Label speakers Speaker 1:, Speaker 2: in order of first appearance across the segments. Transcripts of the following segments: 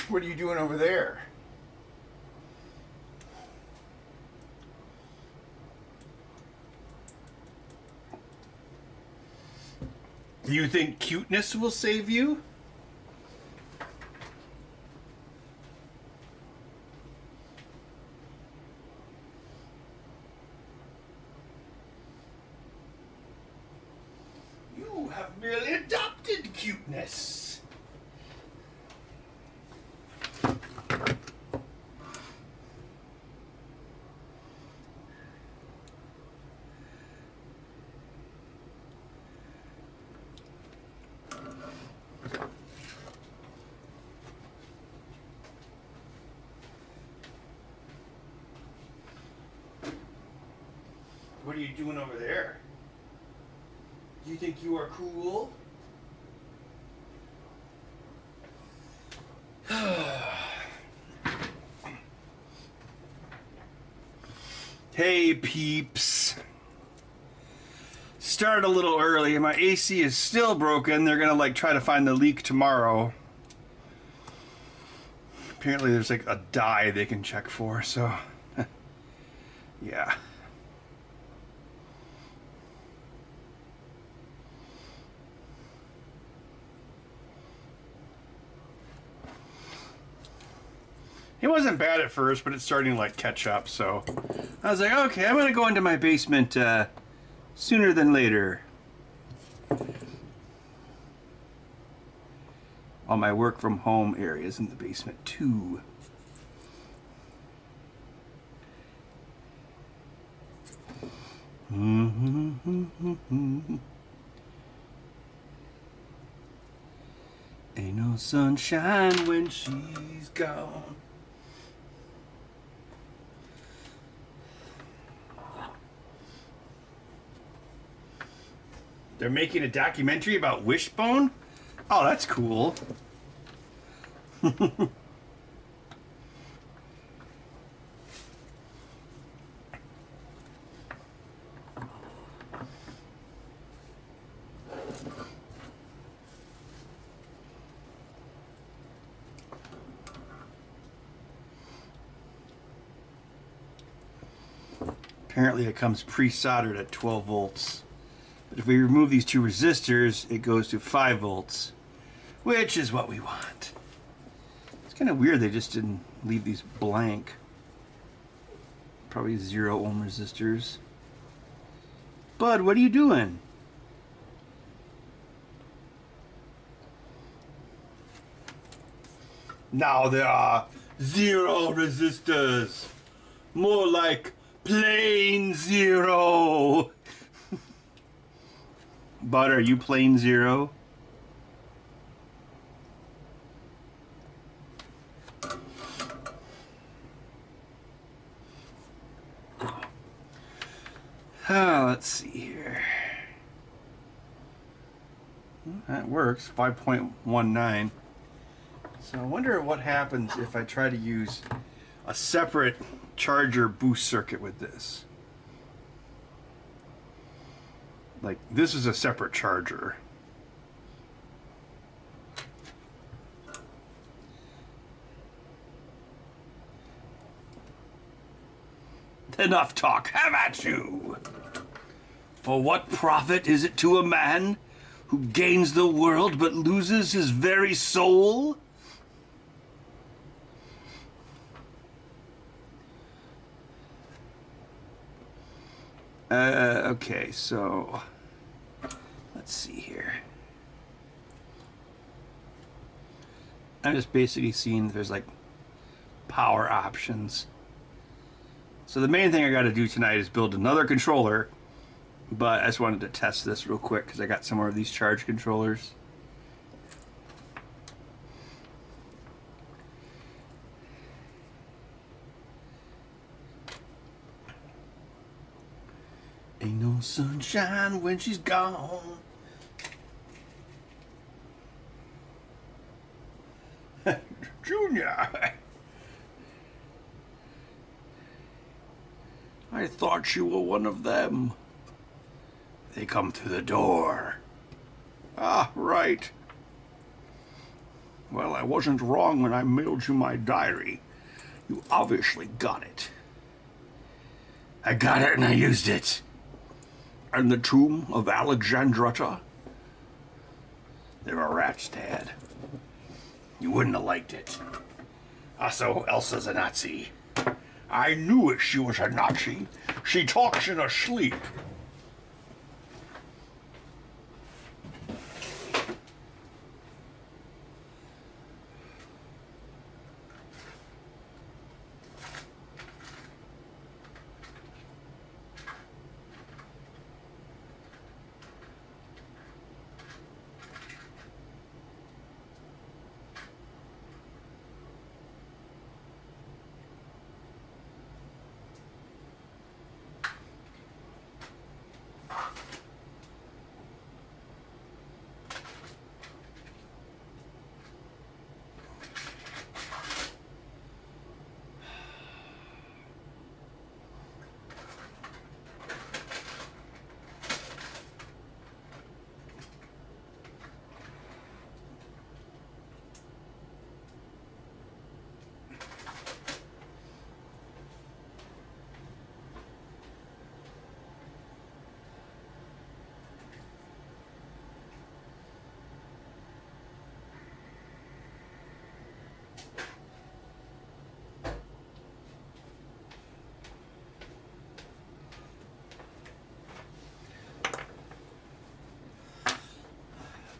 Speaker 1: What are you doing over there? Do you think cuteness will save you? You have merely adopted cuteness. What are you doing over there? Do you think you are cool? Hey peeps. Started a little early. My AC is still broken. They're gonna like try to find the leak tomorrow. Apparently there's like a dye they can check for, so yeah. It wasn't bad at first, but it's starting to like catch up, so I was like, okay, I'm gonna go into my basement sooner than later. All my work from home areas in the basement too. Ain't no sunshine when she's gone. They're making a documentary about Wishbone? Oh, that's cool. Apparently it comes pre-soldered at 12 volts. But if we remove these two resistors, it goes to 5 volts, which is what we want. It's kind of weird they just didn't leave these blank. Probably 0 ohm resistors. Bud, what are you doing? Now there are 0 resistors. More like plain 0. Bud, are you plain 0? Let's see here. That works, 5.19. So I wonder what happens if I try to use a separate charger boost circuit with this. Like, this is a separate charger. Enough talk, have at you! For what profit is it to a man who gains the world but loses his very soul? Okay, so let's see here. I'm just basically seeing if there's like power options. So the main thing I got to do tonight is build another controller, but I just wanted to test this real quick because I got some more of these charge controllers. Ain't no sunshine when she's gone. Junior, I thought you were one of them. They come through the door. Ah, right. Well, I wasn't wrong when I mailed you my diary. You obviously got it. I got it and I used it. And the tomb of Alexandretta? There are rats, Dad. You wouldn't have liked it. Also, Elsa's a Nazi. I knew it, she was a Nazi. She talks in her sleep.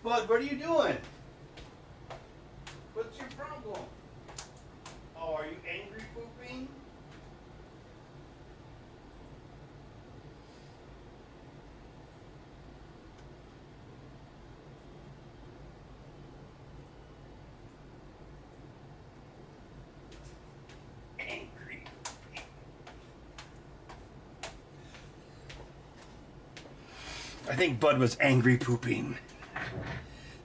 Speaker 1: Bud, what are you doing? What's your problem? Oh, are you angry pooping? Angry. I think Bud was angry pooping.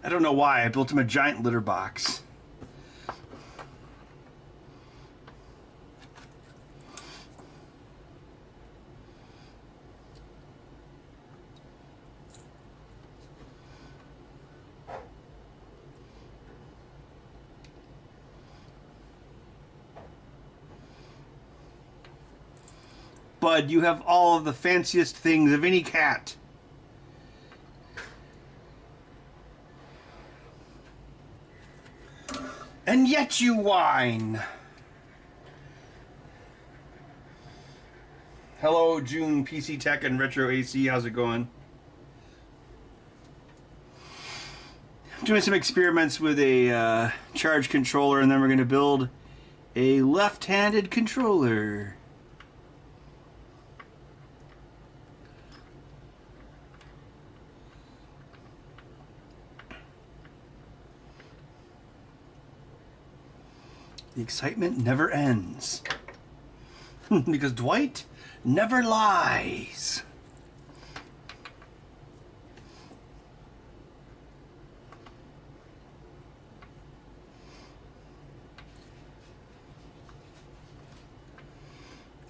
Speaker 1: I don't know why. I built him a giant litter box. Bud, you have all of the fanciest things of any cat. And yet you whine. Hello, June PC Tech and Retro AC. How's it going? I'm doing some experiments with a charge controller, and then we're going to build a left-handed controller. The excitement never ends. Because Dwight never lies.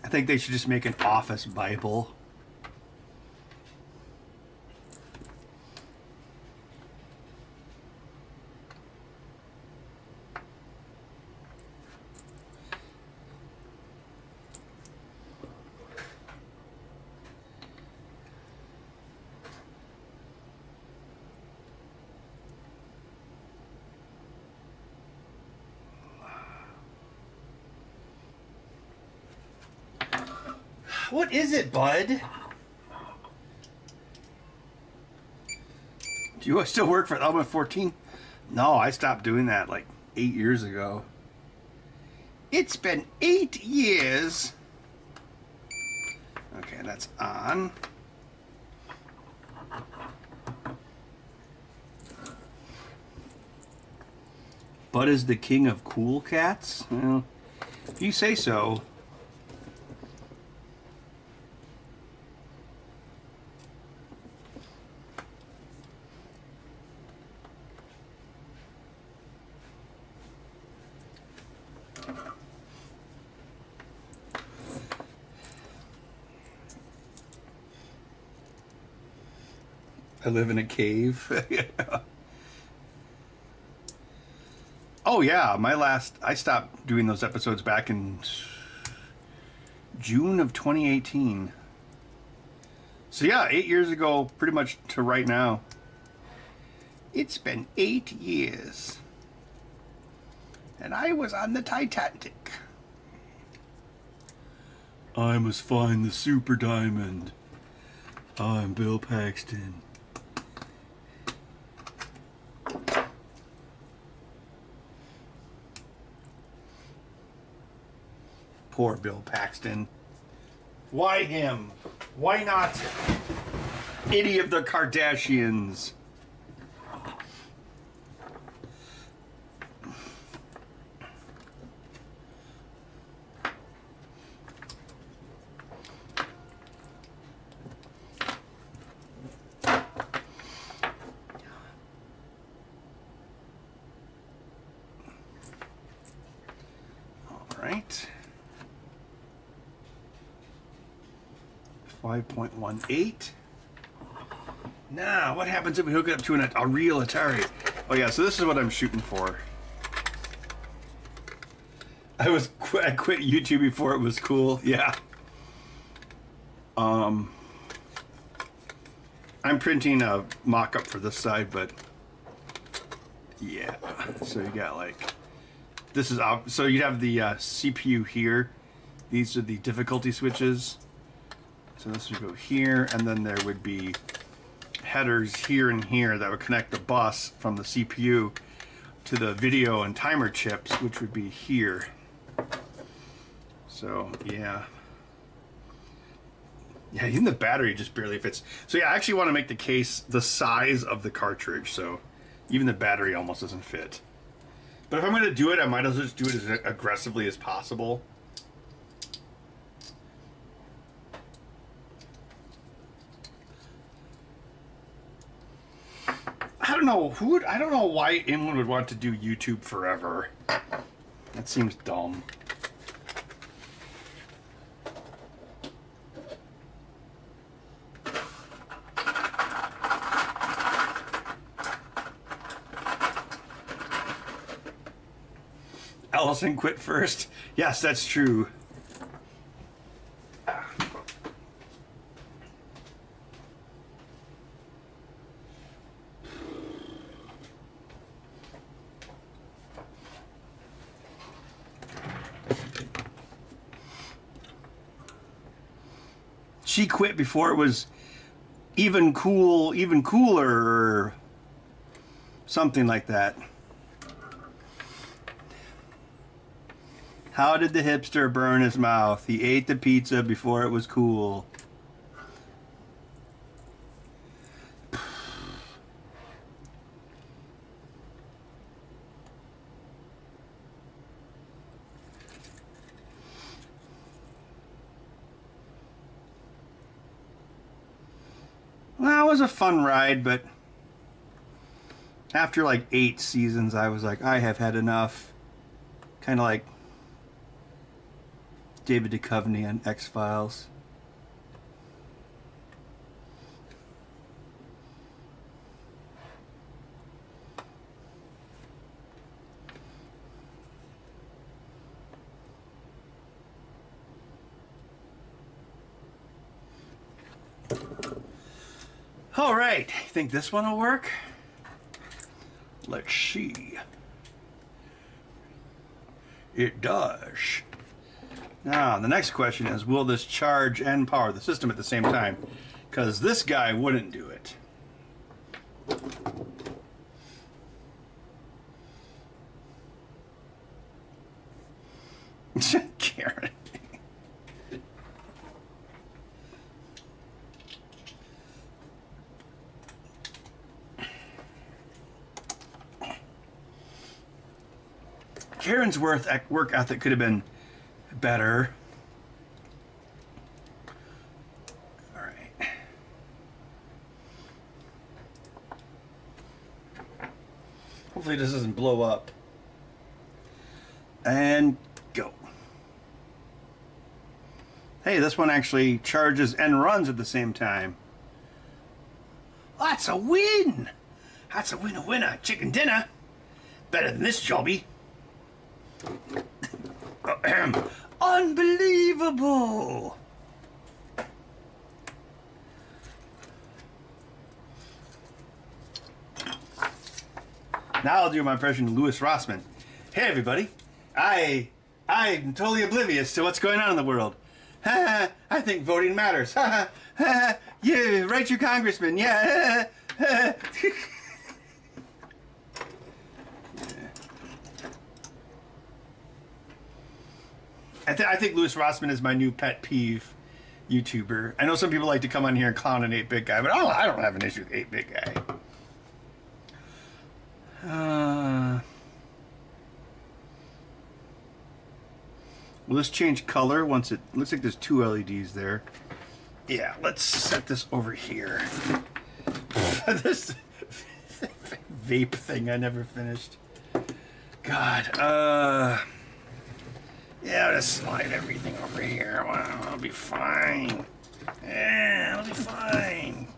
Speaker 1: I think they should just make an office Bible. What is it, Bud? Do you still work for Element 14? No, I stopped doing that like 8 years ago. It's been 8 years. Okay, that's on. Bud is the king of cool cats? Well, if you say so. I live in a cave. Oh yeah, I stopped doing those episodes back in June of 2018. So yeah, 8 years ago, pretty much to right now. It's been 8 years. And I was on the Titanic. I must find the super diamond. I'm Bill Paxton. Poor Bill Paxton. Why him? Why not any of the Kardashians? All right. 5.18. Now, what happens if we hook it up to a real Atari? Oh yeah, so this is what I'm shooting for. I quit YouTube before it was cool. Yeah. I'm printing a mock-up for this side, but yeah. So you got like this is up. So you'd have the CPU here. These are the difficulty switches. So this would go here, and then there would be headers here and here that would connect the bus from the CPU to the video and timer chips, which would be here. So yeah. Yeah, even the battery just barely fits. So yeah, I actually want to make the case the size of the cartridge, so even the battery almost doesn't fit. But if I'm going to do it, I might as well just do it as aggressively as possible. I don't know why anyone would want to do YouTube forever. That seems dumb. Allison quit first. Yes, that's true. She quit before it was even cooler, or something like that. How did the hipster burn his mouth? He ate the pizza before it was cool. Well, it was a fun ride, but after like 8 seasons, I was like, I have had enough. Kind of like David Duchovny on X-Files. All right, think this one will work? Let's see. It does. Now, the next question is, will this charge and power the system at the same time? Because this guy wouldn't do it. Karen. Karen's work ethic could have been better. All right. Hopefully this doesn't blow up. And go. Hey, this one actually charges and runs at the same time. That's a win! That's a winner, chicken dinner. Better than this jobby. Unbelievable! Now I'll do my impression of Louis Rossmann. Hey everybody, I'm totally oblivious to what's going on in the world. I think voting matters. Yeah, write your congressman. Yeah. I think Louis Rossmann is my new pet peeve YouTuber. I know some people like to come on here and clown an 8-bit guy, but I don't have an issue with 8-bit guy. Will this change color once it looks like there's 2 LEDs there? Yeah, let's set this over here. This vape thing I never finished. God, yeah, I'll just slide everything over here. Well, I'll be fine. Yeah, I'll be fine.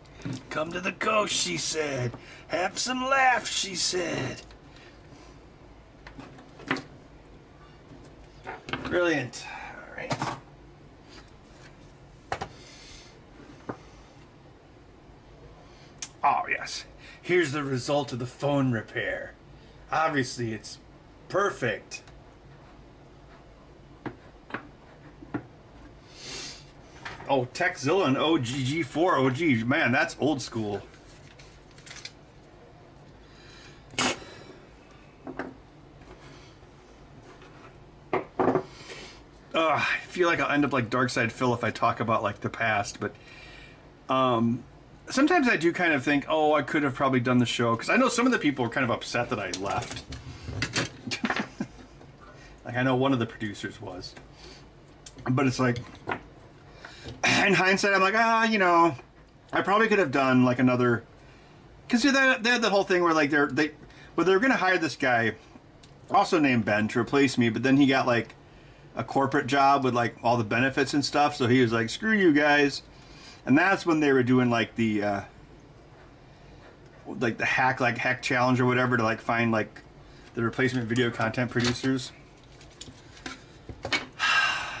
Speaker 1: Come to the coast, she said. Have some laughs, she said. Brilliant. All right. Oh, yes. Here's the result of the phone repair. Obviously, it's perfect. Oh, Techzilla and OGG4. OG, man, that's old school. I feel like I'll end up like Darkside Phil if I talk about like the past, but sometimes I do kind of think, oh, I could have probably done the show, because I know some of the people were kind of upset that I left. Like I know one of the producers was, but it's like, in hindsight, I'm like, you know, I probably could have done like another, because they had the whole thing where like they were going to hire this guy, also named Ben, to replace me, but then he got like a corporate job with like all the benefits and stuff, so he was like, screw you guys. And that's when they were doing like the hack challenge or whatever to like find like the replacement video content producers.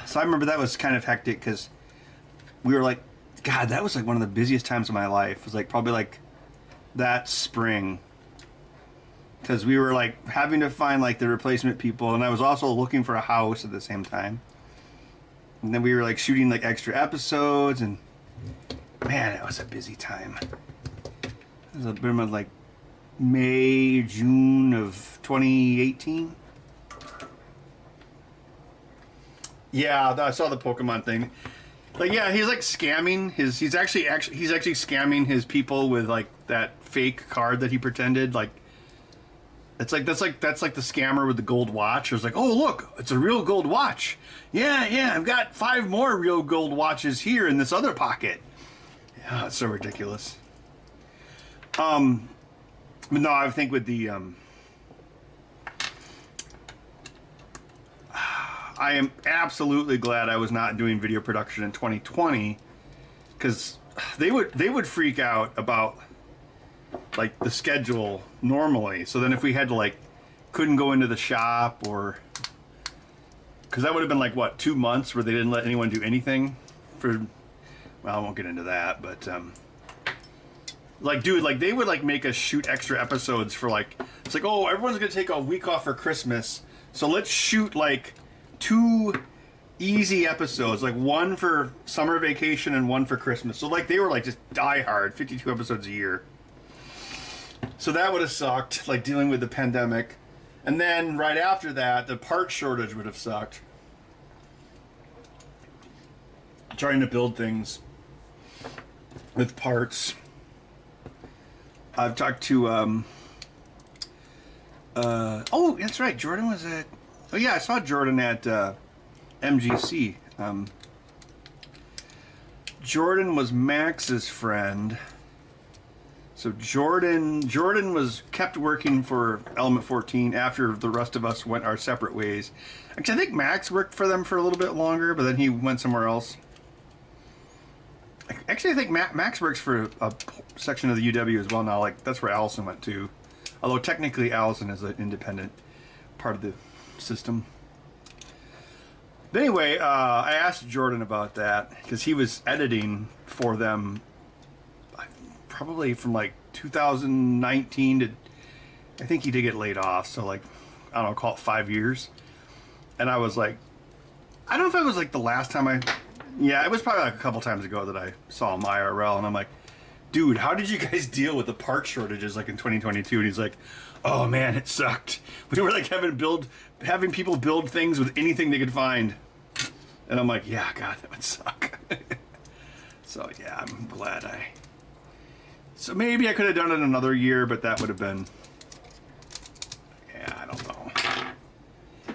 Speaker 1: So I remember that was kind of hectic, because we were like, God, that was like one of the busiest times of my life. It was like probably like that spring, because we were like having to find like the replacement people, and I was also looking for a house at the same time. And then we were like shooting like extra episodes, and man, it was a busy time. It was a bit of like May, June of 2018. Yeah, I saw the Pokemon thing. Like, yeah, he's like scamming his. He's actually scamming his people with like that fake card that he pretended. Like, it's like that's like the scammer with the gold watch. It was like, oh look, it's a real gold watch. Yeah, I've got 5 more real gold watches here in this other pocket. Yeah, it's so ridiculous. But no, I think with the I am absolutely glad I was not doing video production in 2020, because they would freak out about like the schedule normally. So then if we had to like couldn't go into the shop, or because that would have been like what, 2 months where they didn't let anyone do anything for, well, I won't get into that, but like, dude, like they would like make us shoot extra episodes for like, it's like, oh, everyone's gonna take a week off for Christmas, so let's shoot like 2 easy episodes, like 1 for summer vacation and 1 for Christmas. So like they were like just die hard, 52 episodes a year. So that would have sucked, like dealing with the pandemic. And then right after that, the part shortage would have sucked. Trying to build things with parts. I've talked to oh, that's right, Jordan was at, oh yeah, I saw Jordan at MGC. Jordan was Max's friend. So Jordan was kept working for Element 14 after the rest of us went our separate ways. Actually, I think Max worked for them for a little bit longer, but then he went somewhere else. Actually, I think Max works for a section of the UW as well now. Like, that's where Allison went to. Although technically Allison is an independent part of the system. But anyway, I asked Jordan about that because he was editing for them probably from like 2019 to, I think he did get laid off. So like, I don't know, call it 5 years. And I was like, I don't know if it was like the last time yeah, it was probably like a couple times ago that I saw him IRL. And I'm like, dude, how did you guys deal with the part shortages like in 2022? And he's like, oh man, it sucked. We were like having people build things with anything they could find. And I'm like, yeah, God, that would suck. So yeah, I'm glad so maybe I could have done it another year, but that would have been, yeah, I don't know.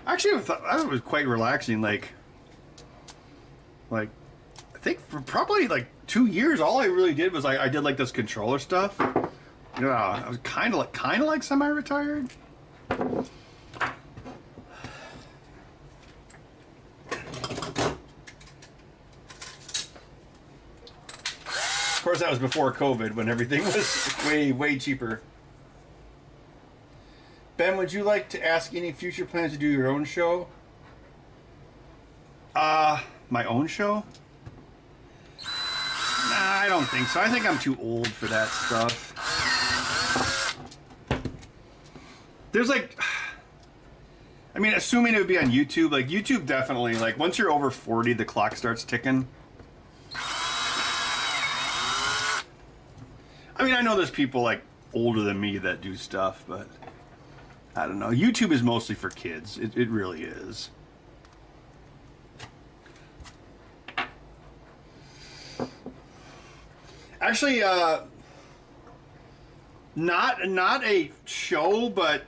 Speaker 1: Actually, I thought it was quite relaxing. Like I think for probably like 2 years, all I really did was I did like this controller stuff. Yeah, I was kind of like semi-retired. Of course, that was before COVID, when everything was way cheaper. Ben, would you like to ask any future plans to do your own show? My own show? Nah, I don't think so. I think I'm too old for that stuff. There's like, I mean, assuming it would be on YouTube, like YouTube definitely, like once you're over 40, the clock starts ticking. I mean, I know there's people like older than me that do stuff, but I don't know. YouTube is mostly for kids. It really is. Actually, not a show, but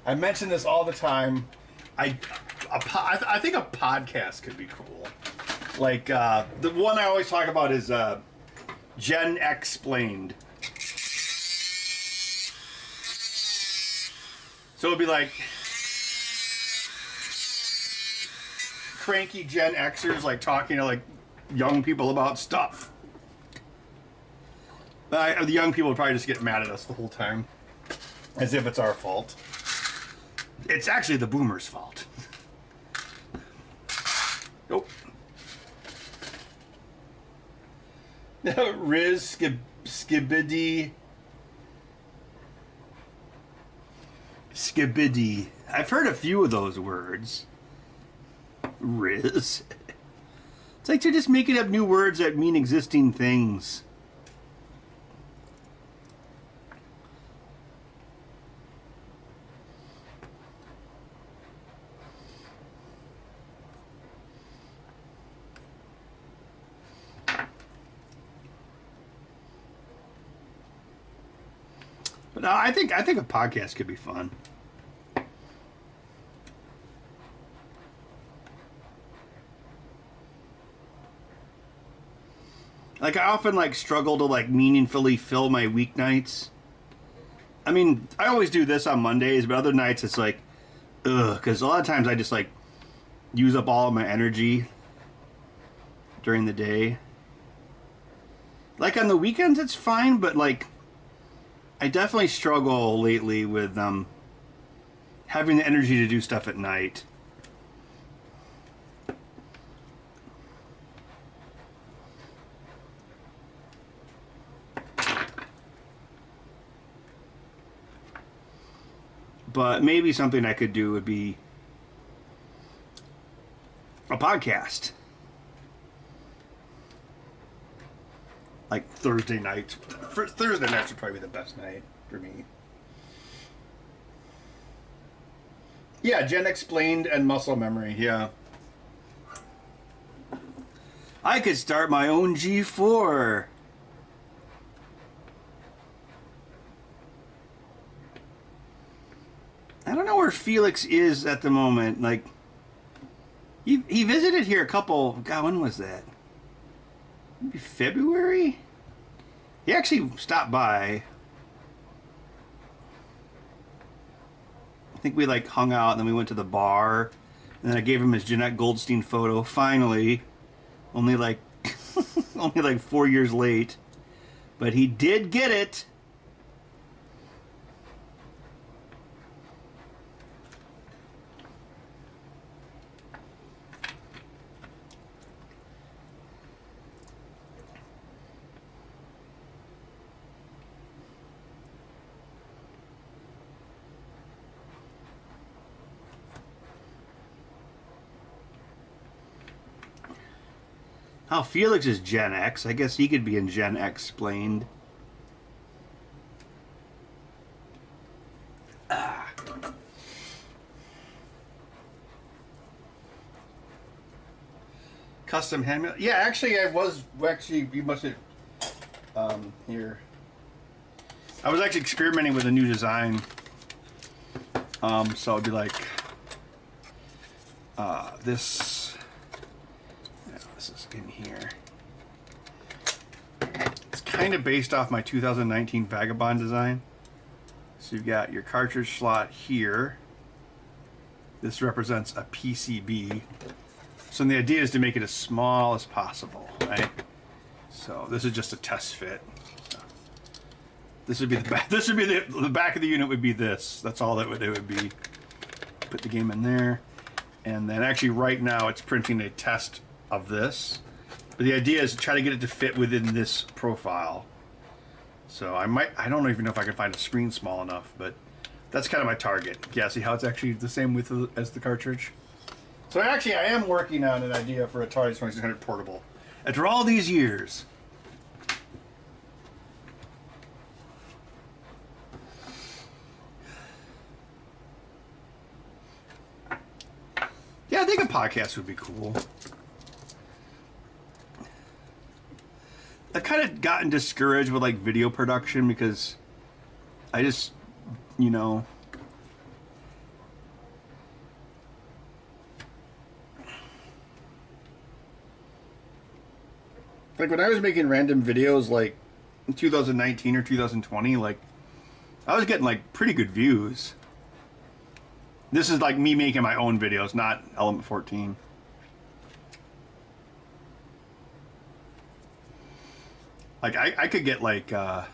Speaker 1: I mention this all the time. I think a podcast could be cool. Like the one I always talk about is Gen Explained. So it'd be like cranky Gen Xers like talking to like young people about stuff. The young people would probably just get mad at us the whole time, as if it's our fault. It's actually the boomers' fault. Nope. Riz Skibidi. I've heard a few of those words. Riz. It's like they're just making up new words that mean existing things. But I think a podcast could be fun. Like I often like struggle to like meaningfully fill my weeknights. I mean, I always do this on Mondays, but other nights it's like, ugh, because a lot of times I just like use up all of my energy during the day. Like on the weekends it's fine, but like I definitely struggle lately with having the energy to do stuff at night. But maybe something I could do would be a podcast. Like Thursday nights. Thursday nights would probably be the best night for me. Yeah, Gen Explained and Muscle Memory, yeah. I could start my own G4. I don't know where Felix is at the moment. Like, he visited here a couple... God, when was that? Maybe February? He actually stopped by. I think we like hung out and then we went to the bar. And then I gave him his Jeanette Goldstein photo. Finally. Only like 4 years late. But he did get it. Oh, Felix is Gen X. I guess he could be in Gen X explained. Custom handmill. Yeah, actually, I was actually. You must have here. I was actually experimenting with a new design. So it'd be like this. Yeah, this is in here. It's kind of based off my 2019 Vagabond design. So you've got your cartridge slot here. This represents a PCB. So the idea is to make it as small as possible, right? So this is just a test fit. So this would be the back. This would be the back of the unit would be this. That's all that it would be. Put the game in there, and then actually right now it's printing a test of this. But the idea is to try to get it to fit within this profile. So I don't even know if I can find a screen small enough, but that's kind of my target. Yeah, see how it's actually the same width as the cartridge? So actually I am working on an idea for Atari 2600 portable. After all these years. Yeah, I think a podcast would be cool. I've kind of gotten discouraged with like video production because I just, you know, like when I was making random videos like in 2019 or 2020, like I was getting like pretty good views. This is like me making my own videos, not Element 14. Like I could get like well,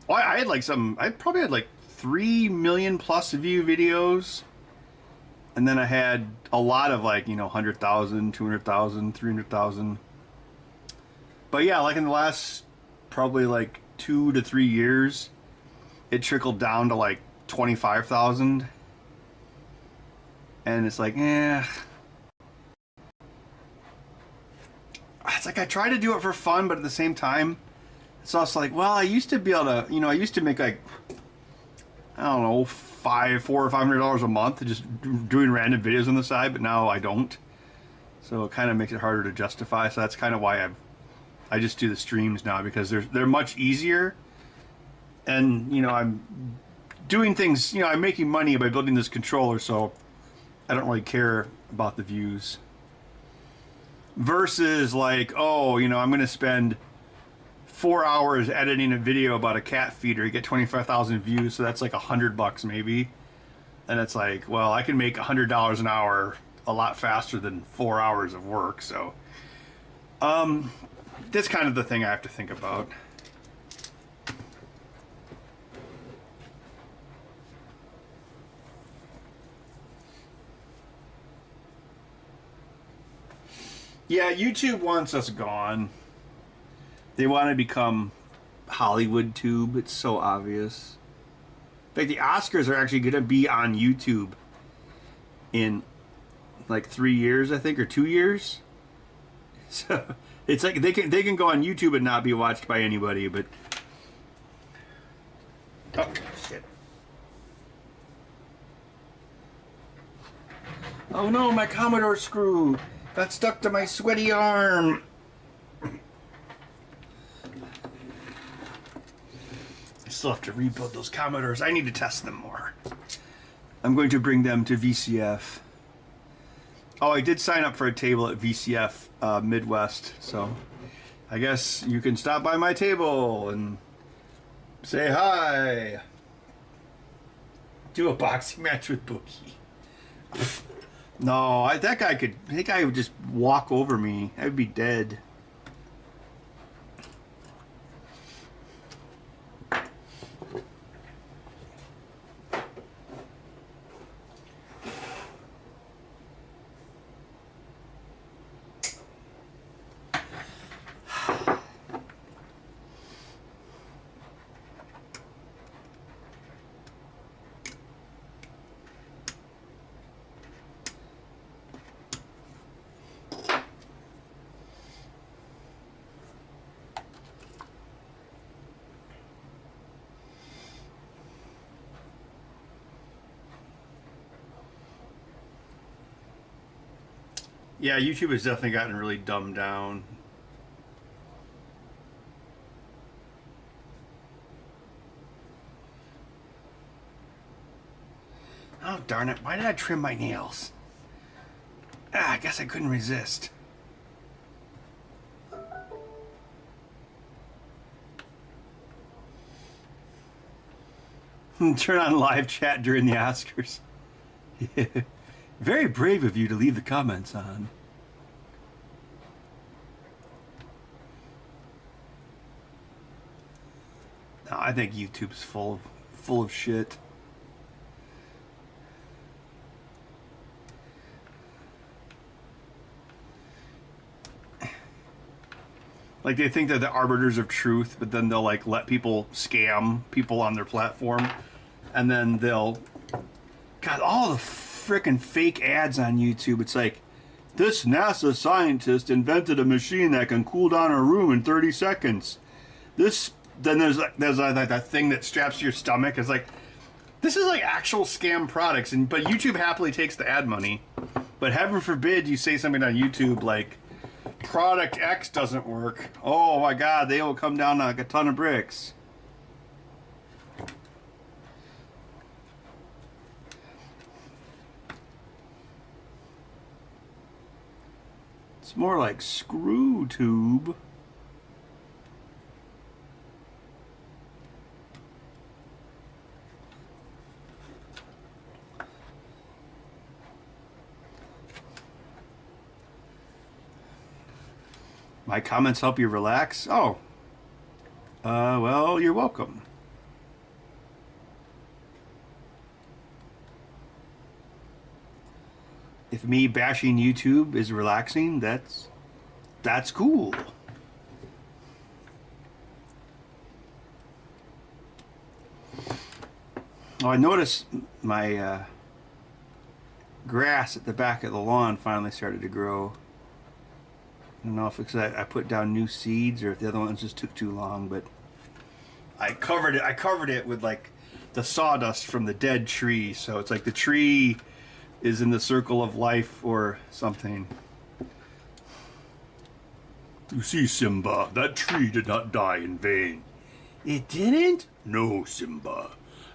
Speaker 1: I had like I probably had like 3 million plus view videos, and then I had a lot of like, you know, 100,000, 200,000, 300,000. But yeah, like in the last probably like 2 to 3 years, it trickled down to like 25,000, and it's like, it's like I try to do it for fun, but at the same time, it's also like, well, I used to be able to, you know, I used to make like, I don't know, $400 or $500 a month just doing random videos on the side, but now I don't. So it kind of makes it harder to justify. So that's kind of why I just do the streams now, because they're much easier, and you know, I'm doing things, you know, I'm making money by building this controller, so I don't really care about the views. Versus like, oh, you know, I'm going to spend 4 hours editing a video about a cat feeder, you get 25,000 views, so that's like $100 maybe. And it's like, well, I can make $100 an hour a lot faster than 4 hours of work. So that's kind of the thing I have to think about. Yeah, YouTube wants us gone. They want to become Hollywood Tube. It's so obvious. In fact, the Oscars are actually going to be on YouTube in like 3 years, I think, or 2 years. So it's like they can go on YouTube and not be watched by anybody. But oh shit! Oh no, my Commodore screw got stuck to my sweaty arm. I still have to rebuild those Commodores. I need to test them more. I'm going to bring them to VCF. Oh, I did sign up for a table at VCF Midwest, so I guess you can stop by my table and say hi. Do a boxing match with Bookie. No, that guy would just walk over me. I would be dead. Yeah, YouTube has definitely gotten really dumbed down. Oh, darn it. Why did I trim my nails? I guess I couldn't resist. Turn on live chat during the Oscars. Very brave of you to leave the comments on. No, I think YouTube's full of shit. Like, they think they're the arbiters of truth, but then they'll, like, let people scam people on their platform. And then they'll... God, all the frickin' fake ads on YouTube. It's like, this NASA scientist invented a machine that can cool down a room in 30 seconds. This... Then there's like that thing that straps to your stomach. It's like, this is like actual scam products. But YouTube happily takes the ad money. But heaven forbid you say something on YouTube like, product X doesn't work. Oh my God, they will come down like a ton of bricks. It's more like screw tube. My comments help you relax? Oh. Well, you're welcome. If me bashing YouTube is relaxing, that's cool. Oh, I noticed my grass at the back of the lawn finally started to grow. I don't know if it's I put down new seeds or if the other ones just took too long, but I covered it with like the sawdust from the dead tree, so it's like the tree is in the circle of life or something. You see, Simba, that tree did not die in vain. It didn't? No, Simba.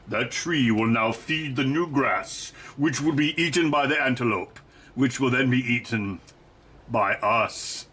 Speaker 1: That tree will now feed the new grass, which will be eaten by the antelope, which will then be eaten by us.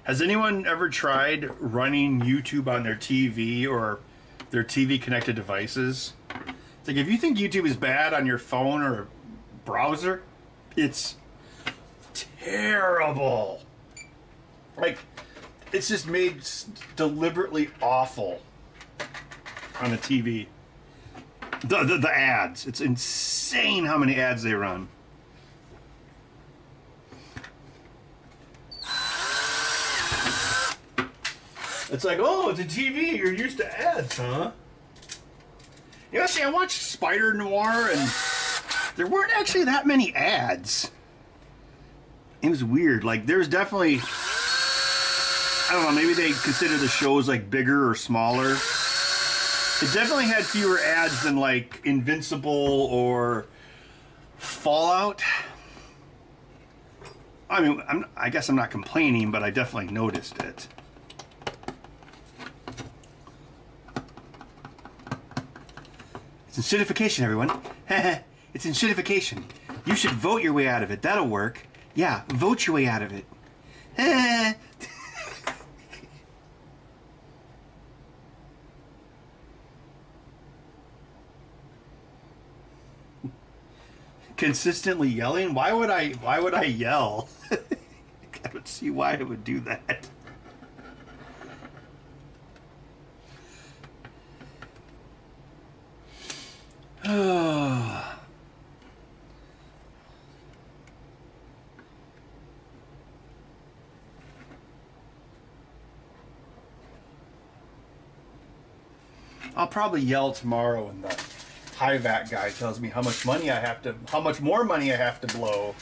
Speaker 1: Has anyone ever tried running YouTube on their TV or their TV connected devices? It's like, if you think YouTube is bad on your phone or browser, it's terrible. Like, it's just made deliberately awful on a TV. The ads. It's insane how many ads they run. It's like, oh, it's a TV. You're used to ads, huh? You know, see, I watched Spider Noir, and there weren't actually that many ads. It was weird. Like, there's definitely... I don't know, maybe they consider the shows, like, bigger or smaller. It definitely had fewer ads than, like, Invincible or Fallout. I mean, I guess I'm not complaining, but I definitely noticed it. It's acidification, everyone. It's acidification. You should vote your way out of it. That'll work. Yeah, vote your way out of it. Consistently yelling? Why would I yell? I don't see why I would do that. I'll probably yell tomorrow when the high vac guy tells me how much more money I have to blow.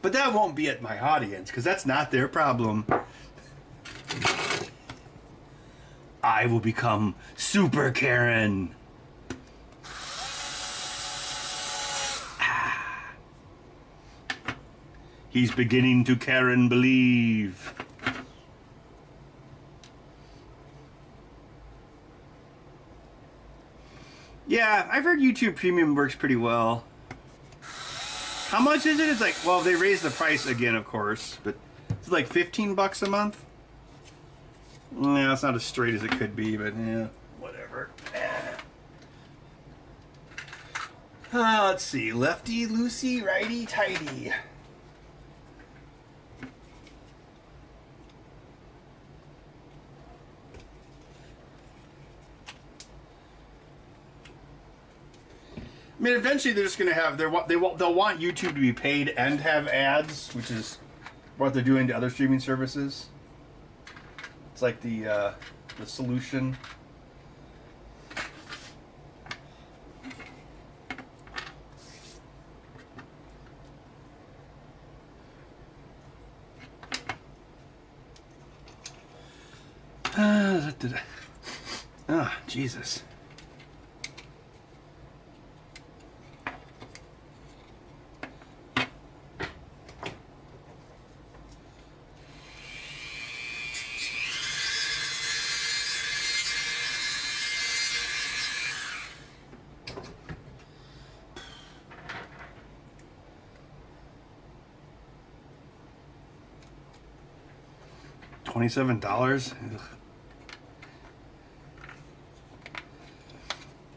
Speaker 1: But that won't be at my audience, because that's not their problem. I will become Super Karen. He's beginning to Karen believe. Yeah, I've heard YouTube Premium works pretty well. How much is it? It's like, well, they raised the price again, of course, but it's like $15 a month. Yeah, it's not as straight as it could be, but yeah, whatever. Let's see. Lefty, loosey, righty, tighty. I mean, eventually they're just going to have they'll want YouTube to be paid and have ads, which is what they're doing to other streaming services. It's like the solution. Ah, Jesus. $27?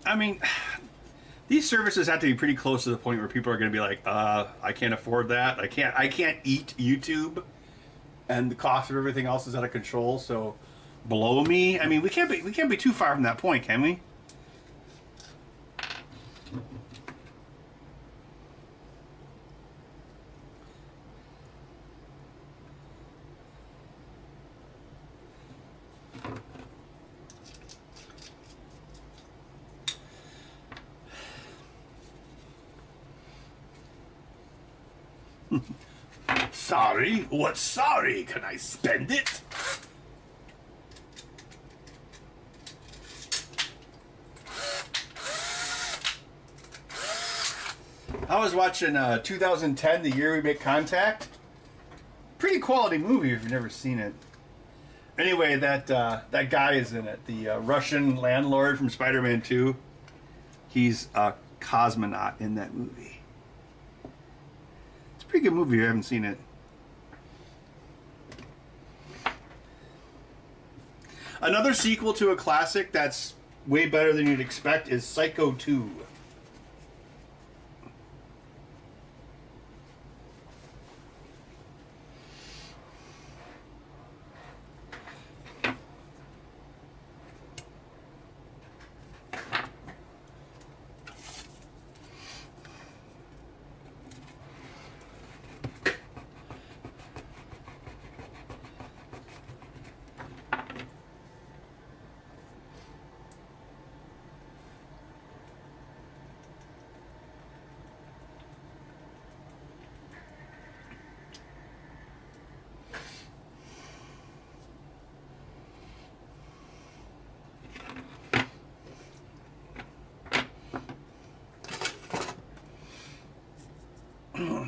Speaker 1: I mean, these services have to be pretty close to the point where people are going to be like, I can't afford that. I can't eat YouTube, and the cost of everything else is out of control. So, blow me. I mean, we can't be too far from that point, can we? Sorry? What's sorry? Can I spend it? I was watching 2010, the year we make contact. Pretty quality movie if you've never seen it. Anyway, that guy is in it. The Russian landlord from Spider-Man 2. He's a cosmonaut in that movie. It's a pretty good movie if you haven't seen it. Another sequel to a classic that's way better than you'd expect is Psycho 2.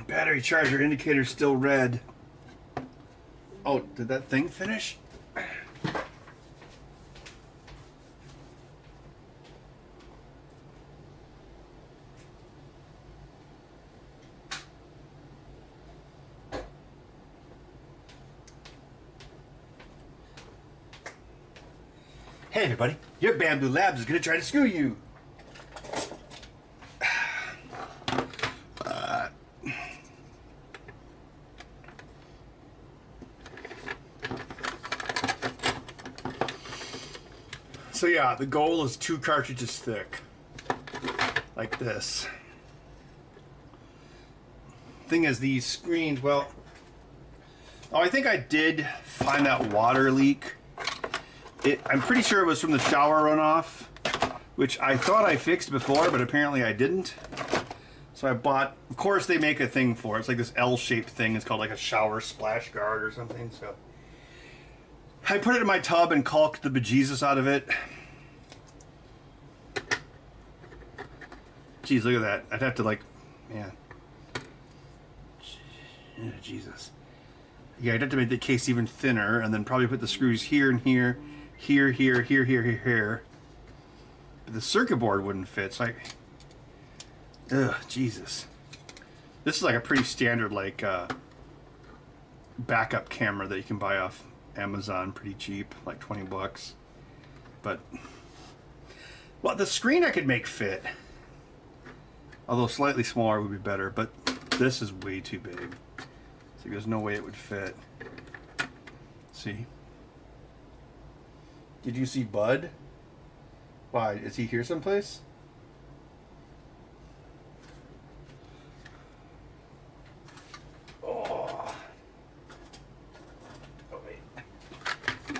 Speaker 1: Battery charger indicator still red. Oh, did that thing finish? Hey everybody, your Bamboo Labs is gonna try to screw you. So yeah, the goal is 2 cartridges thick. Like this. Thing is, these screens, well... Oh, I think I did find that water leak. I'm pretty sure it was from the shower runoff. which I thought I fixed before, but apparently I didn't. So I bought, of course they make a thing for it. It's like this L-shaped thing. It's called like a shower splash guard or something. So I put it in my tub and caulked the bejesus out of it. Jeez, look at that. I'd have to like, man. Jesus. Yeah, I'd have to make the case even thinner and then probably put the screws here and here, here, here, here, here, here, here. But the circuit board wouldn't fit, so ugh, Jesus. This is like a pretty standard like backup camera that you can buy off Amazon pretty cheap, like 20 bucks. But, well, the screen I could make fit. Although slightly smaller would be better, but this is way too big. So there's no way it would fit. See? Did you see Bud? Why? Is he here someplace? Oh. Oh, wait.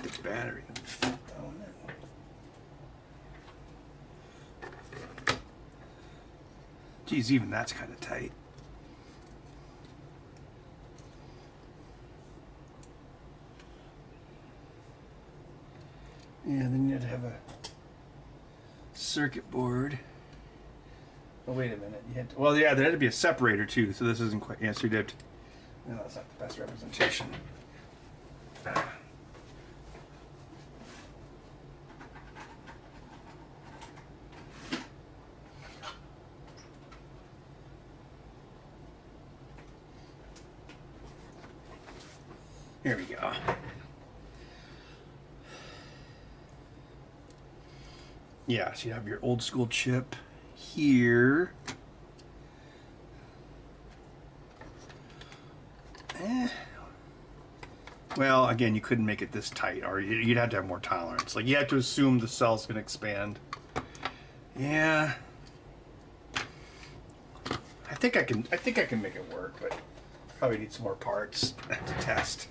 Speaker 1: The battery. Oh, no. Geez, even that's kind of tight. Yeah, then you'd have a circuit board. Oh, wait a minute. You had to, well, yeah, there had to be a separator too, so this isn't quite. Yeah, so you'd have to. No, that's not the best representation. Here we go. Yeah, so you have your old school chip here. Well, again, you couldn't make it this tight, or you'd have to have more tolerance. Like, you have to assume the cell's going to expand. Yeah. I think I can make it work, but probably need some more parts to test.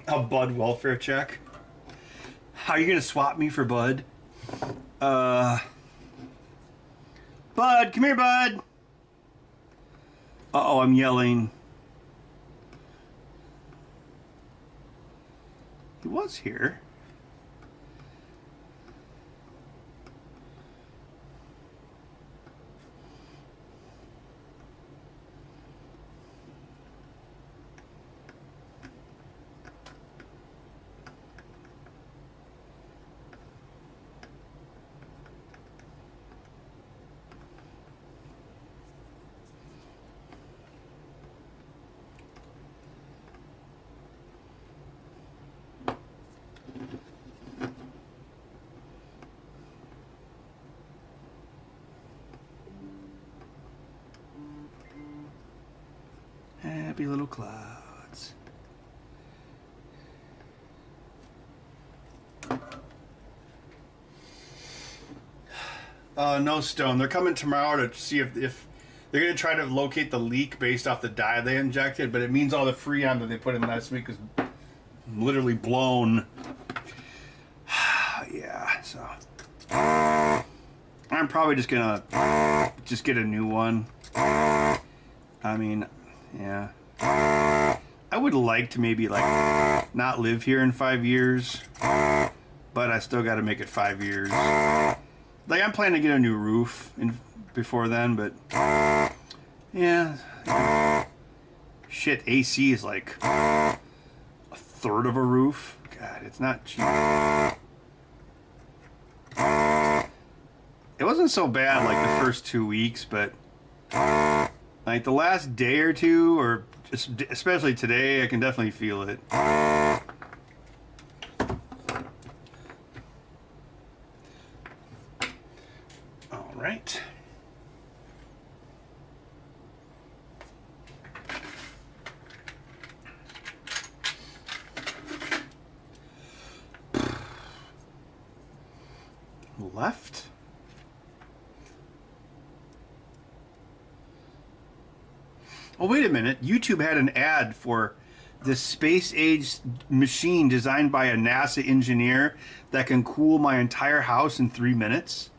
Speaker 1: A Bud welfare check. How are you gonna swap me for Bud? Bud, come here, Bud. Uh-oh, I'm yelling. He was here. Happy little clouds. No, Stone. They're coming tomorrow to see if they're going to try to locate the leak based off the dye they injected, but it means all the Freon that they put in last week is literally blown. Yeah, so I'm probably just going to get a new one. I mean, yeah. I would like to maybe like not live here in 5 years, but I still got to make it 5 years. Like, I'm planning to get a new roof before then, but yeah. Shit, AC is like a third of a roof. God, it's not cheap. It wasn't so bad like the first 2 weeks, but like the last day or two, or especially today, I can definitely feel it. All right. Left. Oh, wait a minute. YouTube had an ad for this space-age machine designed by a NASA engineer that can cool my entire house in 3 minutes.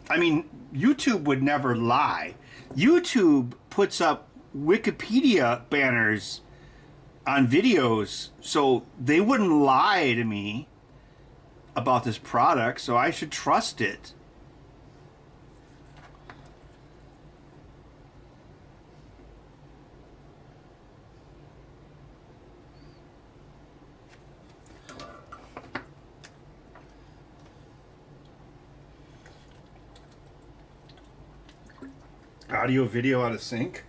Speaker 1: I mean, YouTube would never lie. YouTube puts up Wikipedia banners on videos, so they wouldn't lie to me about this product, so I should trust it. Audio, video out of sync.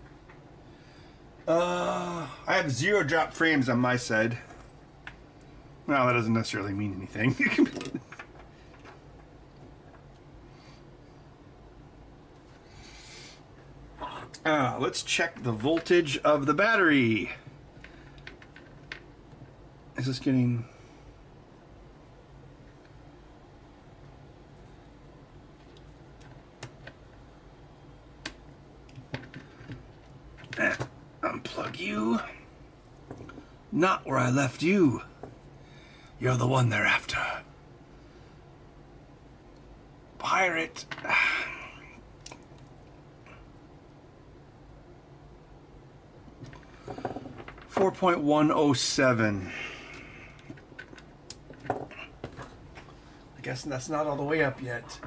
Speaker 1: I have 0 drop frames on my side. Well, that doesn't necessarily mean anything. Let's check the voltage of the battery. Is this getting... Unplug you. Not where I left you. You're the one they're after. Pirate. 4.107. I guess that's not all the way up yet.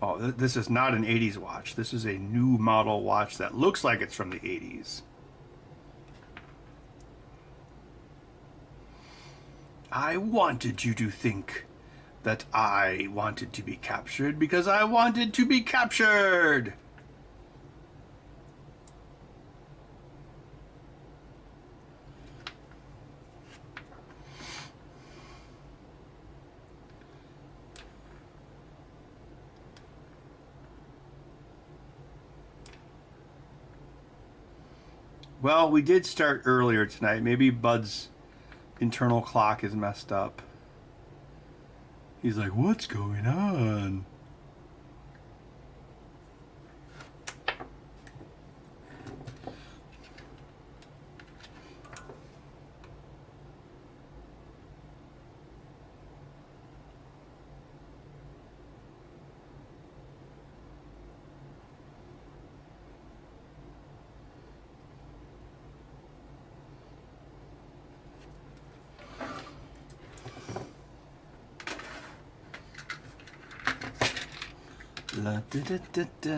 Speaker 1: Oh, this is not an 80s watch. This is a new model watch that looks like it's from the 80s. I wanted you to think that I wanted to be captured because I wanted to be captured. Well, we did start earlier tonight. Maybe Bud's internal clock is messed up. He's like, what's going on? La da da da da.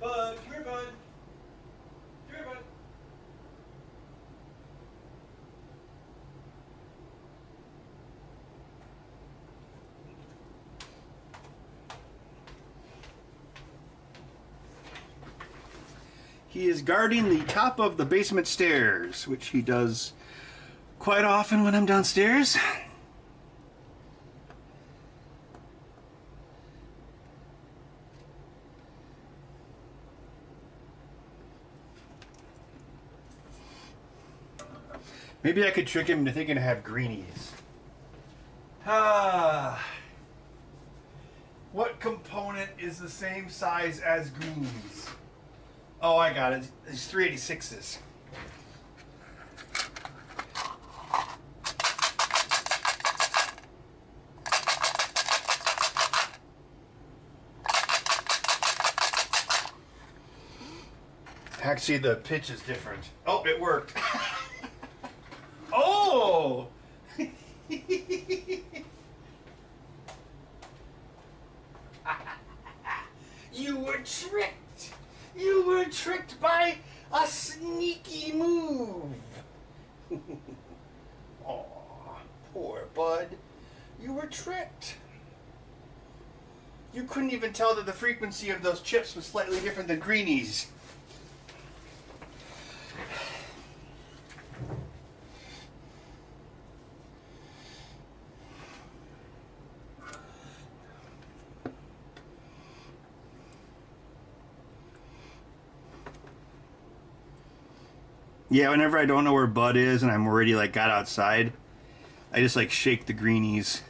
Speaker 1: Bud, come here, Bud. Come here, Bud. He is guarding the top of the basement stairs, which he does quite often when I'm downstairs. Maybe I could trick him into thinking I have greenies. What component is the same size as greenies? Oh, I got it. It's 386s. Actually, the pitch is different. Oh, it worked. Oh! You were tricked! You were tricked by a sneaky move! Oh, poor bud. You were tricked. You couldn't even tell that the frequency of those chips was slightly different than greenies. Yeah, whenever I don't know where Bud is and I'm already like got outside, I just like shake the greenies.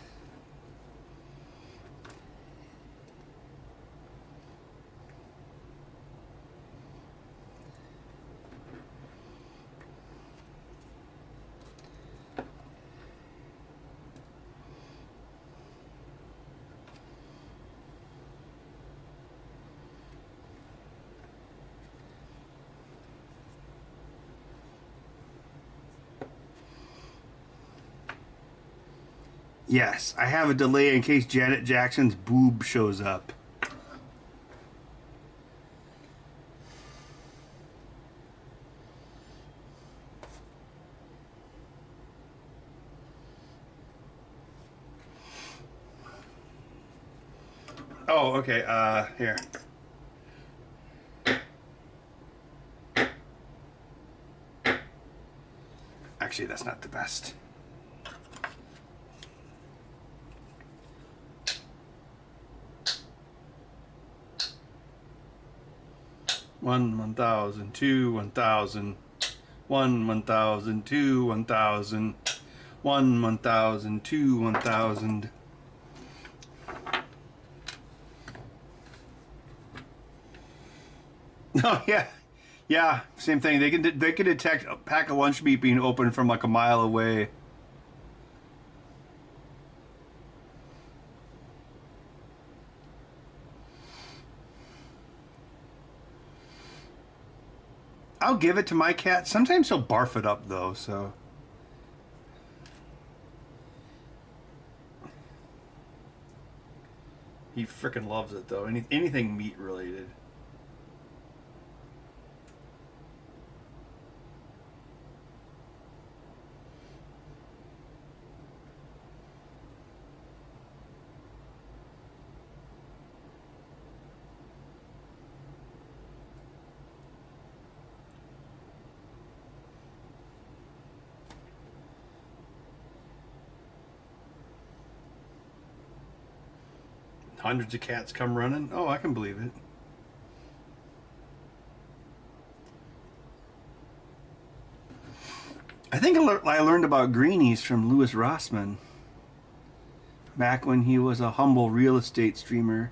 Speaker 1: Yes, I have a delay in case Janet Jackson's boob shows up. Oh, okay, here. Actually, that's not the best. One 1,000, two 1,000, one 1,000, two 1,000, one 1,000, two 1,000. Oh yeah, yeah, same thing. They can detect a pack of lunch meat being open from like a mile away. I'll give it to my cat. Sometimes he'll barf it up though, so. He frickin' loves it though. Anything meat related. Hundreds of cats come running. Oh, I can believe it. I think I learned about greenies from Louis Rossman back when he was a humble real estate streamer.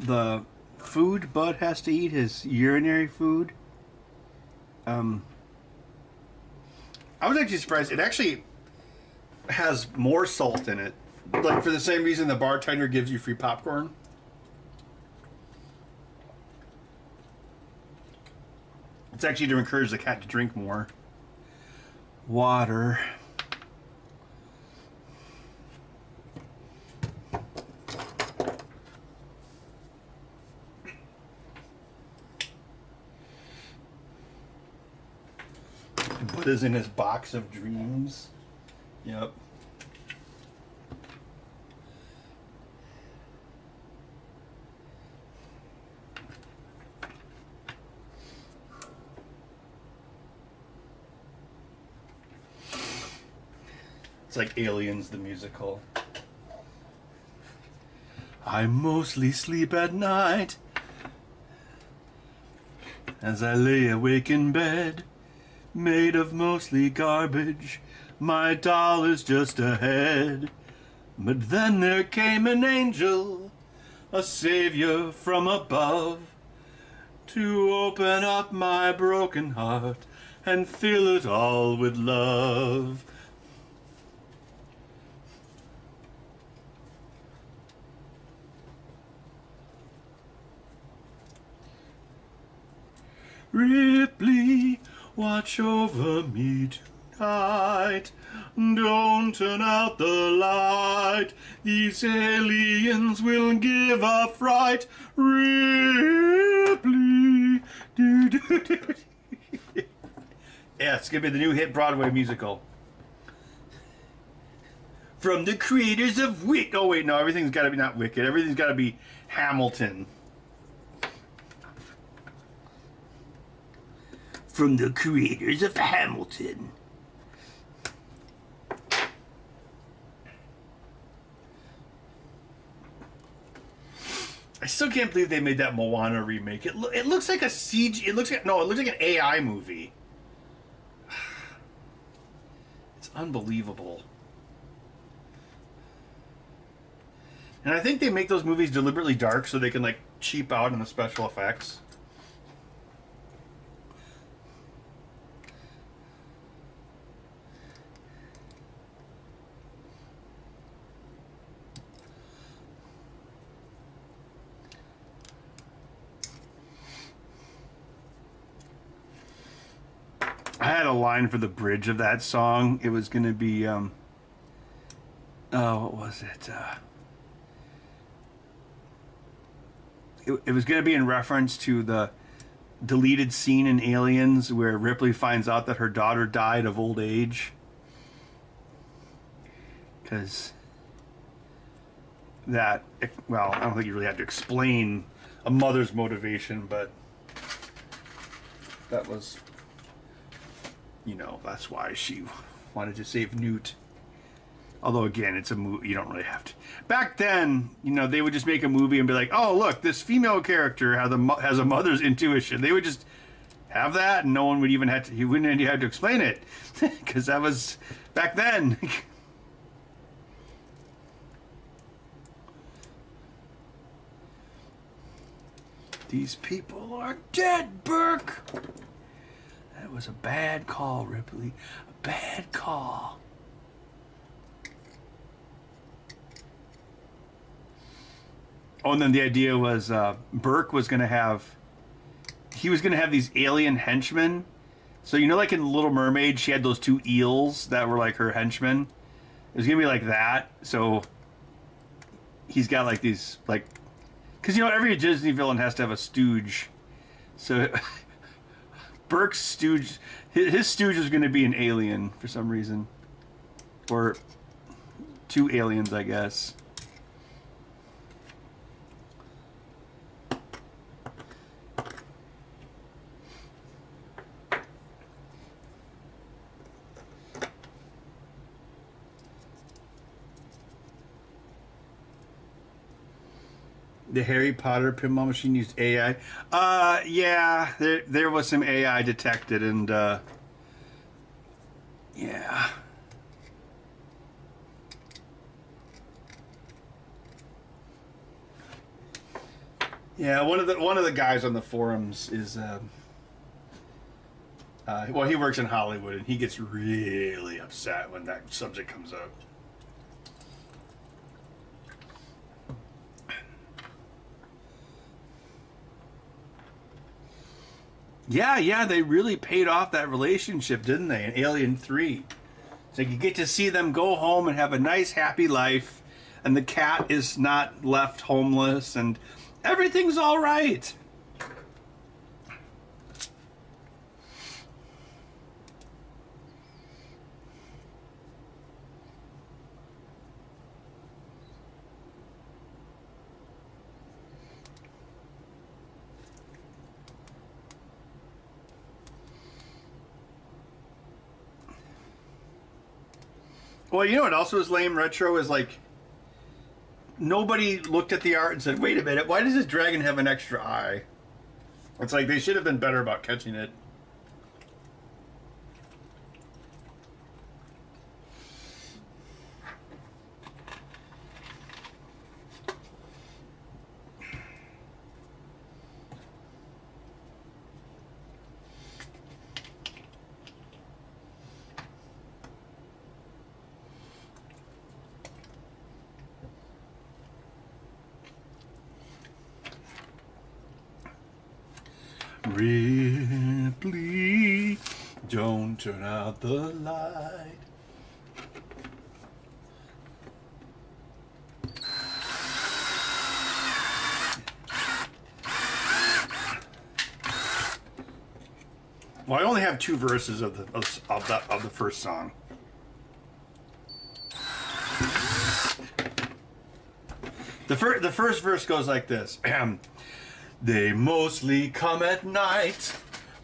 Speaker 1: The food Bud has to eat, his urinary food. I was actually surprised. It actually has more salt in it. Like, for the same reason the bartender gives you free popcorn. It's actually to encourage the cat to drink more. Water. Bud is in his box of dreams. Yep. It's like Aliens, the musical. I mostly sleep at night as I lay awake in bed, made of mostly garbage. My doll is just ahead. But then there came an angel, a savior from above, to open up my broken heart and fill it all with love. Ripley, watch over me tonight. Don't turn out the light. These aliens will give a fright. Ripley. Do, do, do. Yeah, it's gonna be the new hit Broadway musical. From the creators of Wicked. Oh wait, no, everything's gotta be not Wicked. Everything's gotta be Hamilton. From the creators of Hamilton. I still can't believe they made that Moana remake. It looks like a CG. It looks like an AI movie. It's unbelievable. And I think they make those movies deliberately dark so they can like cheap out on the special effects. I had a line for the bridge of that song. It was going to be, what was it? It was going to be in reference to the deleted scene in Aliens where Ripley finds out that her daughter died of old age. Because that, well, I don't think you really have to explain a mother's motivation, but that was... You know, that's why she wanted to save Newt. Although, again, it's a movie. You don't really have to. Back then, you know, they would just make a movie and be like, oh, look, this female character has a mother's intuition. They would just have that, and no one would even have to... He wouldn't even have to explain it. Because that was back then. These people are dead, Burke! That was a bad call, Ripley. A bad call. Oh, and then the idea was Burke was going to have... He was going to have these alien henchmen. So, you know, like in Little Mermaid, she had those two eels that were like her henchmen? It was going to be like that. So, he's got like these, like... Because, you know, every Disney villain has to have a stooge. So... Burke's stooge, his stooge is going to be an alien for some reason. Or two aliens, I guess. The Harry Potter pinball machine used AI. Yeah, there was some AI detected, and yeah. Yeah, one of the guys on the forums is well, he works in Hollywood, and he gets really upset when that subject comes up. Yeah, they really paid off that relationship, didn't they, in Alien 3? So you get to see them go home and have a nice, happy life, and the cat is not left homeless, and everything's all right. Well, you know what else was lame retro is like nobody looked at the art and said, wait a minute, why does this dragon have an extra eye? It's like they should have been better about catching it. Ripley, don't turn out the light. Well, I only have 2 verses of the first song. The first verse goes like this. They mostly come at night,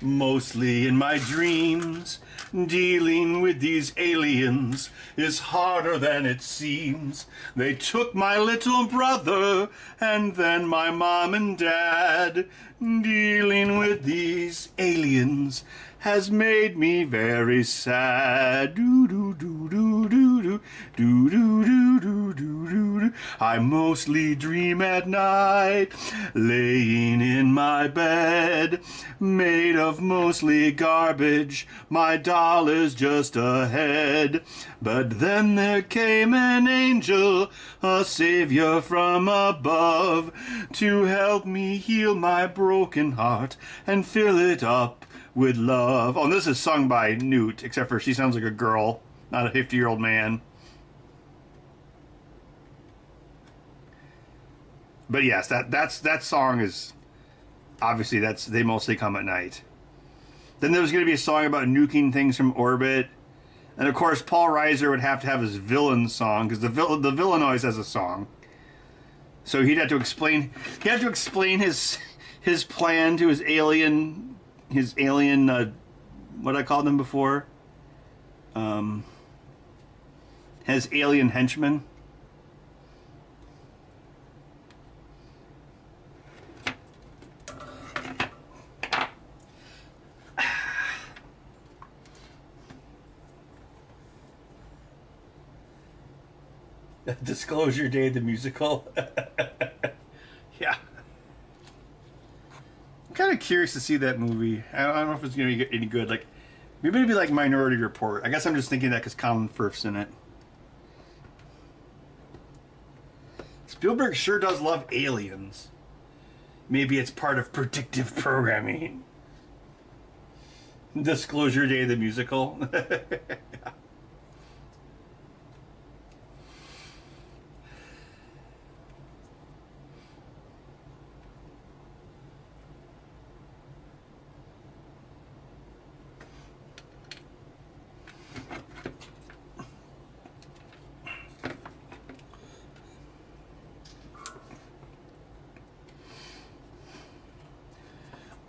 Speaker 1: mostly in my dreams. Dealing with these aliens is harder than it seems. They took my little brother and then my mom and dad. Dealing with these aliens has made me very sad. Do do do do do do do do do do do do. I mostly dream at night, laying in my bed, made of mostly garbage. My doll is just ahead. But then there came an angel, a savior from above, to help me heal my broken heart and fill it up with love. Oh, and this is sung by Newt, except for she sounds like a girl, not a 50-year-old man. But yes, that song is obviously They Mostly Come at Night. Then there was going to be a song about nuking things from orbit, and of course Paul Reiser would have to have his villain song because the villain always has a song. So he'd have to explain his plan to his alien what I called them before, his alien henchman. Disclosure Day, the musical. Yeah. I'm kind of curious to see that movie. I don't know if it's going to be any good. Like, maybe it'd be like Minority Report. I guess I'm just thinking that because Colin Firth's in it. Spielberg sure does love aliens. Maybe it's part of predictive programming. Disclosure Day, the musical.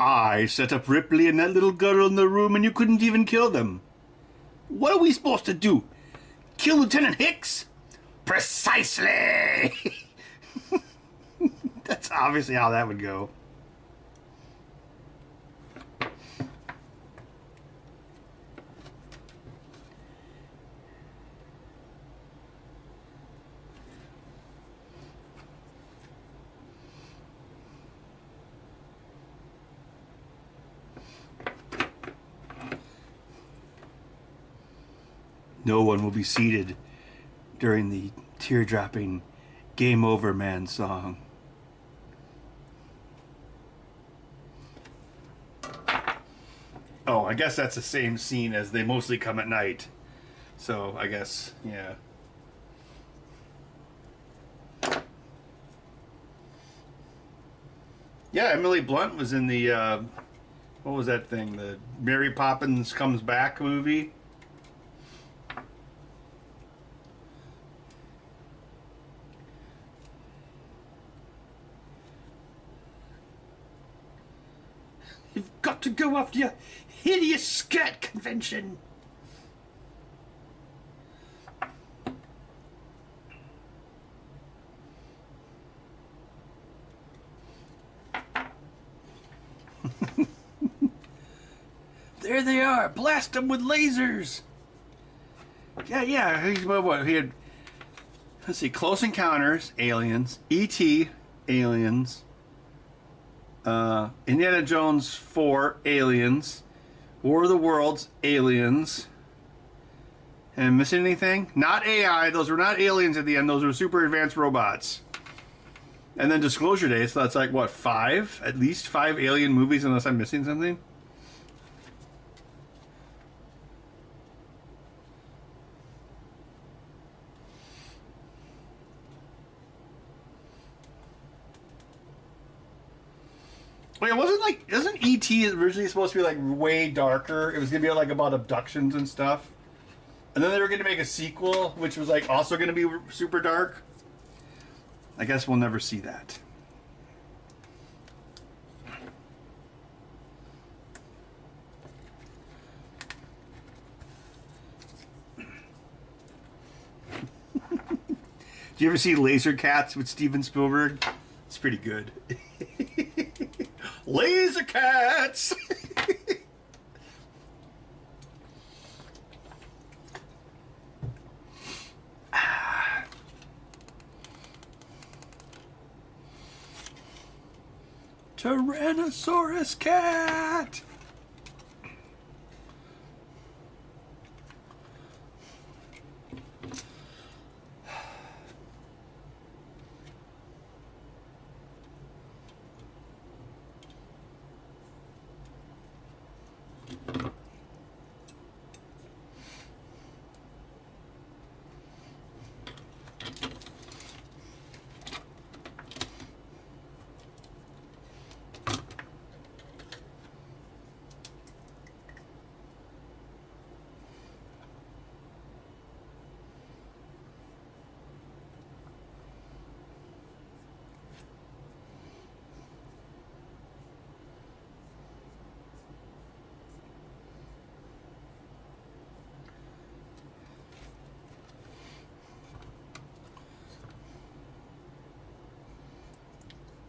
Speaker 1: I set up Ripley and that little girl in the room and you couldn't even kill them. What are we supposed to do? Kill Lieutenant Hicks? Precisely! That's obviously how that would go. No one will be seated during the tear-dropping Game Over Man song. Oh, I guess that's the same scene as They Mostly Come at Night. So, I guess, yeah. Yeah, Emily Blunt was in the, what was that thing? The Mary Poppins Comes Back movie. You've got to go after your hideous scat convention. There they are. Blast them with lasers. Yeah. What he had? Let's see. Close Encounters, Aliens. E.T., Aliens. Indiana Jones 4, Aliens. War of the Worlds, Aliens. And missing anything? Not AI. Those were not aliens at the end. Those were super advanced robots. And then Disclosure Day. So that's like, what, 5? At least 5 alien movies unless I'm missing something? Wait, it wasn't like, isn't E.T. originally supposed to be like way darker? It was gonna be like about abductions and stuff, and then they were gonna make a sequel, which was like also gonna be super dark. I guess we'll never see that. Do you ever see Laser Cats with Steven Spielberg? It's pretty good. Laser Cats! Tyrannosaurus cat!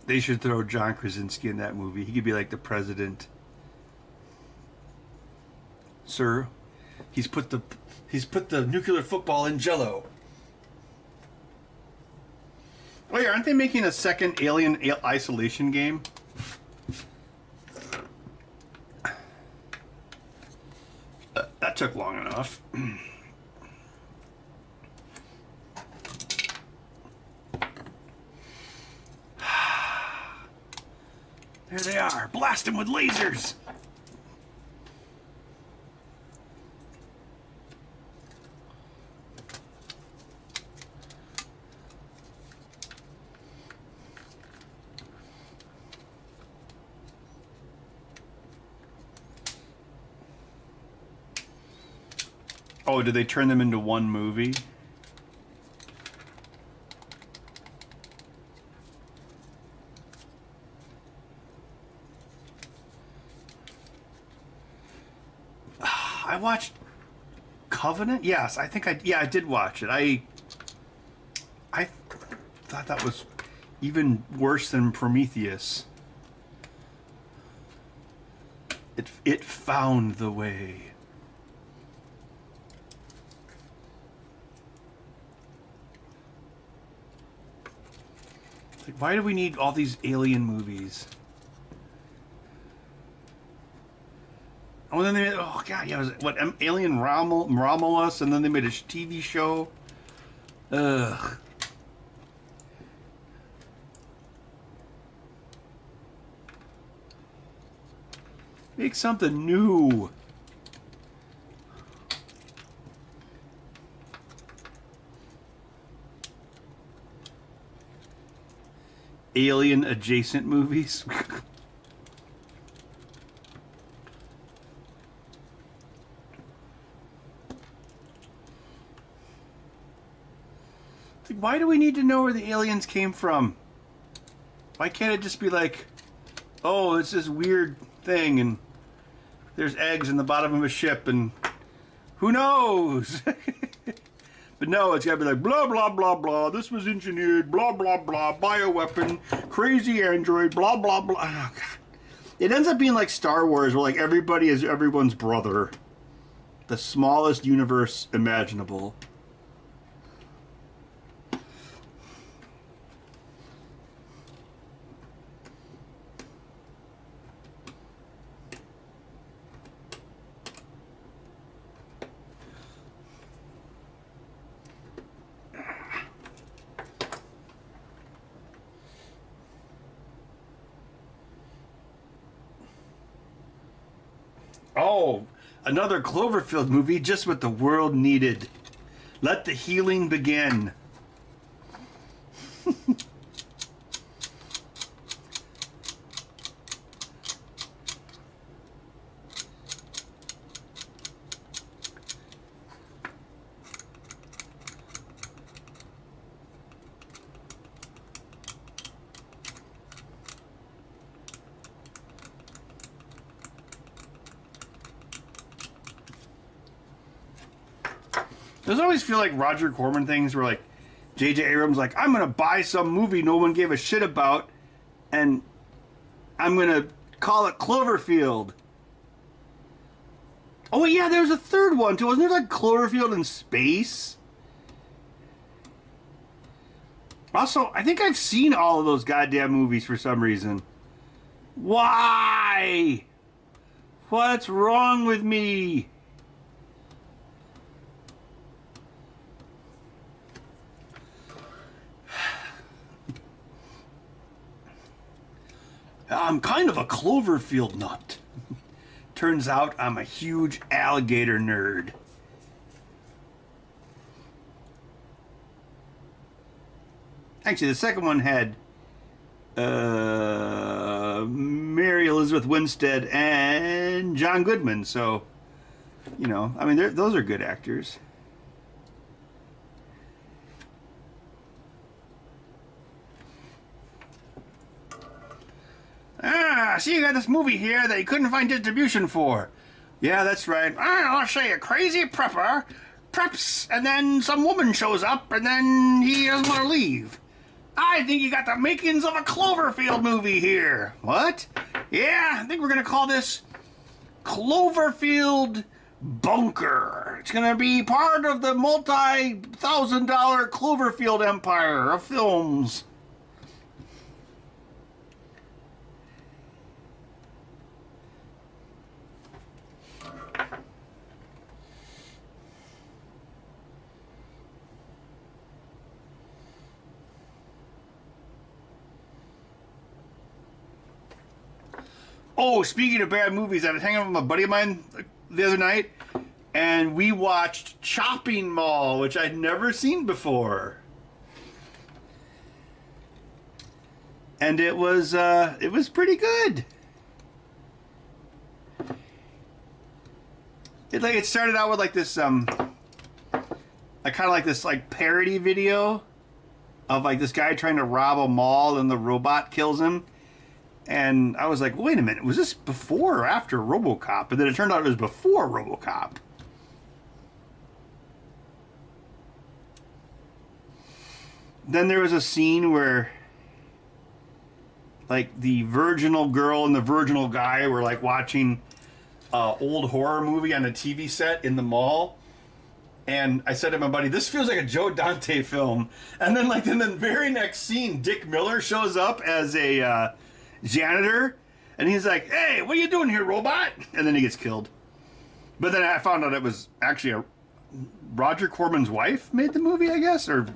Speaker 1: They should throw John Krasinski in that movie. He could be like the president. Sir, he's put the nuclear football in Jello. Wait, aren't they making a second Alien Isolation game? That took long enough. There they are. Blast them with lasers. Oh, did they turn them into one movie? I watched Covenant. Yes, I think I did watch it. I thought that was even worse than Prometheus. It found the way. Like, why do we need all these alien movies? Oh, then they made, oh god, yeah, was it, what, Alien Romulus, and then they made a TV show. Ugh. Make something new. Alien adjacent movies. Why do we need to know where the aliens came from? Why can't it just be like, oh, it's this weird thing and there's eggs in the bottom of a ship and who knows? But no, it's got to be like, blah, blah, blah, blah, this was engineered, blah, blah, blah, bioweapon, crazy android, blah, blah, blah. Oh, God. It ends up being like Star Wars, where like everybody is everyone's brother. The smallest universe imaginable. Oh, another Cloverfield movie, just what the world needed. Let the healing begin. Those always feel like Roger Corman things where like J.J. Abrams like, I'm going to buy some movie no one gave a shit about and I'm going to call it Cloverfield. Oh yeah, there was a third one too. Wasn't there like Cloverfield in space? Also, I think I've seen all of those goddamn movies for some reason. Why? What's wrong with me? I'm kind of a Cloverfield nut. Turns out I'm a huge alligator nerd. Actually, the second one had Mary Elizabeth Winstead and John Goodman. So, you know, I mean, those are good actors. Ah, see, you got this movie here that you couldn't find distribution for. Yeah, that's right. I'll show you a crazy prepper preps, and then some woman shows up, and then he doesn't want to leave. I think you got the makings of a Cloverfield movie here. What? Yeah, I think we're going to call this Cloverfield Bunker. It's going to be part of the multi-$1,000 Cloverfield empire of films. Oh, speaking of bad movies, I was hanging out with a buddy of mine the other night, and we watched Chopping Mall, which I'd never seen before. And it was pretty good. It started out with like this like kind of like this like parody video of like this guy trying to rob a mall and the robot kills him. And I was like, wait a minute, was this before or after RoboCop? And then it turned out it was before RoboCop. Then there was a scene where like the virginal girl and the virginal guy were like watching an old horror movie on a TV set in the mall. And I said to my buddy, this feels like a Joe Dante film. And then like in the very next scene, Dick Miller shows up as a janitor, and he's like, hey, what are you doing here, robot? And then he gets killed. But then I found out it was actually Roger Corman's wife made the movie, I guess, or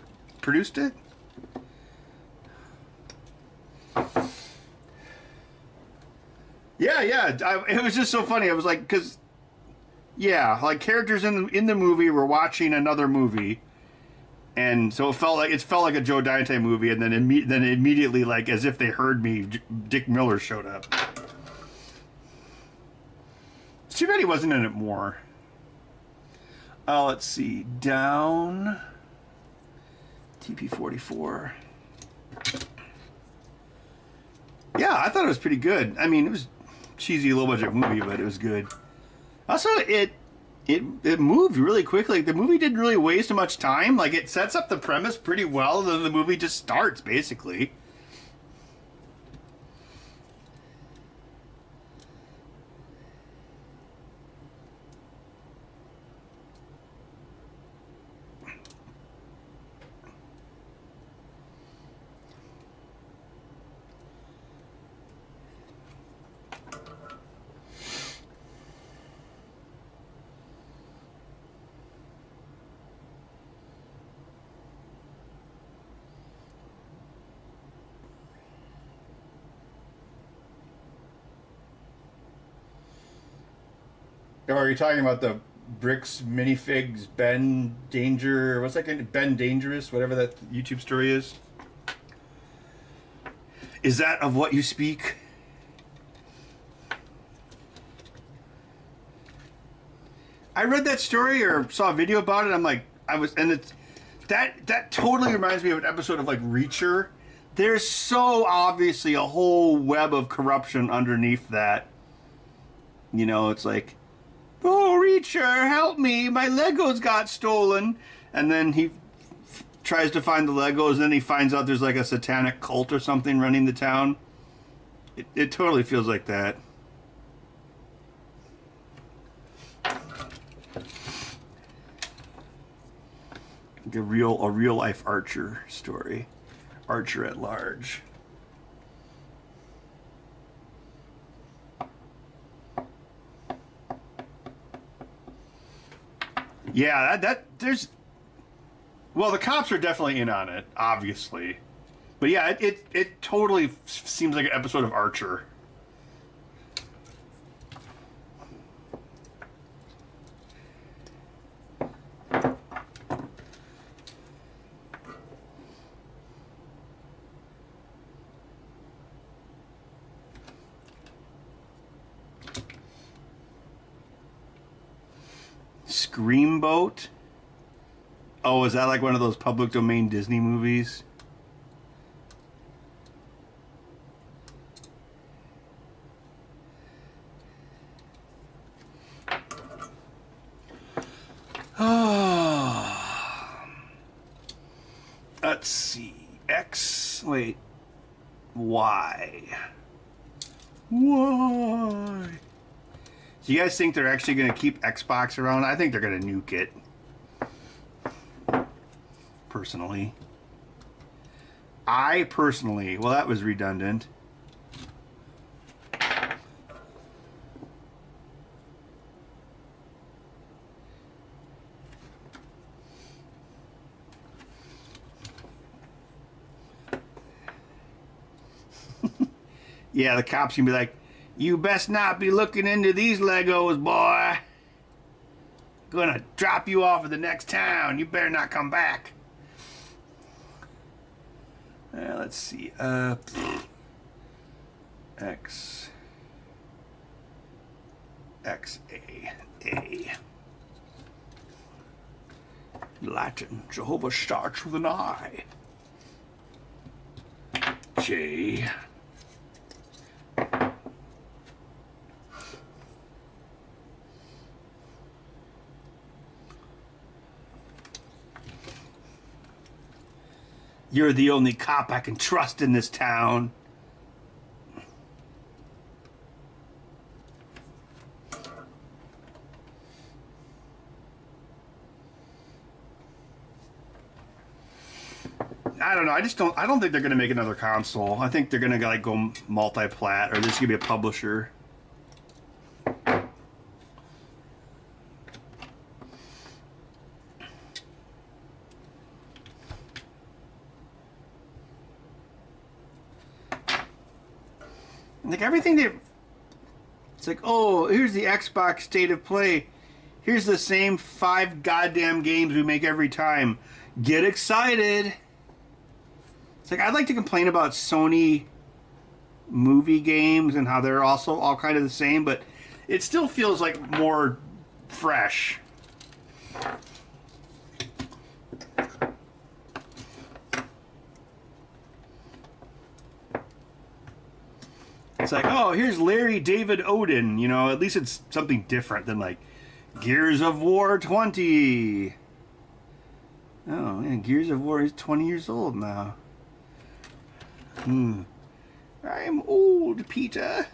Speaker 1: produced it. Yeah, it was just so funny. I was like, because, yeah, like characters in the movie were watching another movie, and so it felt like a Joe Dante movie, and then immediately, like as if they heard me, Dick Miller showed up. It's too bad he wasn't in it more. Let's see, down TP44. Yeah, I thought it was pretty good. I mean, it was cheesy, low budget movie, but it was good. Also, it moved really quickly. The movie didn't really waste much time. Like, it sets up the premise pretty well, and then the movie just starts, basically. Or are you talking about the Bricks Minifigs Ben Danger? What's that? Ben Dangerous? Whatever that YouTube story is. Is that of what you speak? I read that story or saw a video about it. I'm like, that totally reminds me of an episode of like Reacher. There's so obviously a whole web of corruption underneath that. You know, it's like, oh, Reacher, help me, my Legos got stolen. And then he tries to find the Legos, and then he finds out there's like a satanic cult or something running the town. It totally feels like that. Like a real life Archer story. Archer at large. Yeah, there's... Well, the cops are definitely in on it, obviously. But yeah, it totally seems like an episode of Archer. Screamboat? Oh, is that like one of those public domain Disney movies? Let's see. X. Wait. Y. Why? Do you guys think they're actually going to keep Xbox around? I think they're going to nuke it. Personally. Well, that was redundant. Yeah, the cops can be like, you best not be looking into these Legos, boy. Gonna drop you off at the next town. You better not come back. Let's see. X. A. Latin. Jehovah starts with an I. J. You're the only cop I can trust in this town. I don't know. I don't think they're going to make another console. I think they're going to like go multi-plat, or there's going to be a publisher. Like everything they... It's like, oh, here's the Xbox State of Play. Here's the same 5 goddamn games we make every time. Get excited. It's like, I'd like to complain about Sony movie games and how they're also all kind of the same, but it still feels like more fresh. It's like, oh, here's Larry David Odin. You know, at least it's something different than like Gears of War 20. Oh, man, Gears of War is 20 years old now. I'm old, Peter.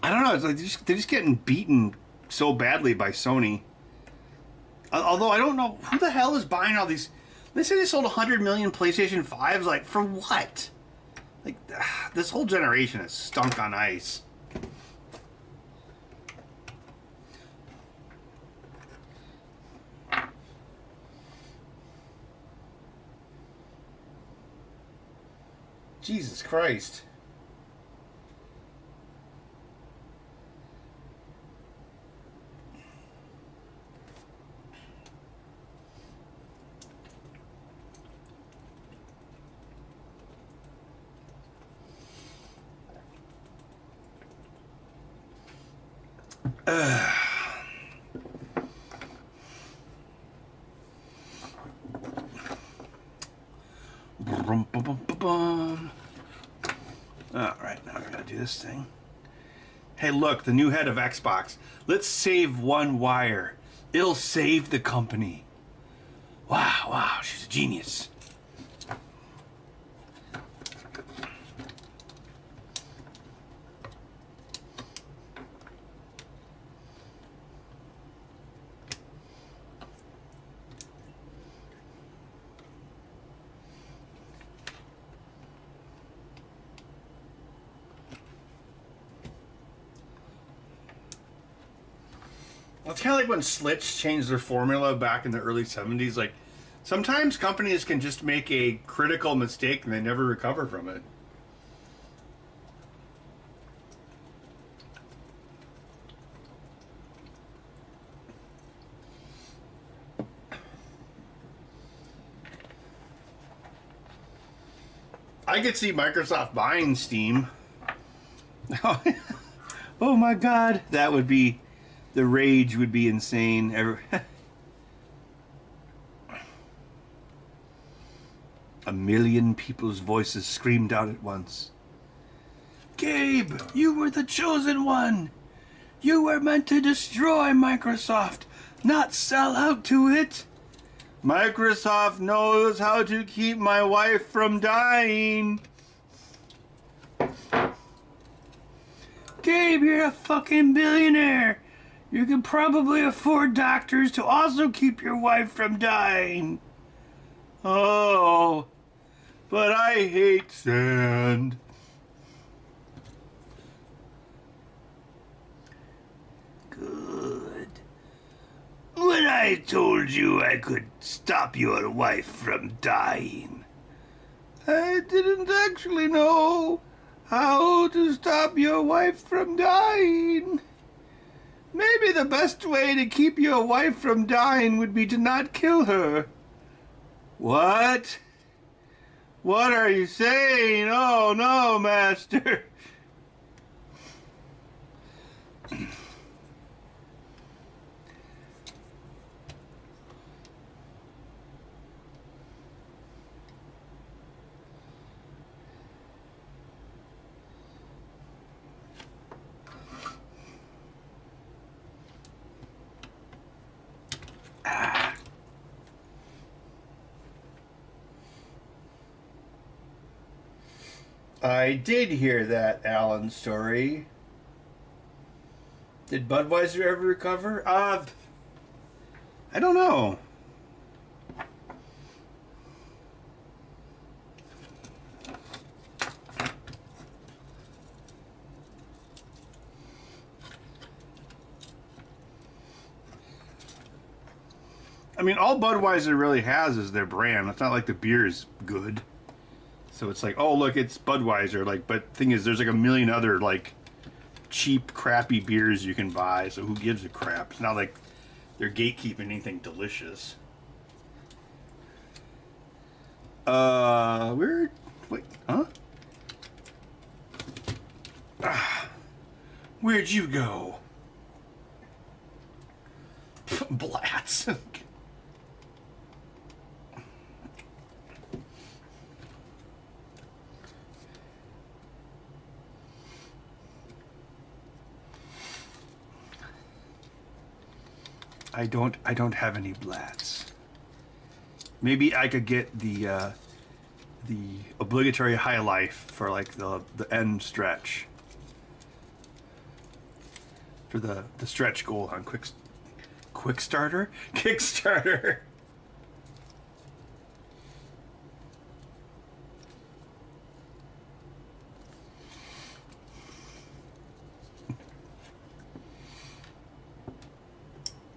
Speaker 1: I don't know. It's like they're just getting beaten so badly by Sony. Although I don't know who the hell is buying all these. They say they sold 100 million PlayStation 5s. Like, for what? Like, this whole generation has stunk on ice. Jesus Christ. Alright, now we gotta do this thing. Hey, look, the new head of Xbox. Let's save one wire. It'll save the company. Wow, she's a genius. Well, it's kind of like when Slitch changed their formula back in the early 70s. Like, sometimes companies can just make a critical mistake and they never recover from it. I could see Microsoft buying Steam. Oh my God, that would be... The rage would be insane. A million people's voices screamed out at once. Gabe, you were the chosen one. You were meant to destroy Microsoft, not sell out to it. Microsoft knows how to keep my wife from dying. Gabe, you're a fucking billionaire. You can probably afford doctors to also keep your wife from dying. Oh, but I hate sand. Good. When I told you I could stop your wife from dying, I didn't actually know how to stop your wife from dying. Maybe the best way to keep your wife from dying would be to not kill her. What? What are you saying? Oh no, Master. I did hear that Allen story. Did Budweiser ever recover? I don't know. I mean, all Budweiser really has is their brand. It's not like the beer is good. So it's like, oh, look, it's Budweiser. Like, but thing is, there's like a million other, like, cheap, crappy beers you can buy. So who gives a crap? It's not like they're gatekeeping anything delicious. Where? Wait, huh? Where'd you go? Blatz. I don't have any Blatz. Maybe I could get the obligatory high life for like the end stretch. For the stretch goal on Quickstarter? Kickstarter.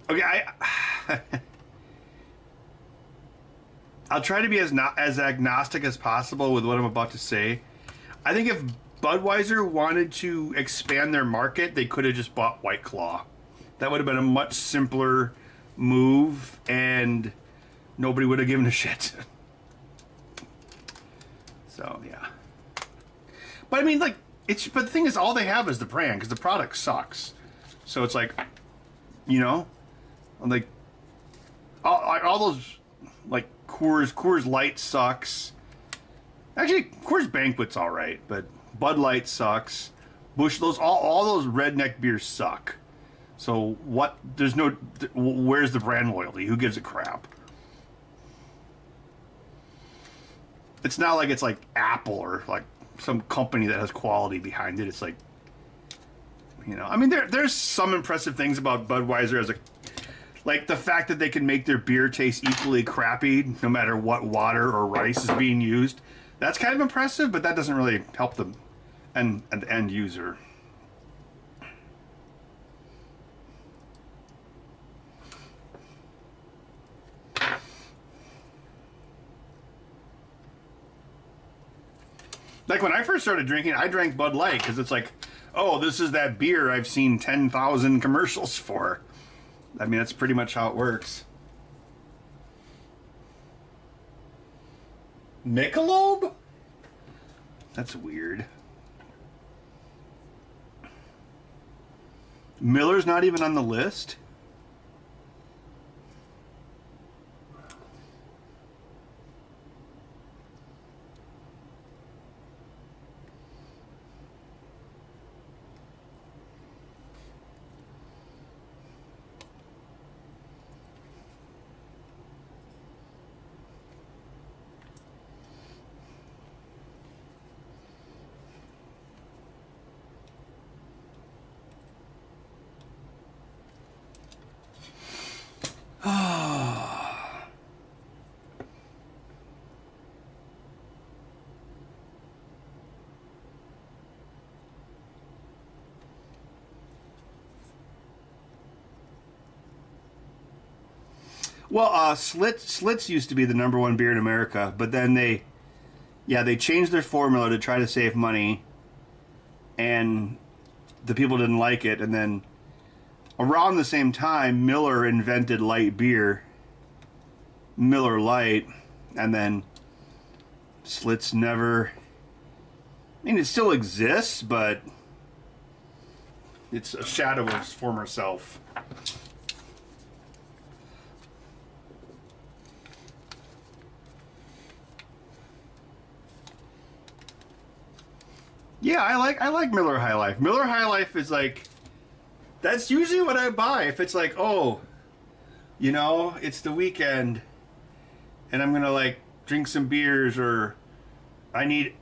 Speaker 1: Okay, I'll try to be as agnostic as possible with what I'm about to say. I think if Budweiser wanted to expand their market, they could have just bought White Claw. That would have been a much simpler move, and nobody would have given a shit. So yeah, but I mean, like, but the thing is, all they have is the brand because the product sucks. So it's like, you know. Like all those, like Coors Light sucks. Actually, Coors Banquet's all right, but Bud Light sucks. Busch, all those redneck beers suck. So what? Where's the brand loyalty? Who gives a crap? It's not like it's like Apple or like some company that has quality behind it. It's like, you know, I mean, there's some impressive things about Budweiser as a. Like the fact that they can make their beer taste equally crappy no matter what water or rice is being used. That's kind of impressive, but that doesn't really help them and the end user. Like when I first started drinking, I drank Bud Light because it's like, oh, this is that beer I've seen 10,000 commercials for. I mean, that's pretty much how it works. Michelob? That's weird. Miller's not even on the list? Well, Schlitz used to be the #1 beer in America, but then they changed their formula to try to save money, and the people didn't like it. And then around the same time, Miller invented light beer, Miller Lite, and then Schlitz never. I mean, it still exists, but it's a shadow of its former self. Yeah, I like Miller High Life. Miller High Life is like, that's usually what I buy. If it's like, oh, you know, it's the weekend and I'm gonna like drink some beers, or I need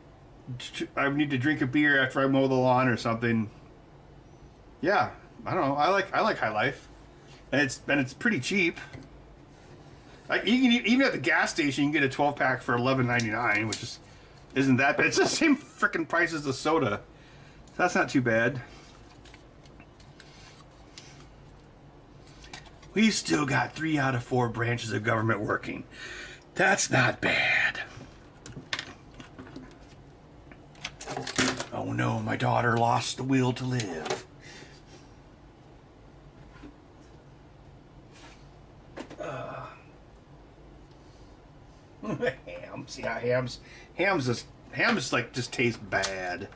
Speaker 1: I need to drink a beer after I mow the lawn or something. Yeah, I don't know. I like High Life, and it's pretty cheap. Like you can even at the gas station, you can get a 12-pack for $11.99, which isn't that bad. It's the same freaking price as the soda. So that's not too bad. We still got 3 out of 4 branches of government working. That's not bad. Oh no, my daughter lost the will to live. Hams, yeah, hams like just taste bad.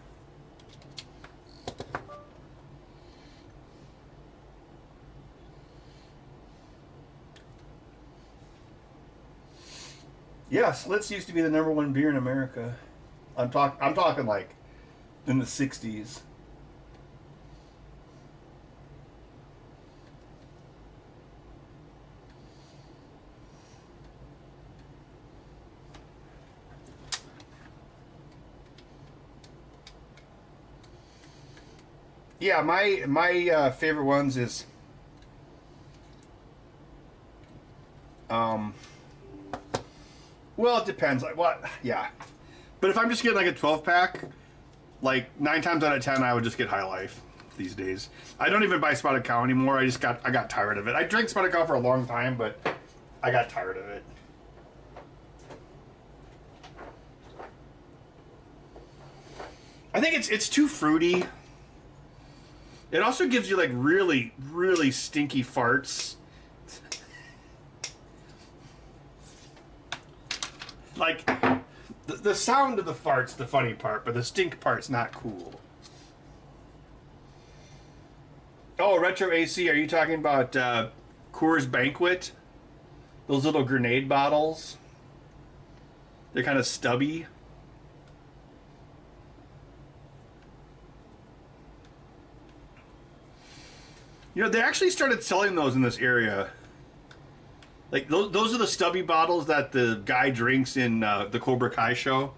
Speaker 1: Yes, Schlitz used to be the #1 beer in America. I'm talking like in the 60s. Yeah, my favorite ones is well, it depends. Like what? Yeah. But if I'm just getting like a 12-pack, like 9 times out of 10 I would just get High Life these days. I don't even buy Spotted Cow anymore. I got tired of it. I drank Spotted Cow for a long time, but I got tired of it. I think it's too fruity. It also gives you like really, really stinky farts. Like, the sound of the fart's the funny part, but the stink part's not cool. Oh, Retro AC, are you talking about Coors Banquet? Those little grenade bottles? They're kind of stubby. You know, they actually started selling those in this area. Like, those are the stubby bottles that the guy drinks in the Cobra Kai show.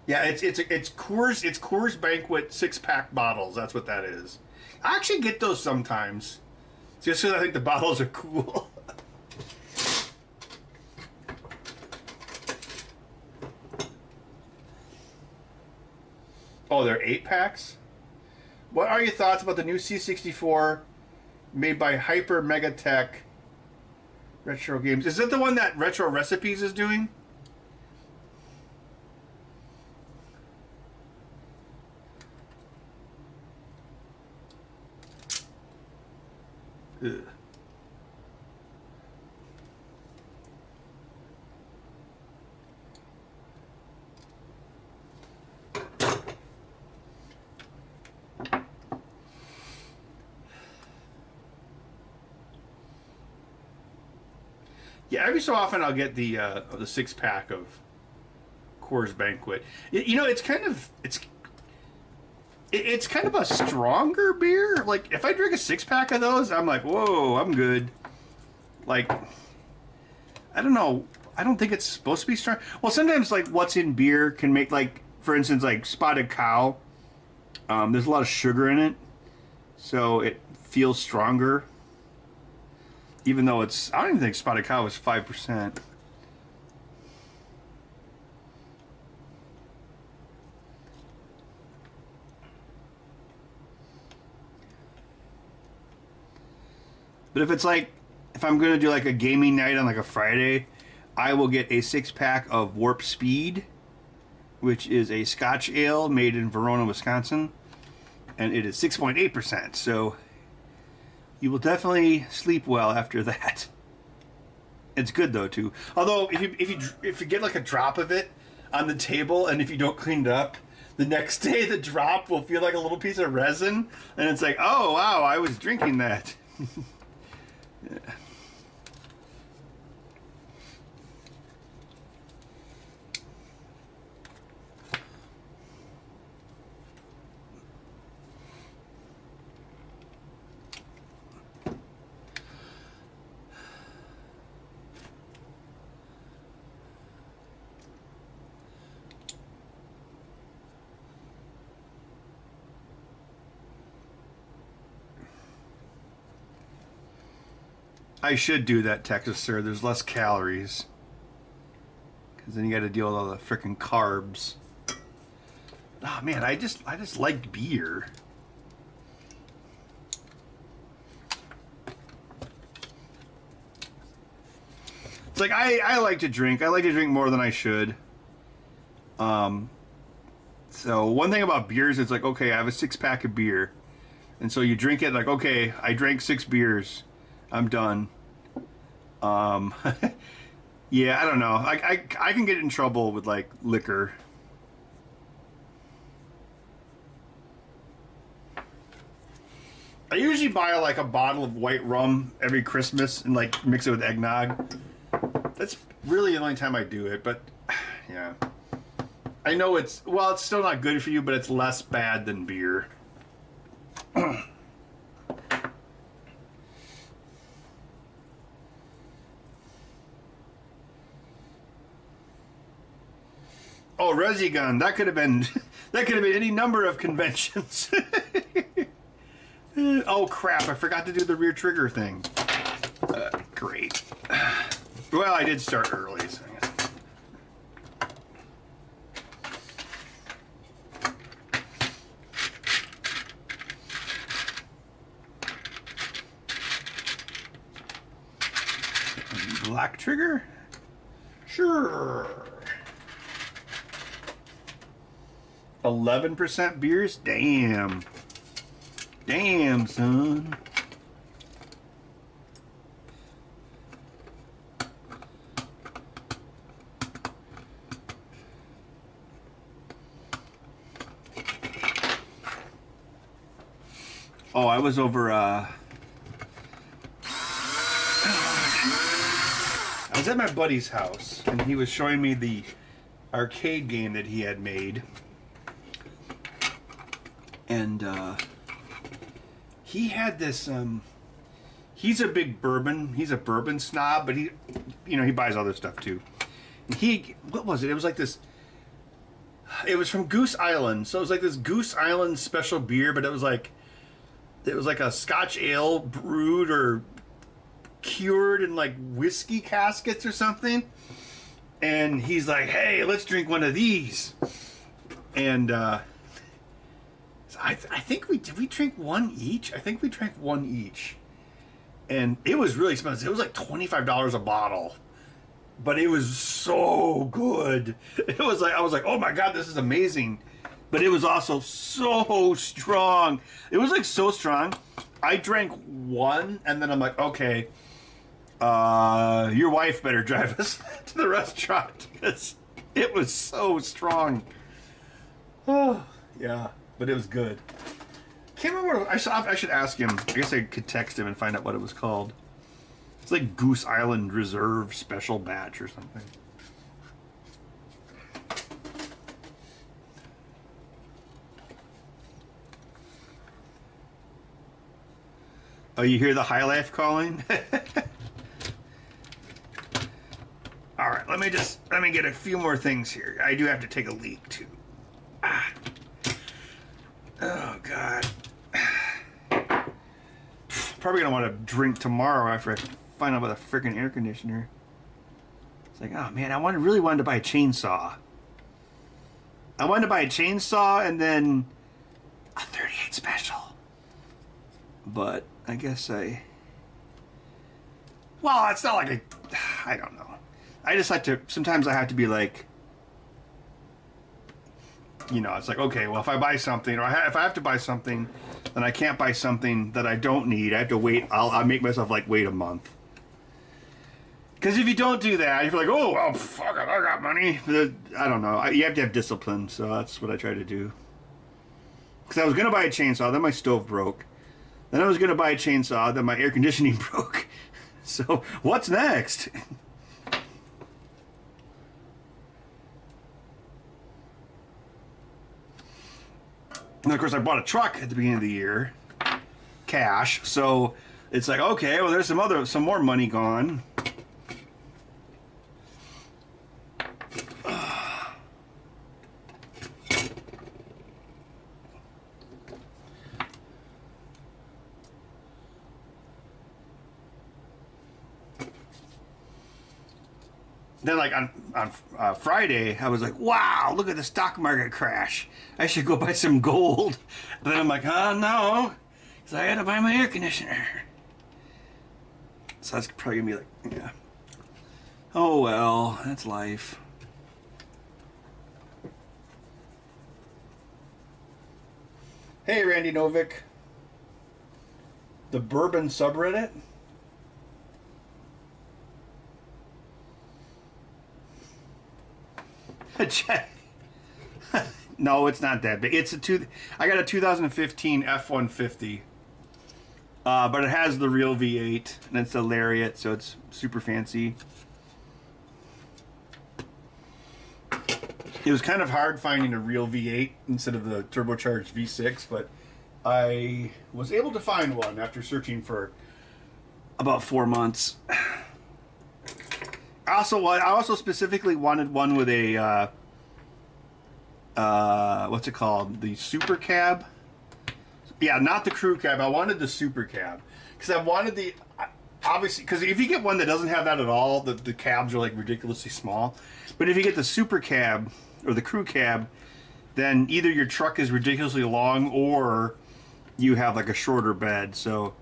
Speaker 1: Yeah, it's Coors Banquet 6-pack bottles. That's what that is. I actually get those sometimes, just because I think the bottles are cool. Oh, they're 8-packs? What are your thoughts about the new C64 made by Hyper Megatech Retro Games? Is that the one that Retro Recipes is doing? Ugh. Yeah, every so often I'll get the 6-pack of Coors Banquet. You know, it's kind of a stronger beer. Like if I drink a 6-pack of those, I'm like, whoa, I'm good. Like, I don't know. I don't think it's supposed to be strong. Well, sometimes like what's in beer can make, like, for instance, like Spotted Cow. There's a lot of sugar in it, so it feels stronger. Even though I don't even think Spotted Cow is 5%. But if I'm going to do like a gaming night on like a Friday, I will get a 6-pack of Warp Speed, which is a Scotch ale made in Verona, Wisconsin. And it is 6.8%, so you will definitely sleep well after that. It's good though too. Although if you get like a drop of it on the table, and if you don't clean it up, the next day the drop will feel like a little piece of resin, and it's like, oh wow, I was drinking that. Yeah. I should do that, Texas Sir. There's less calories. Because then you got to deal with all the freaking carbs. Oh man, I just like beer. It's like I like to drink. I like to drink more than I should. So one thing about beers, it's like, okay, I have a 6-pack of beer. And so you drink it like, okay, I drank 6 beers. I'm done. Yeah, I don't know. I can get in trouble with like liquor. I usually buy like a bottle of white rum every Christmas and like mix it with eggnog. That's really the only time I do it, but yeah. I know it's still not good for you, but it's less bad than beer. Oh, Resigun, that could have been any number of conventions. Oh crap, I forgot to do the rear trigger thing. Great. Well, I did start early, so I guess. Black trigger? Sure. 11% beers? Damn. Damn, son. Oh, I was over, I was at my buddy's house, and he was showing me the arcade game that he had made. And, he had this, he's a bourbon snob, but he buys other stuff too. And what was it? It was like this, it was from Goose Island. So it was like this Goose Island special beer, but it was like a Scotch ale brewed or cured in like whiskey caskets or something. And he's like, hey, let's drink one of these. And, I think did we drink one each? I think we drank one each. And it was really expensive. It was like $25 a bottle. But it was so good. It was like, I was like, oh my God, this is amazing. But it was also so strong. It was like so strong. I drank one and then I'm like, okay, your wife better drive us to the restaurant because it was so strong. Oh, yeah. But it was good. Can't remember what I should ask him. I guess I could text him and find out what it was called. It's like Goose Island Reserve Special Batch or something. Oh, you hear the High Life calling? All right, let me get a few more things here. I do have to take a leak too. Ah. Oh, God. Probably gonna want to drink tomorrow after I find out about the freaking air conditioner. It's like, oh man, really wanted to buy a chainsaw. I wanted to buy a chainsaw and then a 38 special. But I guess well, it's not like I don't know. I just like to, sometimes I have to be like, it's like, okay, well, if I buy something, or if I have to buy something, then I can't buy something that I don't need. I have to wait. I'll make myself, like, wait a month. Because if you don't do that, you're like, oh, well, fuck it, I got money. I don't know. You have to have discipline, so that's what I try to do. Because I was going to buy a chainsaw, then my stove broke. Then I was going to buy a chainsaw, then my air conditioning broke. So, what's next? And of course, I bought a truck at the beginning of the year, cash. So it's like, okay, well, there's some more money gone. then like on Friday, I was like, wow, look at the stock market crash. I should go buy some gold. But then I'm like, oh no, because I gotta buy my air conditioner. So that's probably gonna be like, yeah. Oh well, that's life. Hey, Randy Novick. The Bourbon subreddit? No, it's not that big. I got a 2015 F-150. But it has the real V8, and it's a Lariat, so it's super fancy. It was kind of hard finding a real V8 instead of the turbocharged V6, but I was able to find one after searching for about 4 months. I also specifically wanted one with a what's it called? The super cab. Yeah, not the crew cab. I wanted the super cab because I wanted the obviously because if you get one that doesn't have that at all, the cabs are like ridiculously small. But if you get the super cab or the crew cab, then either your truck is ridiculously long or you have like a shorter bed. So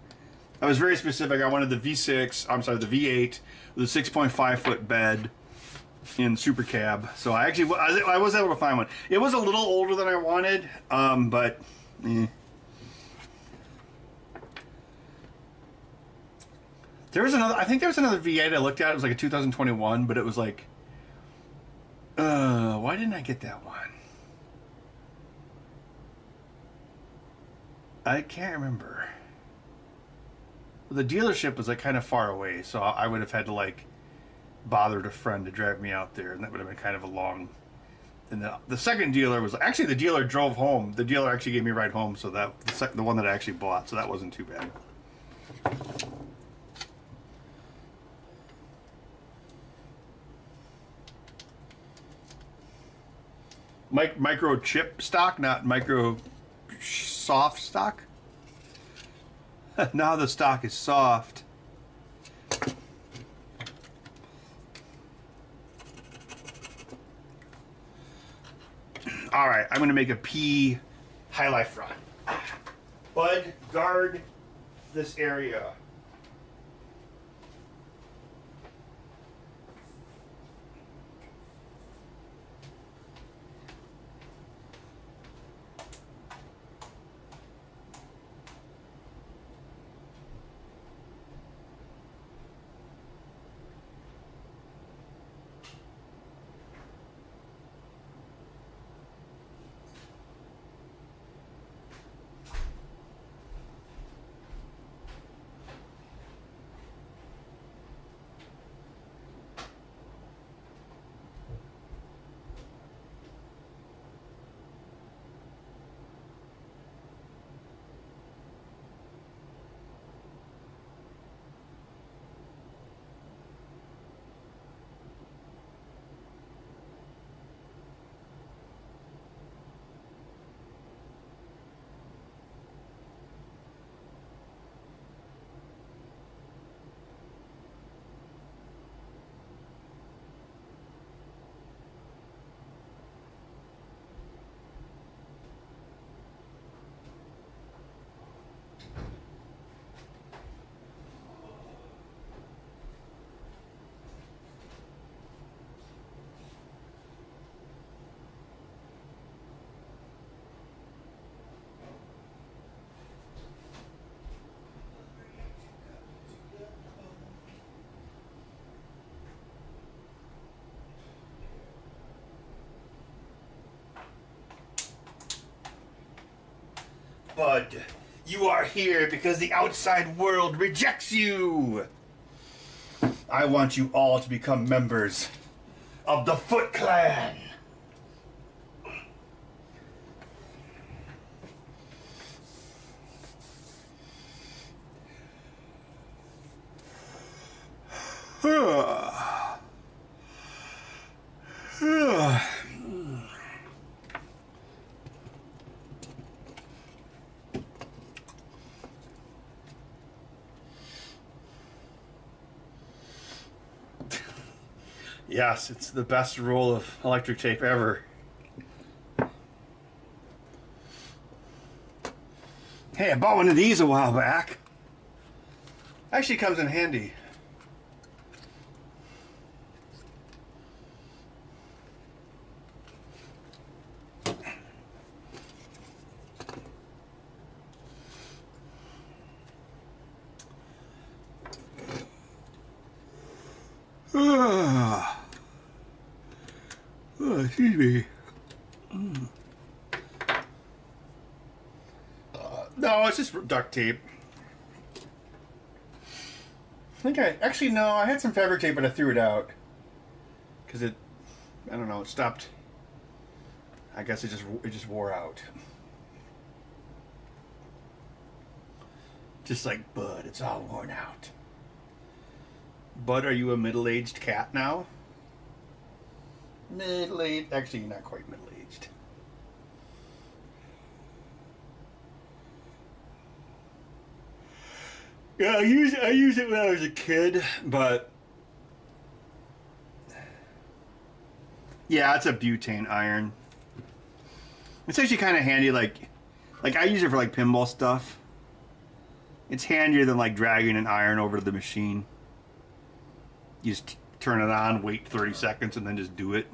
Speaker 1: I was very specific. I wanted the V6. I'm sorry, the V8 with a 6.5 foot bed in super cab. So I was able to find one. It was a little older than I wanted, but. I think there was another V8 I looked at. It was like a 2021, but it was like, why didn't I get that one? I can't remember. The dealership was like kind of far away, so I would have had to like bothered a friend to drive me out there, and that would have been kind of a long. And the second dealer was actually the dealer drove home. The dealer actually gave me a ride home, so that the one that I actually bought, so that wasn't too bad. Microchip stock, not micro soft stock. Now the stock is soft. All right, I'm going to make a P highlight front. Bud, guard this area. Bud, you are here because the outside world rejects you. I want you all to become members of the Foot Clan. Yes, it's the best roll of electric tape ever. Hey, I bought one of these a while back. Actually comes in handy. Oh, excuse me. No, it's just duct tape. I think actually no, I had some fabric tape, but I threw it out because I don't know, it stopped. I guess it just wore out. Just like Bud, it's all worn out. Bud, are you a middle-aged cat now? Middle-aged, actually not quite middle-aged. Yeah, I used it when I was a kid, but yeah, it's a butane iron. It's actually kind of handy, like I use it for like pinball stuff. It's handier than like dragging an iron over to the machine. You just turn it on, wait 30 seconds, and then just do it.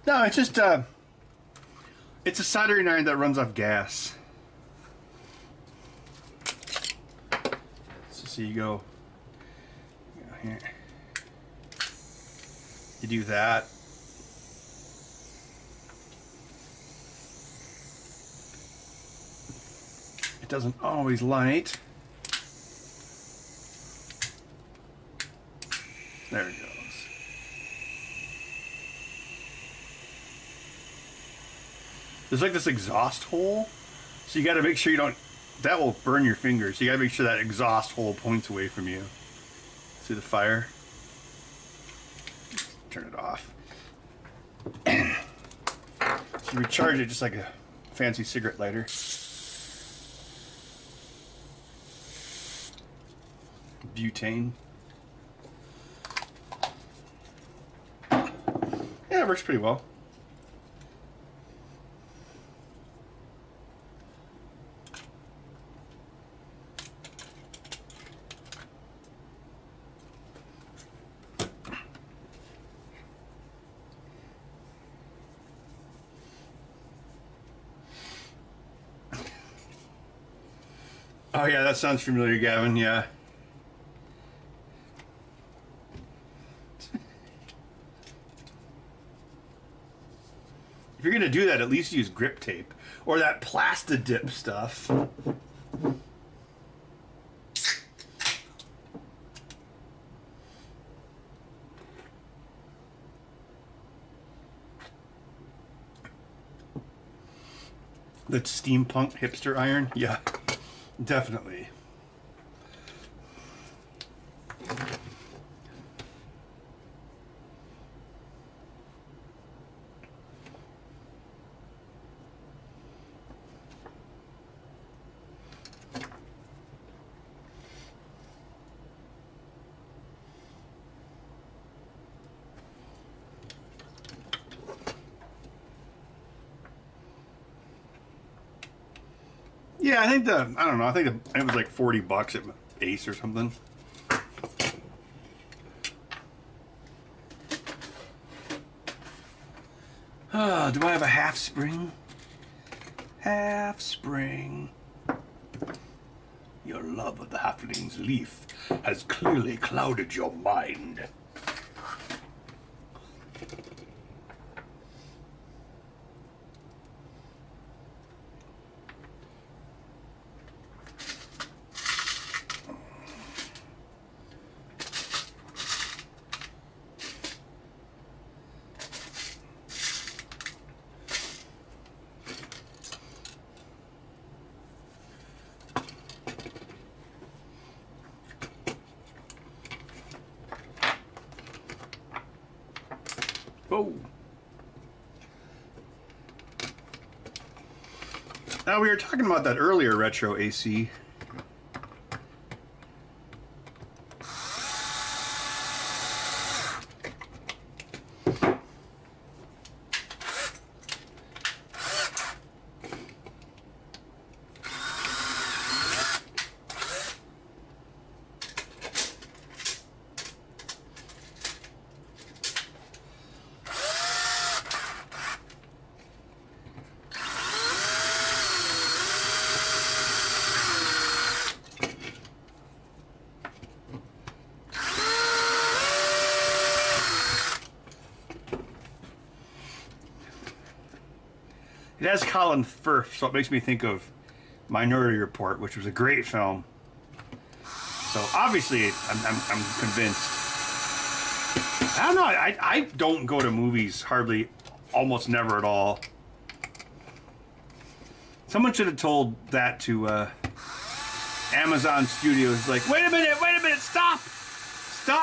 Speaker 1: No, it's just it's a soldering iron that runs off gas. So you go here. You do that. It doesn't always light. There it goes. There's like this exhaust hole, so you got to make sure you don't. That will burn your fingers. So you got to make sure that exhaust hole points away from you. See the fire? Turn it off. So you recharge it just like a fancy cigarette lighter. Butane. Yeah, it works pretty well. Oh yeah, that sounds familiar, Gavin, yeah. If you're gonna do that, at least use grip tape. Or that Plastidip stuff. The steampunk hipster iron? Yeah, definitely. Yeah, I think I don't know, I think it was like $40 at Ace or something. Do I have a half spring? Half spring. Your love of the halfling's leaf has clearly clouded your mind. Now, we were talking about that earlier, Retro AC. It has Colin Firth, so it makes me think of Minority Report, which was a great film. So obviously, I'm convinced. I don't know. I don't go to movies hardly, almost never at all. Someone should have told that to Amazon Studios. Like, wait a minute, stop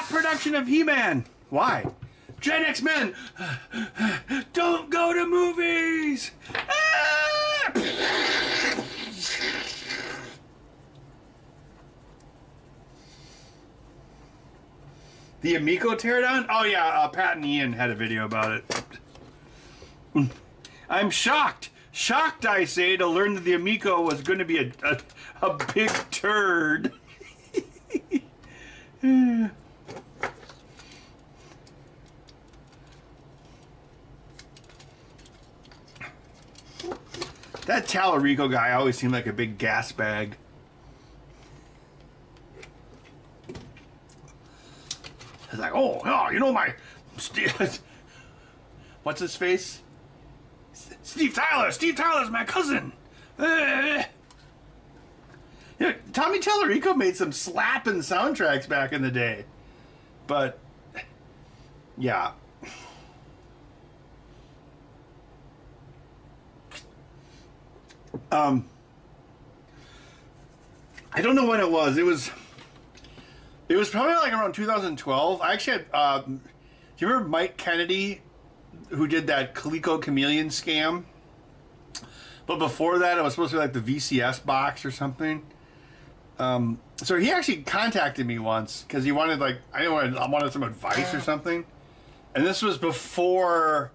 Speaker 1: production of He-Man. Why? Gen X Men, don't go to movies. Ah! The Amico teardown? Oh yeah, Pat and Ian had a video about it. I'm shocked, I say, to learn that the Amico was going to be a big turd. That Tallarico guy always seemed like a big gas bag. It's like, oh, you know my... What's his face? Steve Tyler! Steve Tyler's my cousin! Yeah, Tommy Tallarico made some slapping soundtracks back in the day. But, yeah. I don't know when it was. It was probably like around 2012. I actually had, do you remember Mike Kennedy, who did that Coleco Chameleon scam? But before that, it was supposed to be like the VCS box or something. So he actually contacted me once because he wanted I wanted some advice or something. And this was before,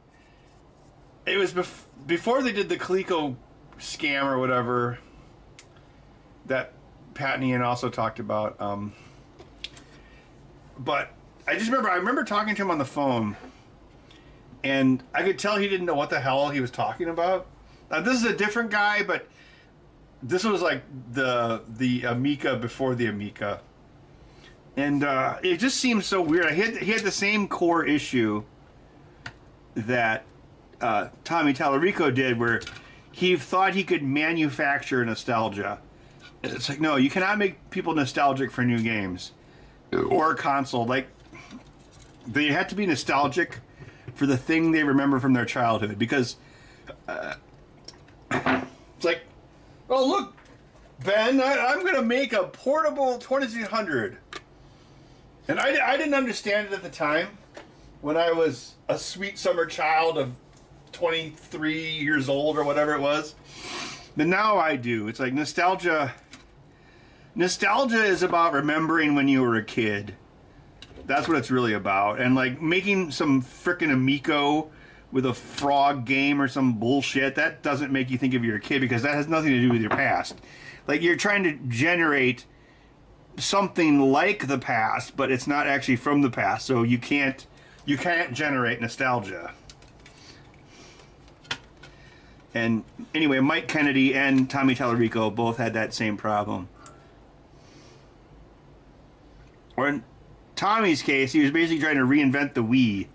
Speaker 1: before they did the Coleco scam or whatever that Pat and Ian also talked about. But I remember talking to him on the phone, and I could tell he didn't know what the hell he was talking about. This is a different guy, but this was like the Amica before the Amica. And it just seems so weird. He had the same core issue that Tommy Tallarico did, where he thought he could manufacture nostalgia. It's like, no, you cannot make people nostalgic for new games or a console. Like, they have to be nostalgic for the thing they remember from their childhood. Because it's like, oh, look, Ben, I'm going to make a portable 2600. And I didn't understand it at the time when I was a sweet summer child of 23 years old or whatever it was. But now I do. It's like nostalgia. Nostalgia is about remembering when you were a kid. That's what it's really about. And like making some frickin' Amico with a frog game or some bullshit, that doesn't make you think of your kid, because that has nothing to do with your past. Like, you're trying to generate something like the past, but it's not actually from the past, so you can't generate nostalgia. And anyway, Mike Kennedy and Tommy Tallarico both had that same problem. Or in Tommy's case, he was basically trying to reinvent the Wii.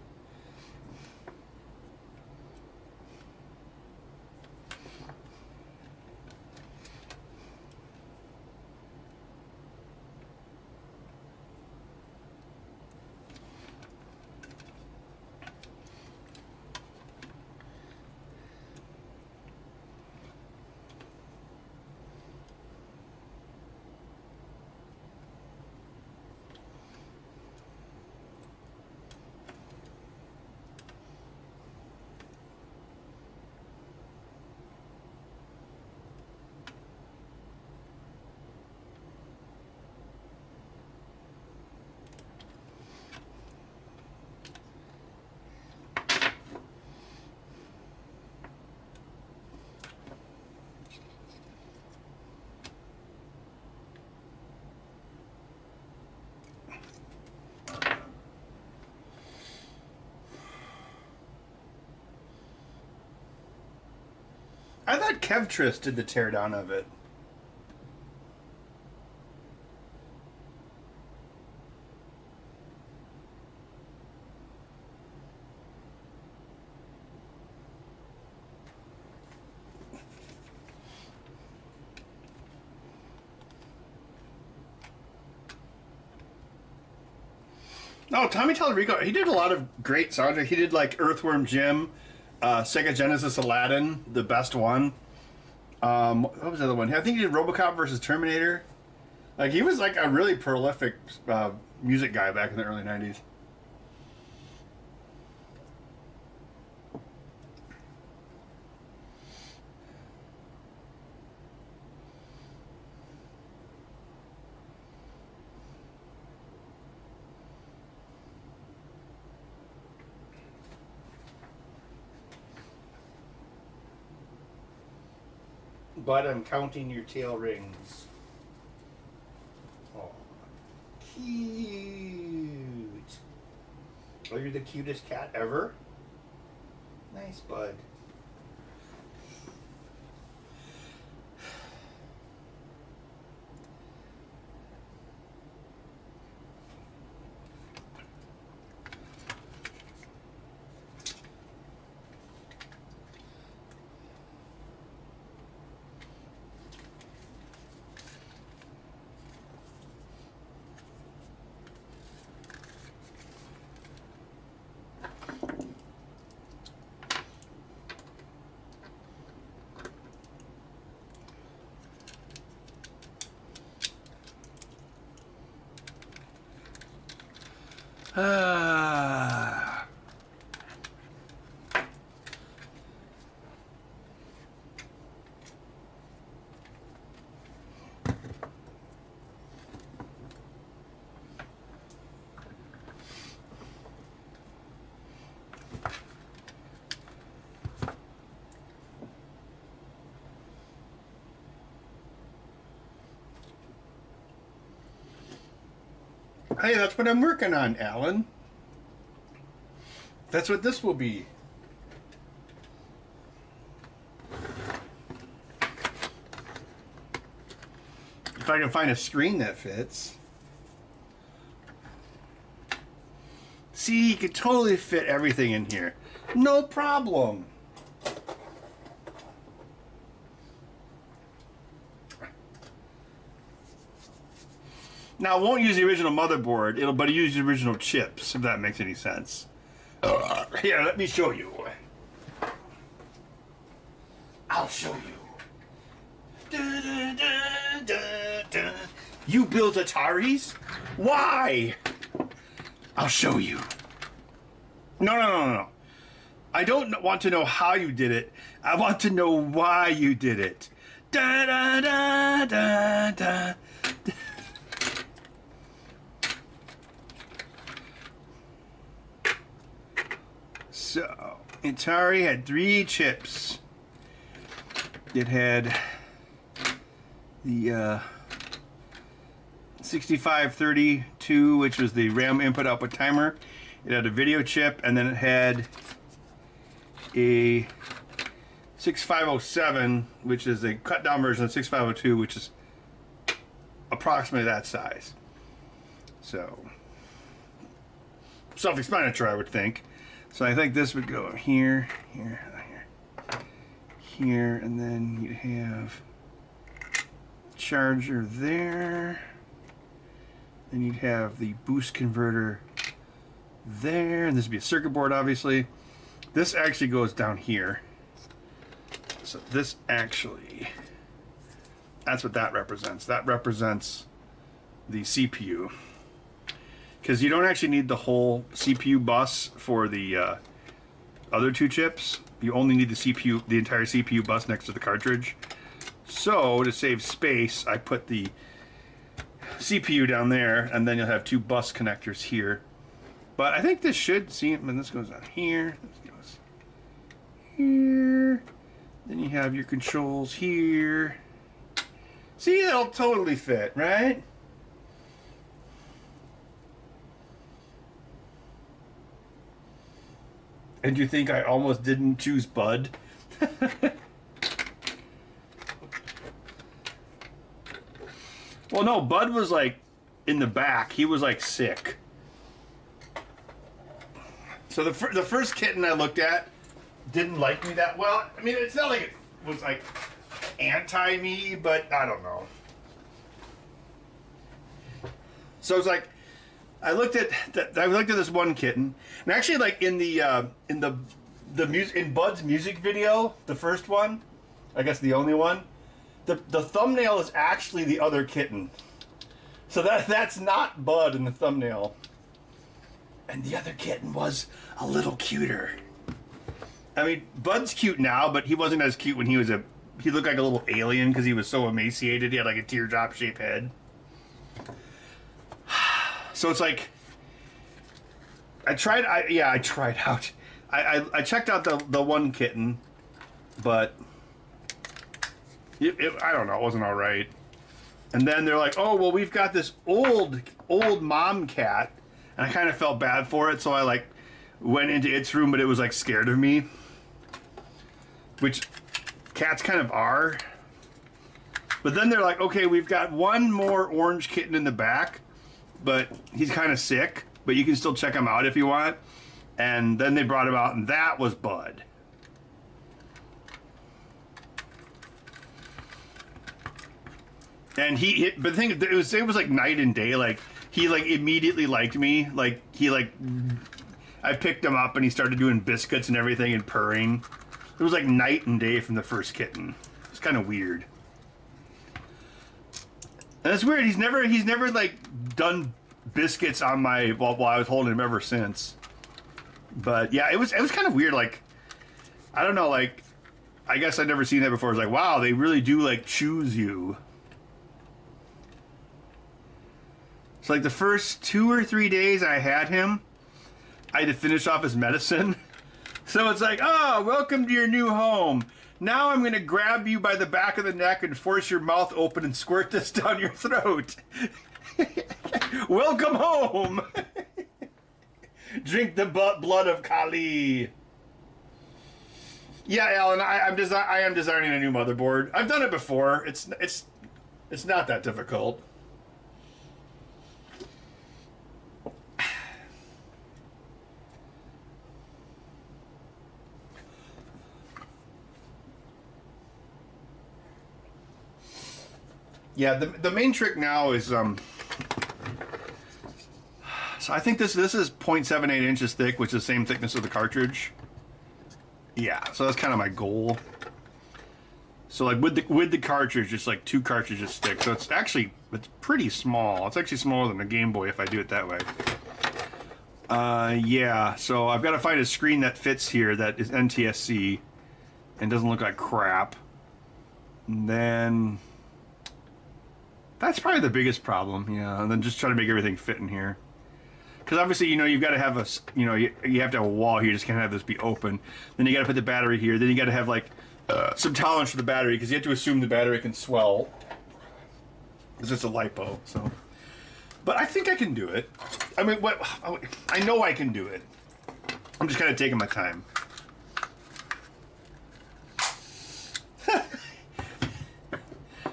Speaker 1: I thought Kevtris did the teardown of it. No, Tommy Tallarico, he did a lot of great soundtrack. He did like Earthworm Jim, Sega Genesis Aladdin, the best one. What was the other one? I think he did RoboCop versus Terminator. Like, he was like a really prolific music guy back in the early 90s. But I'm counting your tail rings. Oh, cute. Oh, you're the cutest cat ever? Nice, bud. Ah. Hey, that's what I'm working on, Alan. That's what this will be. If I can find a screen that fits. See, you could totally fit everything in here. No problem. Now, I won't use the original motherboard, but I'll use the original chips, if that makes any sense. Here, let me show you. I'll show you. You build Ataris? Why? I'll show you. No. I don't want to know how you did it. I want to know why you did it. Da da da da da. So, Atari had 3 chips. It had the 6532, which was the RAM input output timer. It had a video chip, and then it had a 6507, which is a cut down version of 6502, which is approximately that size. So, self-explanatory, I would think. So I think this would go here, here, and then you'd have charger there. Then you'd have the boost converter there, and this would be a circuit board, obviously. This actually goes down here. So this actually, that's what that represents. That represents the CPU. Because you don't actually need the whole CPU bus for the other 2 chips. You only need the CPU, the entire CPU bus next to the cartridge. So to save space, I put the CPU down there, and then you'll have 2 bus connectors here. But I think this should see. And this goes down here. This goes here. Then you have your controls here. See, it'll totally fit, right? And you think I almost didn't choose Bud? Well, no, Bud was like in the back. He was like sick. So the first kitten I looked at didn't like me that well. I mean, it's not like it was like anti me, but I don't know. So it's like I looked at this one kitten, and actually, like in Bud's music video, the first one, I guess the only one, the thumbnail is actually the other kitten. So that's not Bud in the thumbnail. And the other kitten was a little cuter. I mean, Bud's cute now, but he wasn't as cute when he looked like a little alien because he was so emaciated. He had like a teardrop shaped head. So it's like, I tried out. I checked out the one kitten, but I don't know, it wasn't all right. And then they're like, oh, well, we've got this old mom cat. And I kind of felt bad for it, so I like went into its room, but it was like scared of me. Which cats kind of are. But then they're like, okay, we've got one more orange kitten in the back, but he's kind of sick, but you can still check him out if you want. And then they brought him out, and that was Bud. And but the thing, it was like night and day. Like he like immediately liked me. Like I picked him up and he started doing biscuits and everything and purring. It was like night and day from the first kitten. It's kind of weird. And it's weird. He's never like done biscuits on my while I was holding him ever since. But yeah, it was kind of weird. Like I don't know. Like I guess I'd never seen that before. It's like, wow, they really do like choose you. So like the first 2 or 3 days I had him, I had to finish off his medicine. So it's like, oh, welcome to your new home. Now I'm going to grab you by the back of the neck and force your mouth open and squirt this down your throat. Welcome home. Drink the blood of Kali. Yeah, Alan, I am designing a new motherboard. I've done it before. It's not that difficult. Yeah, the main trick now is so I think this is 0.78 inches thick, which is the same thickness of the cartridge. Yeah, so that's kind of my goal. So like with the cartridge, it's like 2 cartridges thick. So it's pretty small. It's actually smaller than a Game Boy if I do it that way. Yeah, so I've got to find a screen that fits here that is NTSC and doesn't look like crap. And then that's probably the biggest problem, yeah. And then just try to make everything fit in here. Because obviously, you've got to have you have to have a wall here. You just can't have this be open. Then you got to put the battery here. Then you got to have like some tolerance for the battery because you have to assume the battery can swell. It's just a LiPo, so. But I think I can do it. I mean, I know I can do it. I'm just kind of taking my time.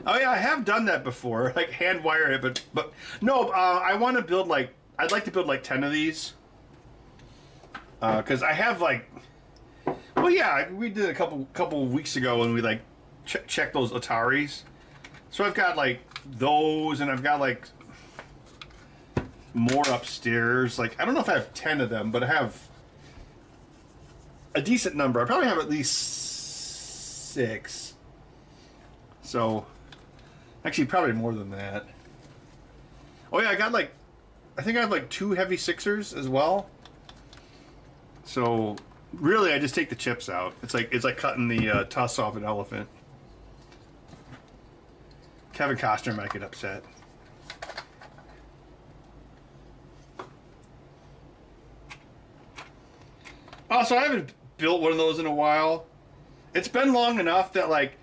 Speaker 1: Oh yeah, I have done that before, like hand wire it, but no, I want to build I'd like to build like 10 of these, because I have like, well yeah, we did a couple weeks ago when we like checked those Ataris, so I've got like those, and I've got like more upstairs. Like I don't know if I have 10 of them, but I have a decent number. I probably have at least 6. So. Actually, probably more than that. Oh yeah, I think I have like 2 heavy 6ers as well. So really, I just take the chips out. It's like cutting the tusk off an elephant. Kevin Costner might get upset. Also, I haven't built one of those in a while. It's been long enough that like.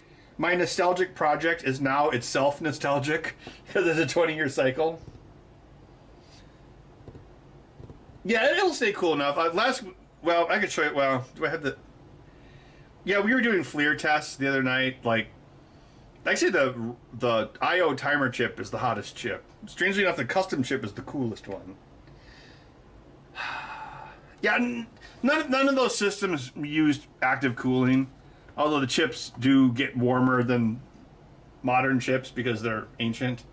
Speaker 1: My nostalgic project is now itself nostalgic because it's a 20-year cycle. Yeah, it'll stay cool enough. Well, I could show you. Well, do I have the? Yeah, we were doing FLIR tests the other night. Like,
Speaker 2: Actually, the I/O timer chip is the hottest chip. Strangely enough, the custom chip is the coolest one. Yeah, none of those systems used active cooling, although the chips do get warmer than modern chips because they're ancient.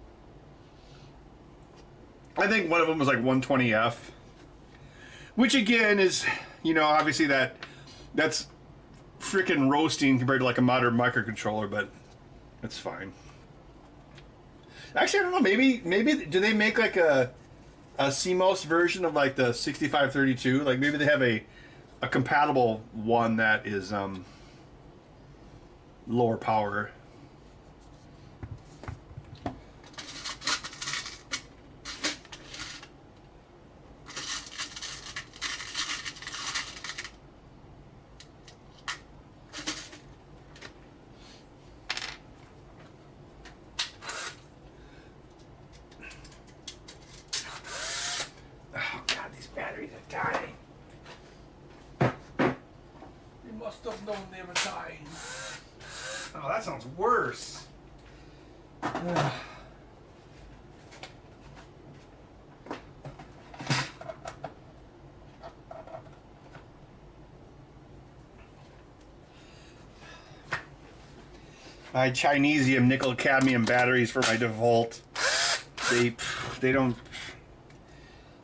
Speaker 2: I think one of them was like 120F, which again is, obviously that's freaking roasting compared to like a modern microcontroller, but it's fine. Actually, I don't know. Maybe do they make like a CMOS version of like the 6532? Like maybe they have a compatible one that is lower power.
Speaker 1: Batteries are dying.
Speaker 3: You must have known they were dying.
Speaker 1: Oh, that sounds worse. I Chinesium nickel cadmium batteries for my DeVault. They don't.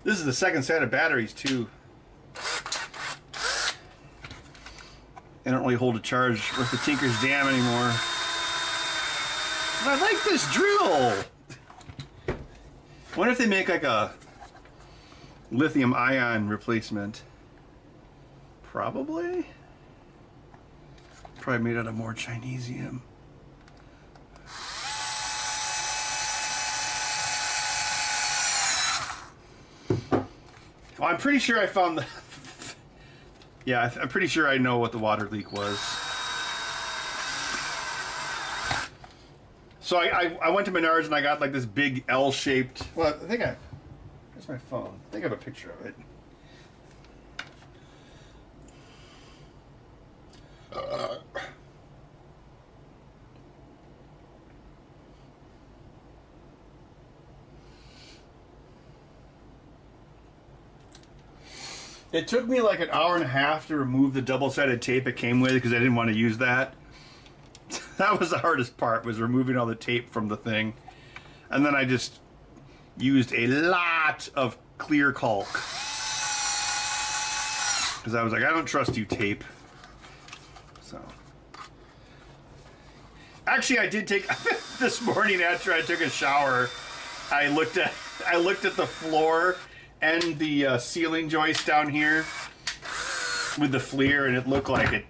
Speaker 1: This is the second set of batteries too. They don't really hold a charge with the Tinker's Dam anymore. But I like this drill. Wonder if they make like a lithium ion replacement. Probably. Probably made out of more Chinesium. Well, I'm pretty sure I found the... Yeah, I'm pretty sure I know what the water leak was. So I went to Menards and I got like this big L-shaped... Well, I think Where's my phone? I think I have a picture of it. It took me like an hour and a half to remove the double-sided tape it came with because I didn't want to use that. That was the hardest part, was removing all the tape from the thing. And then I just used a lot of clear caulk. Because I was like, I don't trust you, tape. So. Actually, I did take... this morning after I took a shower, I looked at the floor and the ceiling joist down here with the FLIR, and it looked like it.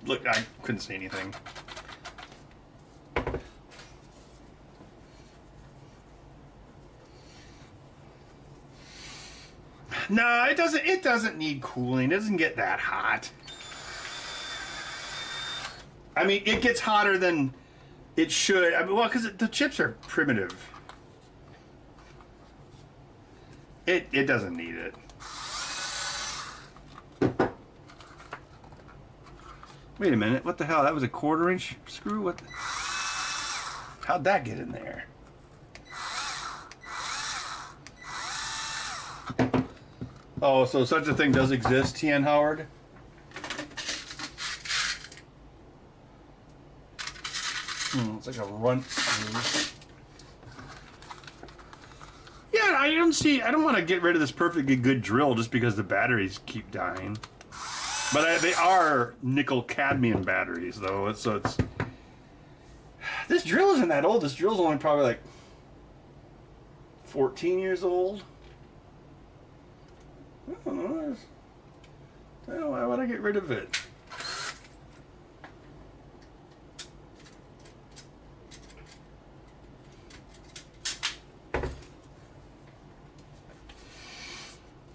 Speaker 1: Look, I couldn't see anything. No, it doesn't. It doesn't need cooling. It doesn't get that hot. I mean, it gets hotter than it should. I mean, well, because the chips are primitive. It doesn't need it. Wait a minute, what the hell? That was a 1/4-inch screw? What the... How'd that get in there? Oh, so such a thing does exist, T.N. Howard? It's like a runt screw. Yeah, I don't want to get rid of this perfectly good drill just because the batteries keep dying. But they are nickel cadmium batteries, though. So it's... This drill isn't that old. This drill's only probably like 14 years old. I don't know. Why would I get rid of it?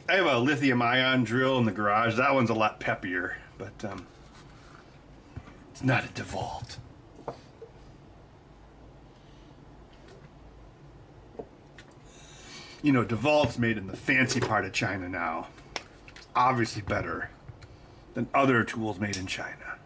Speaker 1: I have a lithium-ion drill in the garage. That one's a lot peppier, but it's not a DeVault. You know, DeVault's made in the fancy part of China now. Obviously better than other tools made in China.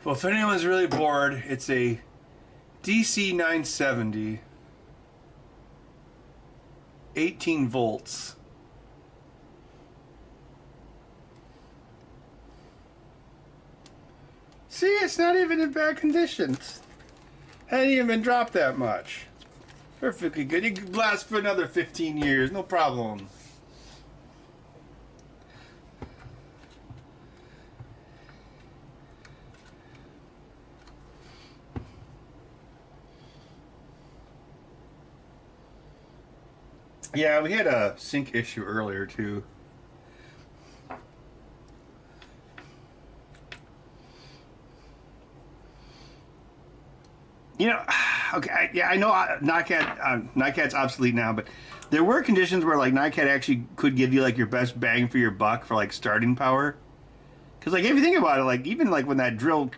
Speaker 2: Well, if anyone's really bored, it's a DC 970, 18 volts. See, it's not even in bad condition. Hadn't even been dropped that much. Perfectly good. You can last for another 15 years, no problem. Yeah, we had a sync issue earlier too. You know, okay, yeah, I know Nightcat's obsolete now, but there were conditions where like Nightcat actually could give you like your best bang for your buck for like starting power. Because like if you think about it, like even like when that drill,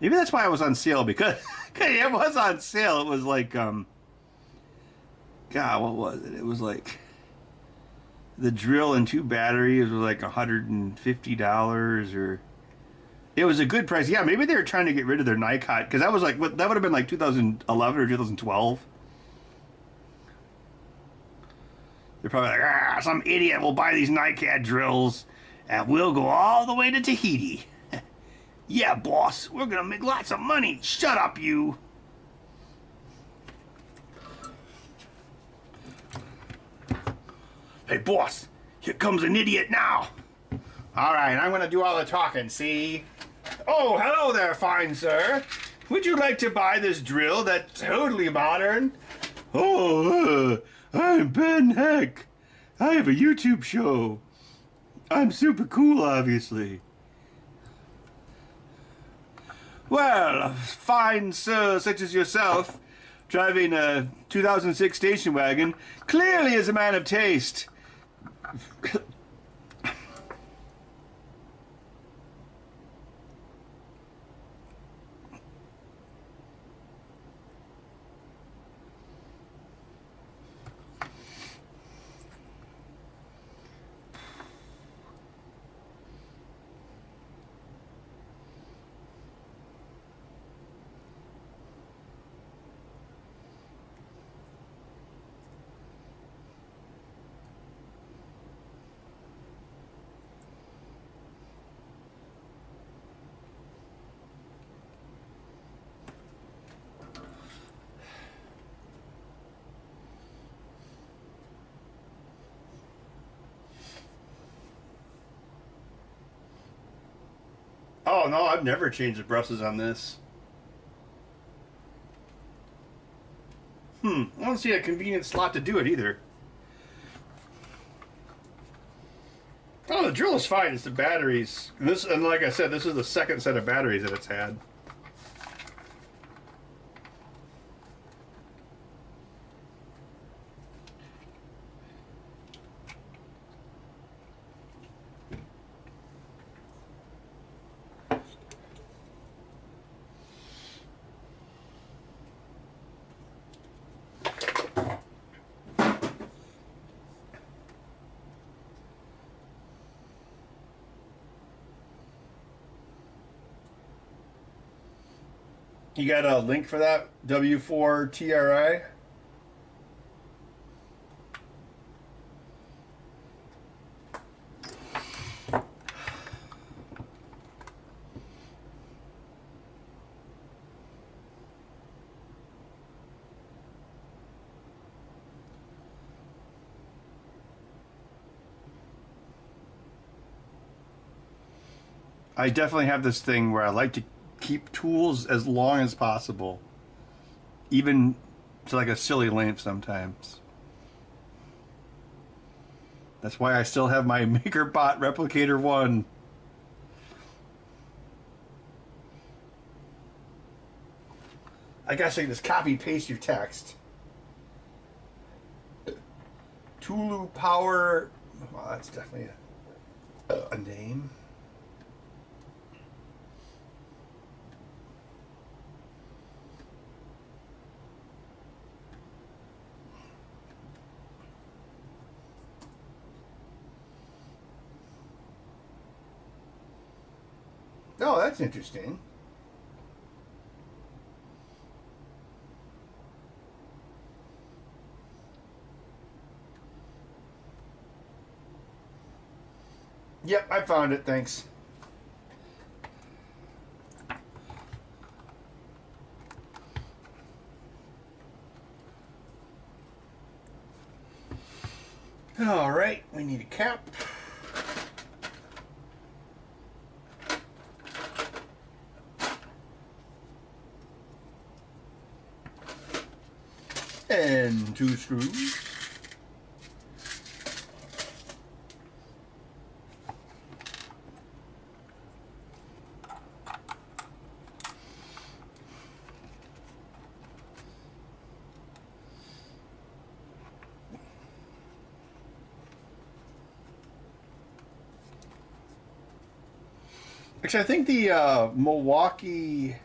Speaker 2: maybe that's why it was on sale because it was on sale. It was like God, what was it? It was like the drill and 2 batteries was like $150 or. It was a good price. Yeah, maybe they were trying to get rid of their Nikon because that was like that would have been like 2011 or 2012. They're probably like, some idiot will buy these Nicat drills and we'll go all the way to Tahiti. Yeah, boss, we're gonna make lots of money. Shut up, you. Hey, boss, here comes an idiot now. All right, I'm gonna do all the talking, see? Oh, hello there, fine sir. Would you like to buy this drill that's totally modern? Oh, I'm Ben Heck. I have a YouTube show. I'm super cool, obviously. Well, fine sir such as yourself, driving a 2006 station wagon, clearly is a man of taste. Oh no, I've never changed the brushes on this. I don't see a convenient slot to do it either. Oh, the drill is fine. It's the batteries. And like I said, this is the second set of batteries that it's had. You got a link for that? W4 TRI? I definitely have this thing where I like to keep tools as long as possible, even to like a silly length sometimes. That's why I still have my MakerBot Replicator 1. I guess I can just copy paste your text. Tulu Power. Well, that's definitely a name. Oh, that's interesting. Yep, I found it. Thanks. All right, we need a cap. And 2 screws. Actually, I think the Milwaukee.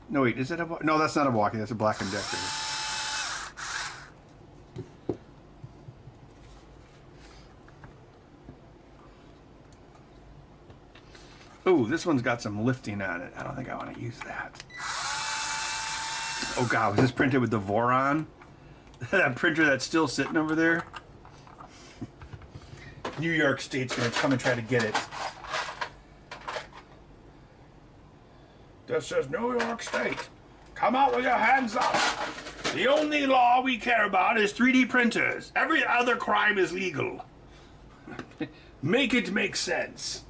Speaker 2: No, wait, is it a? No, that's not a Milwaukee. That's a Black & Decker. Ooh, this one's got some lifting on it. I don't think I want to use that. Oh God, was this printed with the Voron? That printer that's still sitting over there? New York State's gonna come and try to get it. This is New York State. Come out with your hands up. The only law we care about is 3D printers. Every other crime is legal. Make it make sense.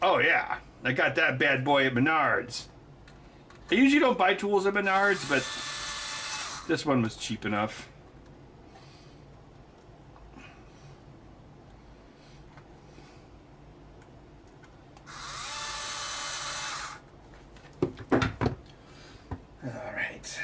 Speaker 2: Oh yeah, I got that bad boy at Menards. I usually don't buy tools at Menards, but this one was cheap enough. All right.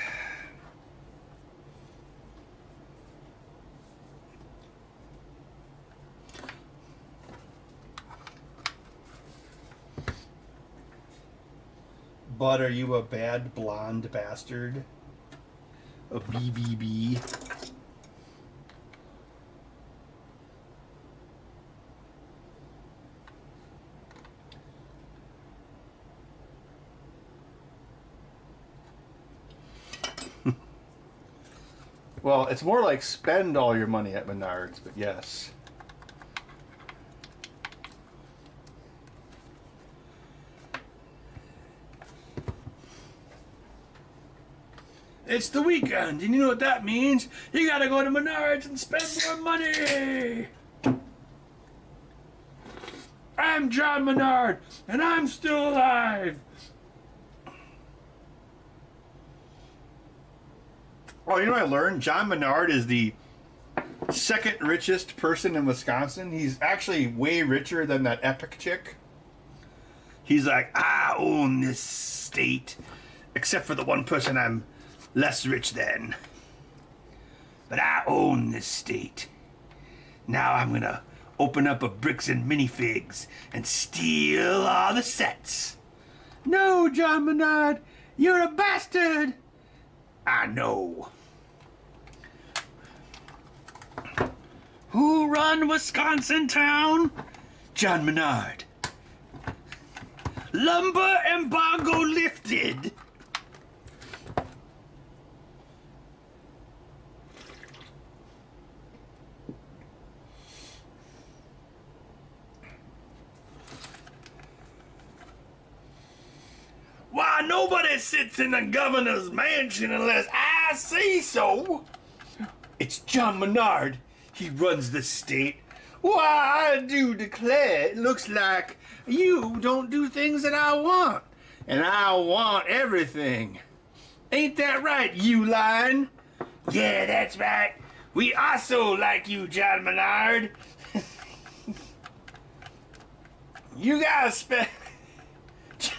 Speaker 2: Bud, are you a bad blonde bastard? A BBB? Well, it's more like spend all your money at Menards, but yes. It's the weekend, and you know what that means? You gotta go to Menards and spend more money! I'm John Menard, and I'm still alive! Oh, you know what I learned? John Menard is the second richest person in Wisconsin. He's actually way richer than that Epic chick. He's like, I own this state, except for the one person I'm less rich than. But I own this state. Now I'm gonna open up a Bricks and Minifigs and steal all the sets. No, John Menard, you're a bastard. I know. Who run Wisconsin town? John Menard. Lumber embargo lifted. Why, nobody sits in the governor's mansion unless I say so. It's John Menard. He runs the state. Why, I do declare, it looks like you don't do things that I want. And I want everything. Ain't that right, you line? Yeah, that's right. We also like you, John Menard. You guys spend...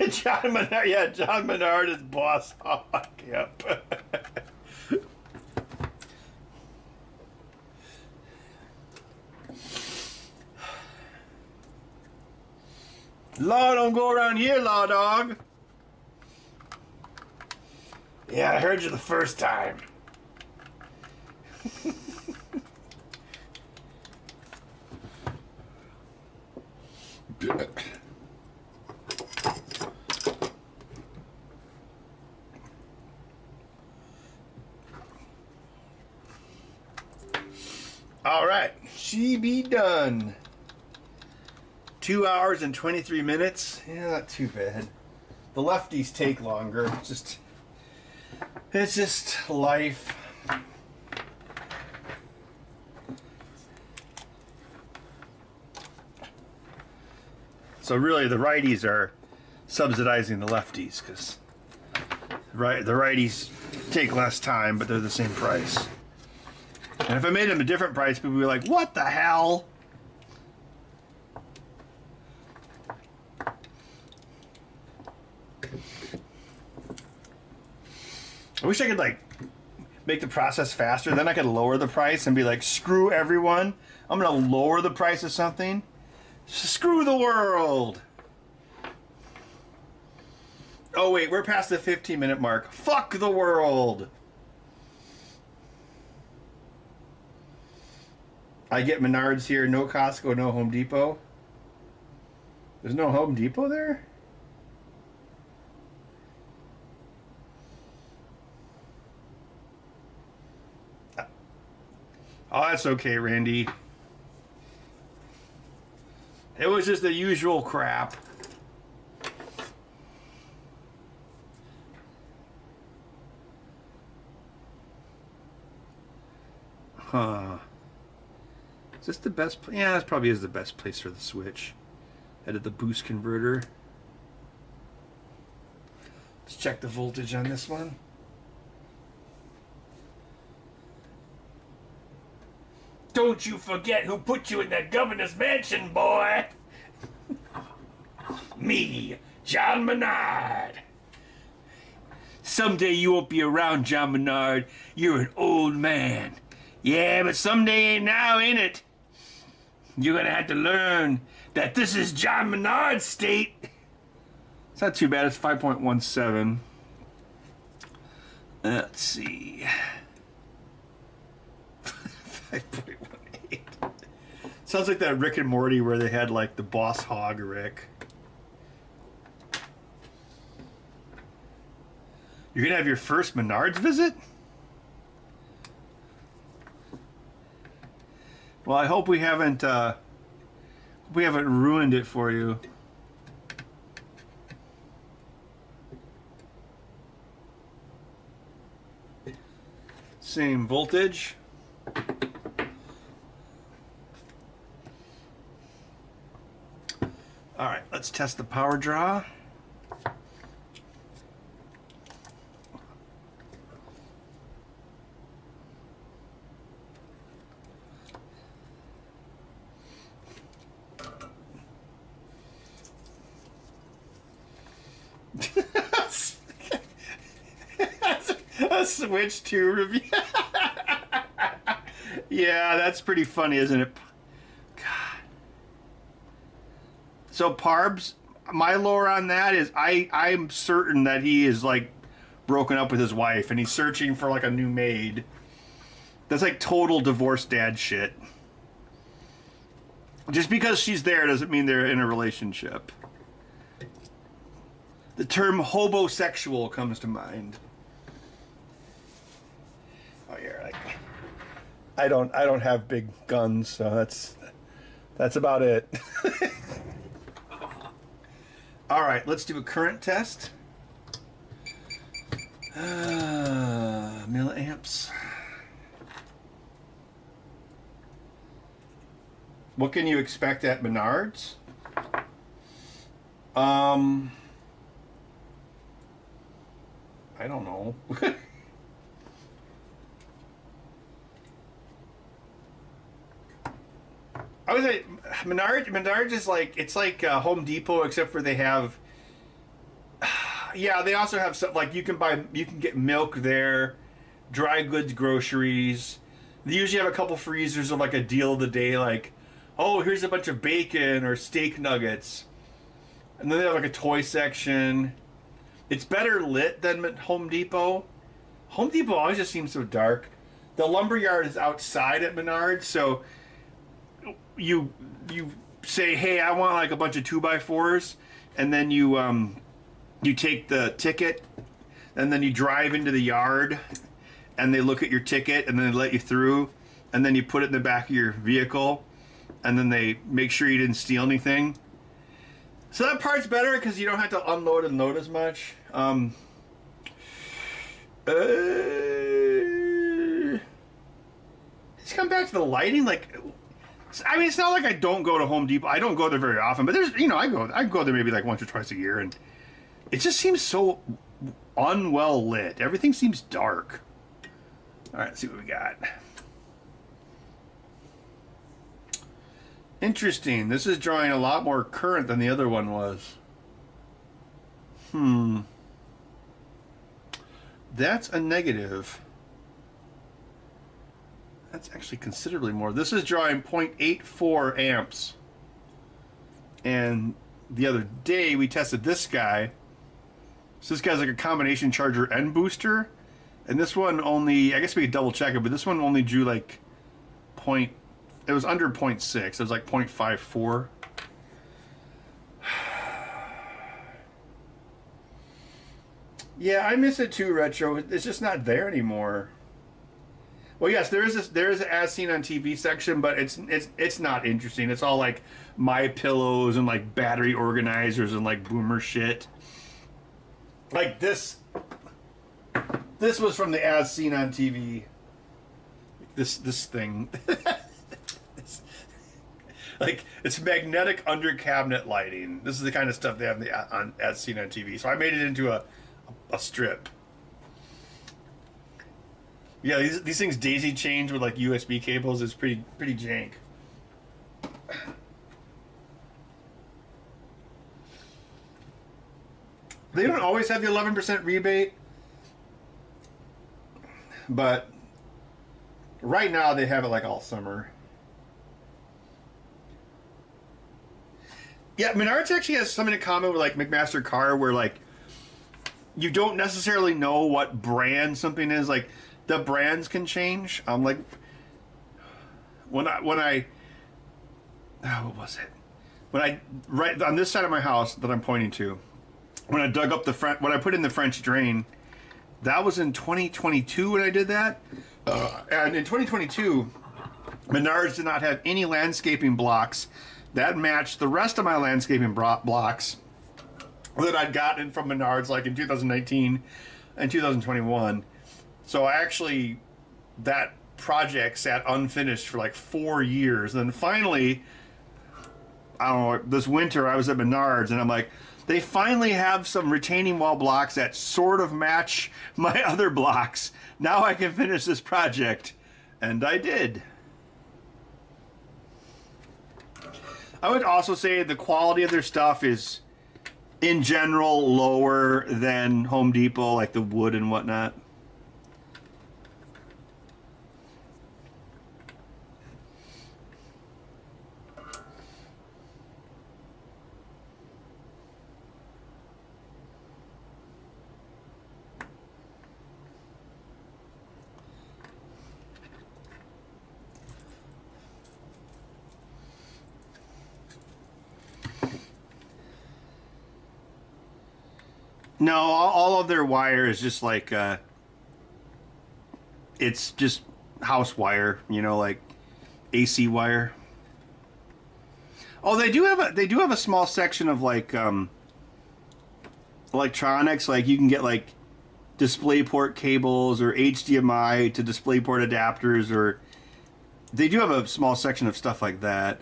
Speaker 2: John Menard, yeah, John Menard is boss hog. Yep. Law don't go around here, law dog. Yeah, I heard you the first time. she be done. 2 hours and 23 minutes. Yeah, not too bad. The lefties take longer. It's just life. So really, the righties are subsidizing the lefties because the righties take less time, but they're the same price. And if I made them a different price, people would be like, "What the hell?" I wish I could like make the process faster. Then I could lower the price and be like, "Screw everyone! I'm gonna lower the price of something." Screw the world! Oh wait, we're past the 15-minute mark. Fuck the world! I get Menards here, no Costco, no Home Depot. There's no Home Depot there? Oh, that's okay, Randy. It was just the usual crap. Huh. Is this the best place? Yeah, this probably is the best place for the Switch. Edit the boost converter. Let's check the voltage on this one.
Speaker 3: Don't you forget who put you in that governor's mansion, boy! Me, John Menard. Someday you won't be around, John Menard. You're an old man. Yeah, but someday ain't now, ain't it? You're gonna have to learn that this is John Menard's state.
Speaker 2: It's not too bad. It's 5.17.
Speaker 1: Let's see.
Speaker 2: 5.18. Sounds like that Rick and Morty where they had like the boss hog Rick. You're gonna have your first Menards visit? Well, I hope we haven't ruined it for you. Same voltage. All right, let's test the power draw. A Switch 2 review. Yeah, that's pretty funny, isn't it? God. So Parbs, my lore on that is I'm certain that he is like broken up with his wife and he's searching for like a new maid. That's like total divorced dad shit. Just because she's there doesn't mean they're in a relationship. The term hobosexual comes to mind. Oh yeah, like I don't have big guns, so that's about it. All right, let's do a current test. Milliamps. What can you expect at Menards? I don't know. I would say Menards is like, it's like Home Depot, except for they have, yeah, they also have stuff like you can get milk there, dry goods, groceries. They usually have a couple freezers of like a deal of the day, like, oh, here's a bunch of bacon or steak nuggets. And then they have like a toy section. It's better lit than Home Depot. Home Depot always just seems so dark. The lumberyard is outside at Menards, so you say, hey, I want like a bunch of 2x4s, and then you take the ticket, and then you drive into the yard, and they look at your ticket, and then they let you through, and then you put it in the back of your vehicle, and then they make sure you didn't steal anything. So that part's better because you don't have to unload and load as much. Let's come back to the lighting. Like, I mean, it's not like I don't go to Home Depot. I don't go there very often, but there's, I go there maybe like once or twice a year, and it just seems so unwell lit. Everything seems dark. All right, let's see what we got. Interesting. This is drawing a lot more current than the other one was. That's a negative. That's actually considerably more. This is drawing 0.84 amps. And the other day we tested this guy. So this guy's like a combination charger and booster. And this one only, I guess we could double check it, but this one only drew like it was under 0.6. It was like 0.54. Yeah, I miss it too, Retro. It's just not there anymore. Well, yes, there is an as seen on TV section, but it's not interesting. It's all like My Pillows and like battery organizers and like boomer shit. Like this was from the as seen on TV. This thing. Like, it's magnetic under cabinet lighting. This is the kind of stuff they have on as seen on TV. So I made it into a strip. Yeah, these things daisy chained with like USB cables is pretty jank. They don't always have the 11% rebate, but right now they have it like all summer. Yeah, Menards actually has something in common with like McMaster Carr, where like you don't necessarily know what brand something is. Like the brands can change. Like when I what was it? When I right on this side of my house that I'm pointing to, when I dug up when I put in the French drain, that was in 2022 when I did that. And in 2022, Menards did not have any landscaping blocks that matched the rest of my landscaping blocks that I'd gotten from Menards like in 2019 and 2021. So actually, that project sat unfinished for like 4 years. And then finally, I don't know, this winter I was at Menards and I'm like, they finally have some retaining wall blocks that sort of match my other blocks. Now I can finish this project. And I did. I would also say the quality of their stuff is, in general, lower than Home Depot, like the wood and whatnot. No, all of their wire is just like it's just house wire, like AC wire. Oh, they do have a small section of like electronics. Like you can get like DisplayPort cables or HDMI to DisplayPort adapters, or they do have a small section of stuff like that.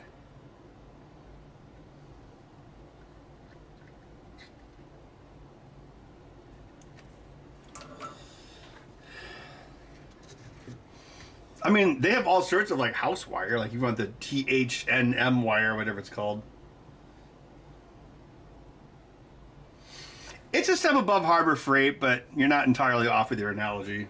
Speaker 2: I mean, they have all sorts of like house wire. Like you want the THNM wire, whatever it's called. It's a step above Harbor Freight, but you're not entirely off with your analogy.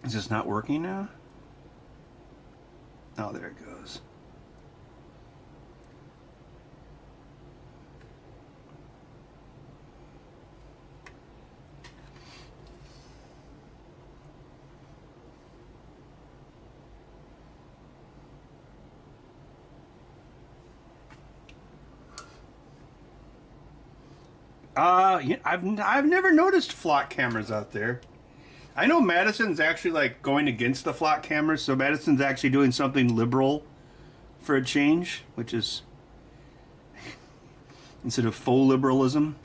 Speaker 2: Is this not working now? Oh, there it goes. Yeah, I've never noticed flock cameras out there. I know Madison's actually like going against the flock cameras, so Madison's actually doing something liberal for a change, which is instead of faux liberalism.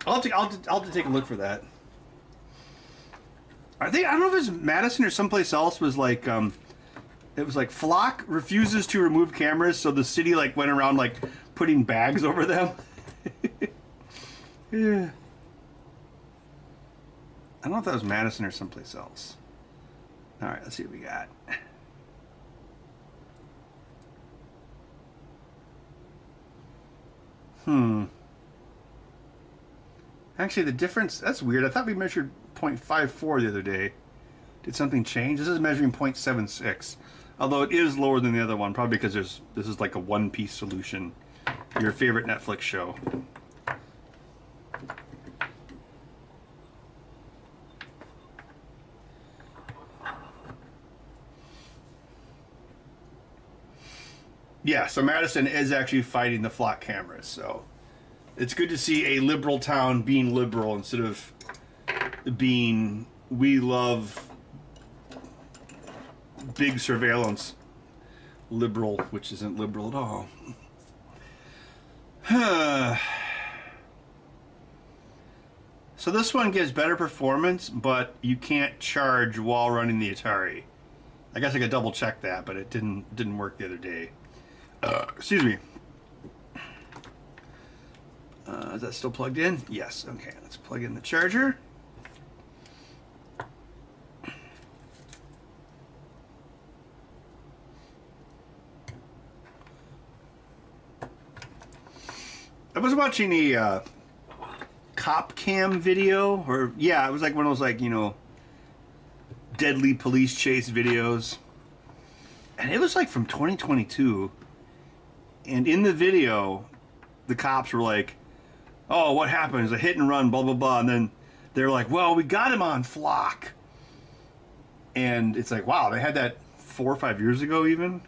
Speaker 2: I'll have to take a look for that. I don't know if it's Madison or someplace else was like it was like flock refuses to remove cameras, so the city like went around like putting bags over them. Yeah. I don't know if that was Madison or someplace else. All right, let's see what we got. Actually, the difference, that's weird. I thought we measured 0.54 the other day. Did something change? This is measuring 0.76. Although it is lower than the other one, probably because this is like a one-piece solution. Your favorite Netflix show. Yeah, so Madison is actually fighting the flock cameras, so it's good to see a liberal town being liberal instead of being we love big surveillance liberal, which isn't liberal at all. So this one gives better performance, but you can't charge while running the Atari. I guess I could double check that, but it didn't work the other day. Excuse me. Is that still plugged in? Yes. Okay, let's plug in the charger. I was watching a cop cam video, or yeah, it was like one of those like, you know, deadly police chase videos. And it was like from 2022. And in the video, the cops were like, oh, what happened? It's a hit and run, blah, blah, blah. And then they're like, well, we got him on flock. And it's like, wow, they had that 4 or 5 years ago even?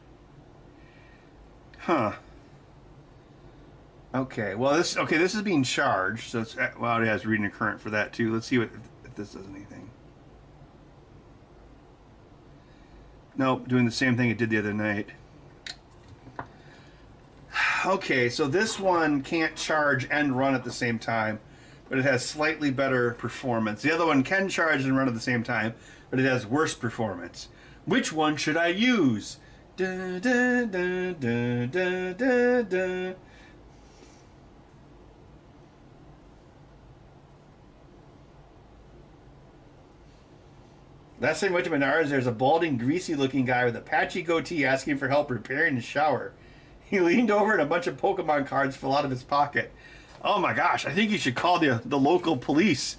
Speaker 2: Huh. Okay, well, this is being charged. So it's, well, it has reading a current for that too. Let's see if this does anything. Nope, doing the same thing it did the other night. Okay, so this one can't charge and run at the same time, but it has slightly better performance. The other one can charge and run at the same time, but it has worse performance. Which one should I use? Da, da, da, da, da, da, da. Last time I went to Menards, there's a balding, greasy-looking guy with a patchy goatee asking for help repairing his shower. He leaned over and a bunch of Pokemon cards fell out of his pocket. Oh my gosh, I think you should call the local police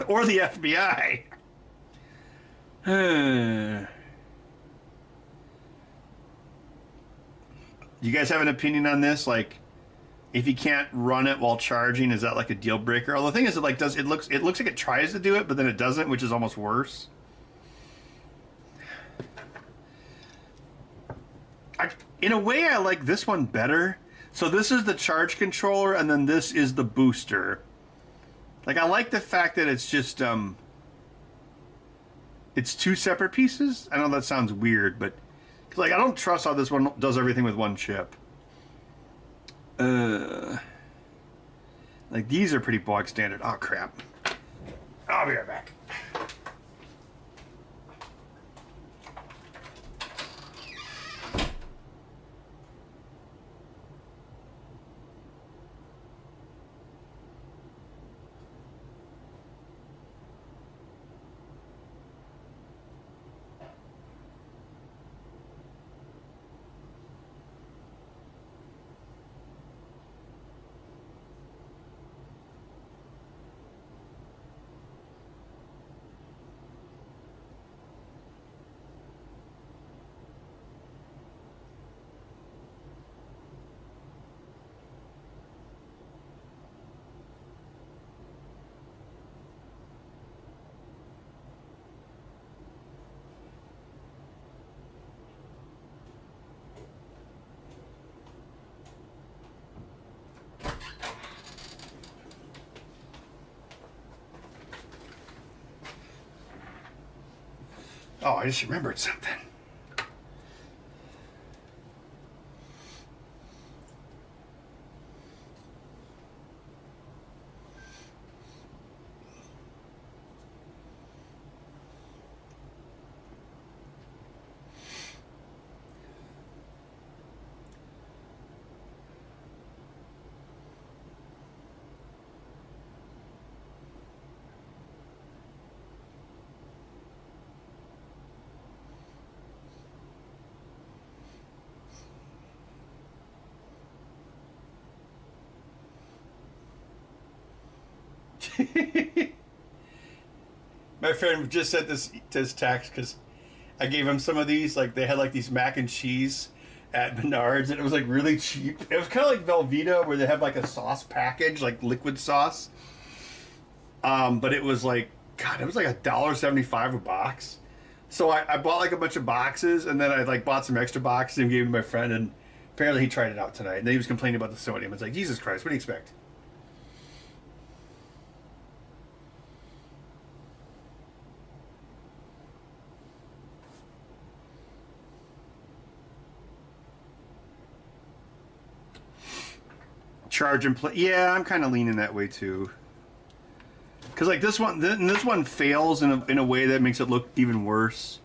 Speaker 2: or the FBI. You guys have an opinion on this? Like, if you can't run it while charging, is that like a deal breaker? Although the thing is, it looks like it tries to do it, but then it doesn't, which is almost worse. In a way, I like this one better. So this is the charge controller, and then this is the booster. Like, I like the fact that it's just, it's two separate pieces. I know that sounds weird, but, like, I don't trust how this one does everything with one chip. Like, these are pretty bog standard. Oh, crap. I'll be right back. Oh, I just remembered something. My friend just sent this to his text because I gave him some of these. Like they had like these mac and cheese at Menards, and it was like really cheap. It was kind of like Velveeta, where they have like a sauce package, like liquid sauce. But it was like, God, it was like $1.75 a box. So I bought like a bunch of boxes, and then I like bought some extra boxes and gave them to my friend. And apparently he tried it out tonight, and then he was complaining about the sodium. It's like, Jesus Christ, what do you expect? Charge and play. Yeah, I'm kind of leaning that way too. Because like this one fails in a way that makes it look even worse.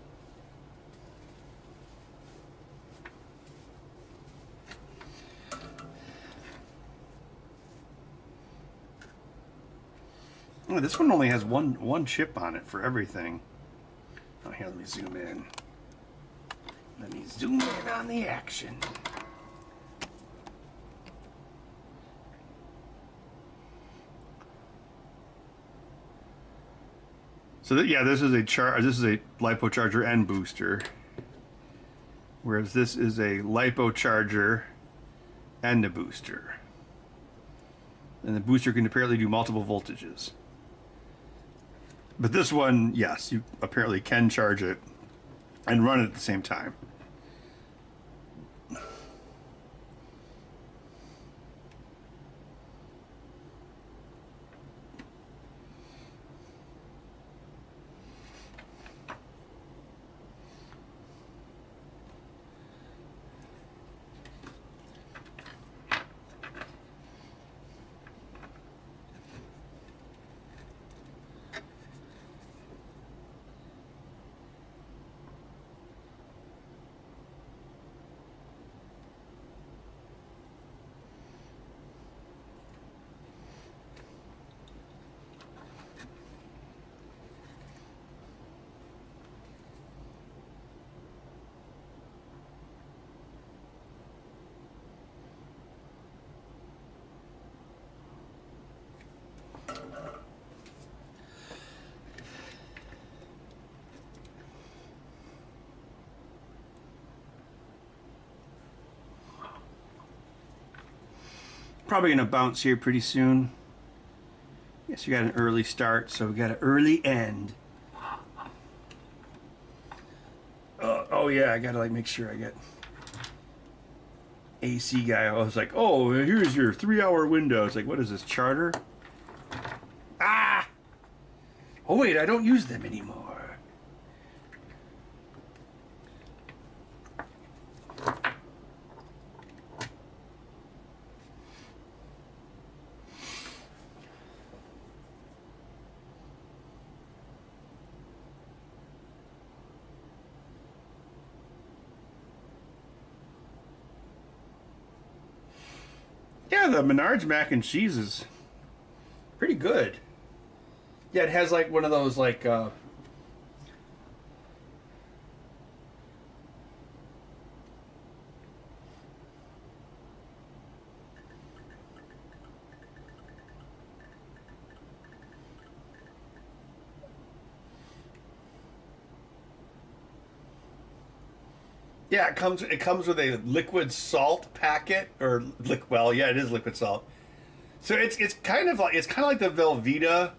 Speaker 2: Oh, this one only has one chip on it for everything. Oh, here, let me zoom in. Let me zoom in on the action. So yeah, this is a lipo charger and booster, whereas this is a lipo charger and a booster. And the booster can apparently do multiple voltages. But this one, yes, you apparently can charge it and run it at the same time. Probably gonna bounce here pretty soon. Yes, we got an early start, so we got an early end. Oh yeah, I gotta like make sure I get AC guy. I was like, oh, here's your 3-hour window. It's like, what is this, charter? Ah! Oh wait, I don't use them anymore. Yeah, the Menards mac and cheese is pretty good. Yeah, it has like one of those like yeah, it comes with a liquid salt packet well, yeah, it is liquid salt. So it's kind of like the Velveeta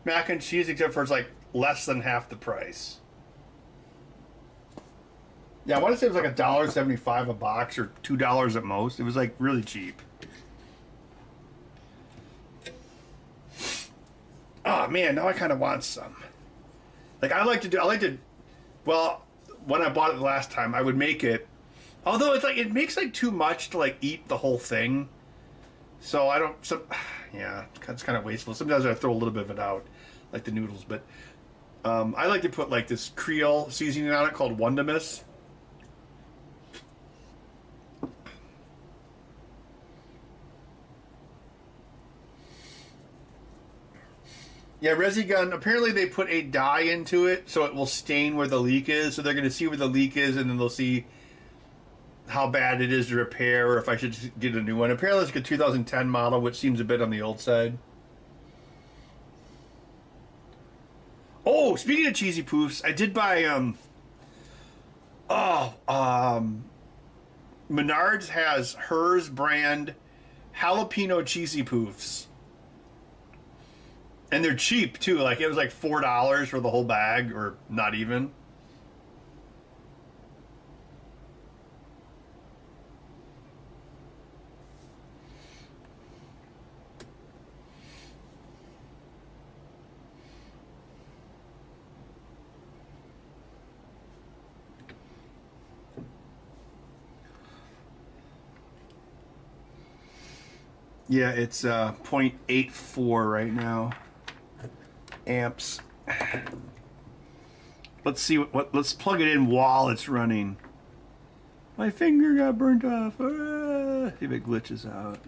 Speaker 2: mac and cheese, except for it's like less than half the price. Yeah, I want to say it was like $1.75 a box or $2 at most. It was like really cheap. Oh man, now I kind of want some. Like I like to Well, when I bought it the last time, I would make it. Although it's like it makes like too much to like eat the whole thing. So I don't. So, yeah, it's kind of wasteful. Sometimes I throw a little bit of it out, like the noodles. But I like to put like this Creole seasoning on it called Wondamus. Yeah, Resigun, apparently they put a dye into it so it will stain where the leak is. So they're going to see where the leak is, and then they'll see how bad it is to repair or if I should just get a new one. Apparently it's like a 2010 model, which seems a bit on the old side. Oh, speaking of cheesy poofs, I did buy, Menards has hers brand jalapeno cheesy poofs. And they're cheap too. Like it was like $4 for the whole bag, or not even. Yeah, it's 0.84 right now. Amps. Let's see let's plug it in while it's running. My finger got burnt off. See if it glitches out.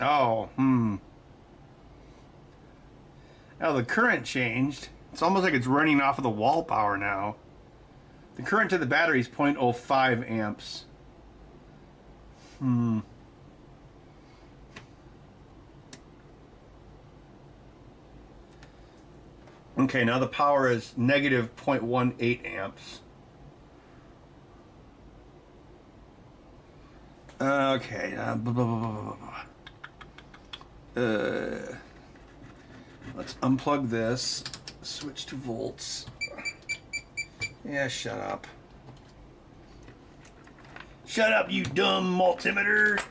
Speaker 2: Oh, Now the current changed. It's almost like it's running off of the wall power now. The current to the battery is 0.05 amps. Okay, now the power is negative 0.18 amps. Okay. Let's unplug this. Switch to volts. Yeah, shut up. Shut up, you dumb multimeter.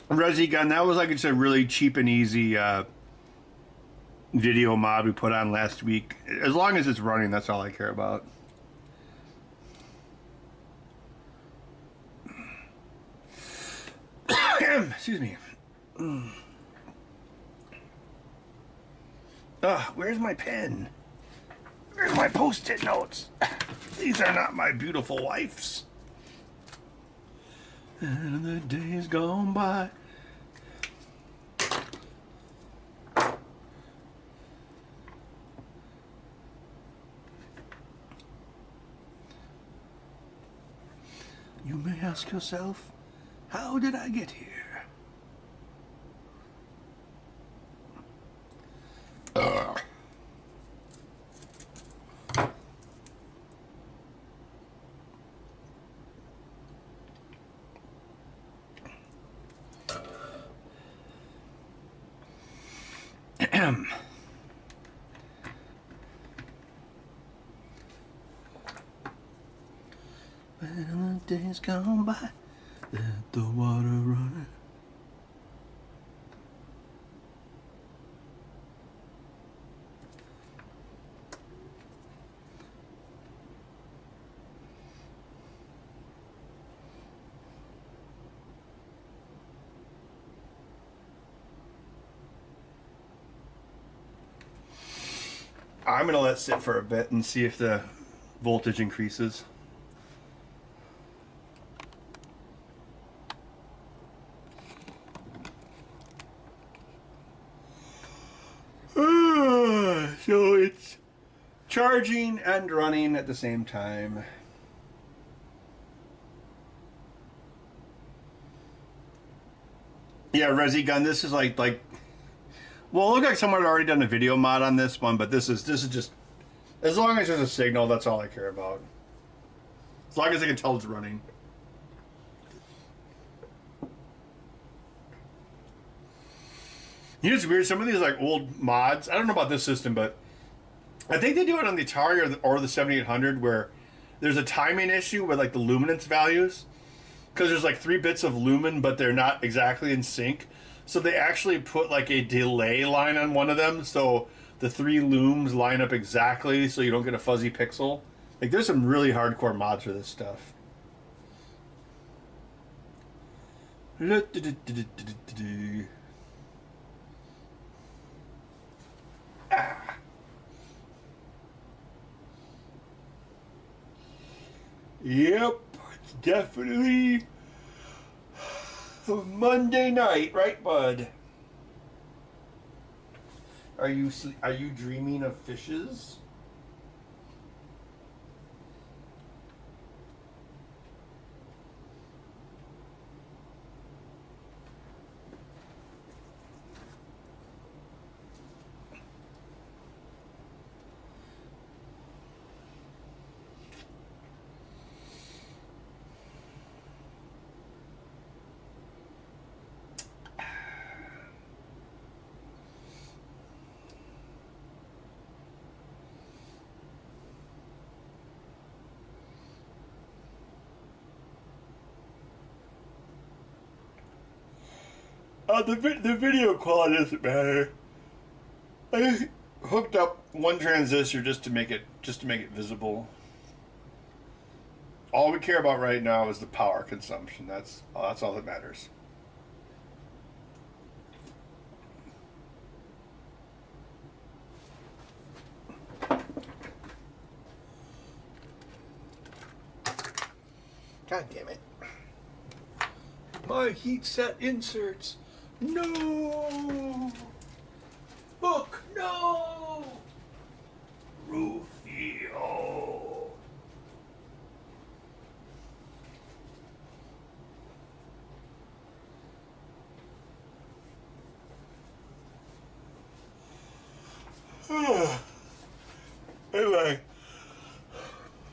Speaker 2: Resi Gun, that was like it's a really cheap and easy video mod we put on last week. As long as it's running, that's all I care about. Excuse me. Where's my pen? Where's my post-it notes? These are not my beautiful wife's. And the days gone by. You may ask yourself, how did I get here? When the days gone by, let the water run. I'm gonna let it sit for a bit and see if the voltage increases. So it's charging and running at the same time. Yeah, Resi Gun, this is like well, it looked like someone had already done a video mod on this one, but this is just, as long as there's a signal, that's all I care about. As long as I can tell it's running. You know, it's weird. Some of these like old mods. I don't know about this system, but I think they do it on the Atari or the 7800, where there's a timing issue with like the luminance values, because there's like 3 bits of lumen, but they're not exactly in sync. So they actually put like a delay line on one of them, so the 3 looms line up exactly, so you don't get a fuzzy pixel. Like, there's some really hardcore mods for this stuff. Yep, it's definitely a Monday night, right, bud? Are you dreaming of fishes? The video quality doesn't matter. I hooked up one transistor just to make it visible. All we care about right now is the power consumption. That's all that matters. God damn it. My heat set inserts. No! Book, no! Rufio. Anyway,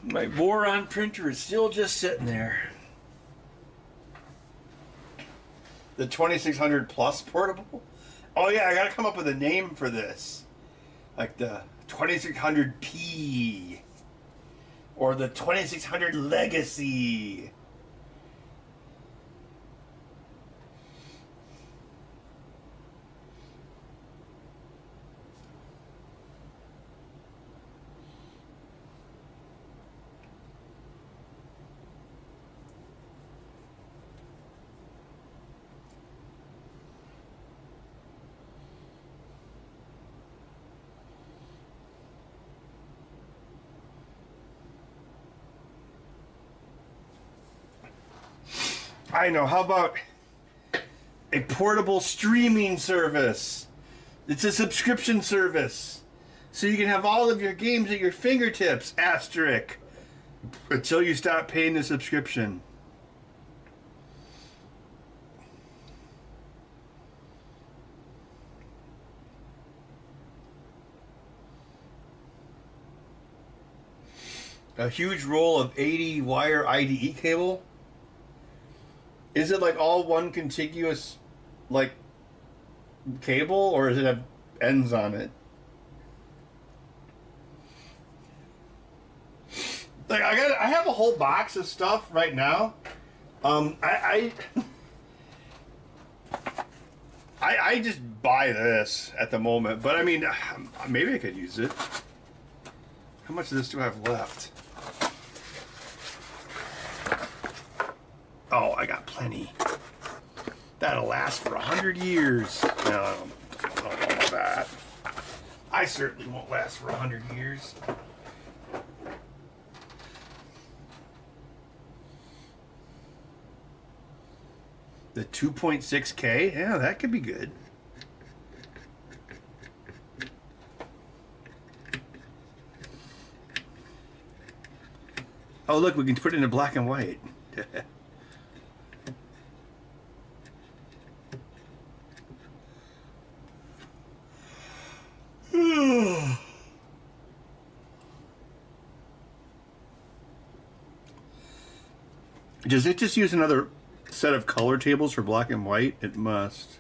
Speaker 2: my boron printer is still just sitting there. The 2600 Plus portable? Oh yeah, I gotta come up with a name for this. Like the 2600P. Or the 2600 Legacy. I know. How about a portable streaming service? It's a subscription service. So you can have all of your games at your fingertips, asterisk, until you stop paying the subscription. A huge roll of 80 wire IDE cable. Is it like all one contiguous, like, cable, or does it have ends on it? Like, I have a whole box of stuff right now. I just buy this at the moment, but I mean, maybe I could use it. How much of this do I have left? Oh, I got plenty. That'll last for 100 years. No, I don't know about that. I certainly won't last for 100 years. The 2.6K? Yeah, that could be good. Oh, look, we can put it in black and white. Does it just use another set of color tables for black and white? It must.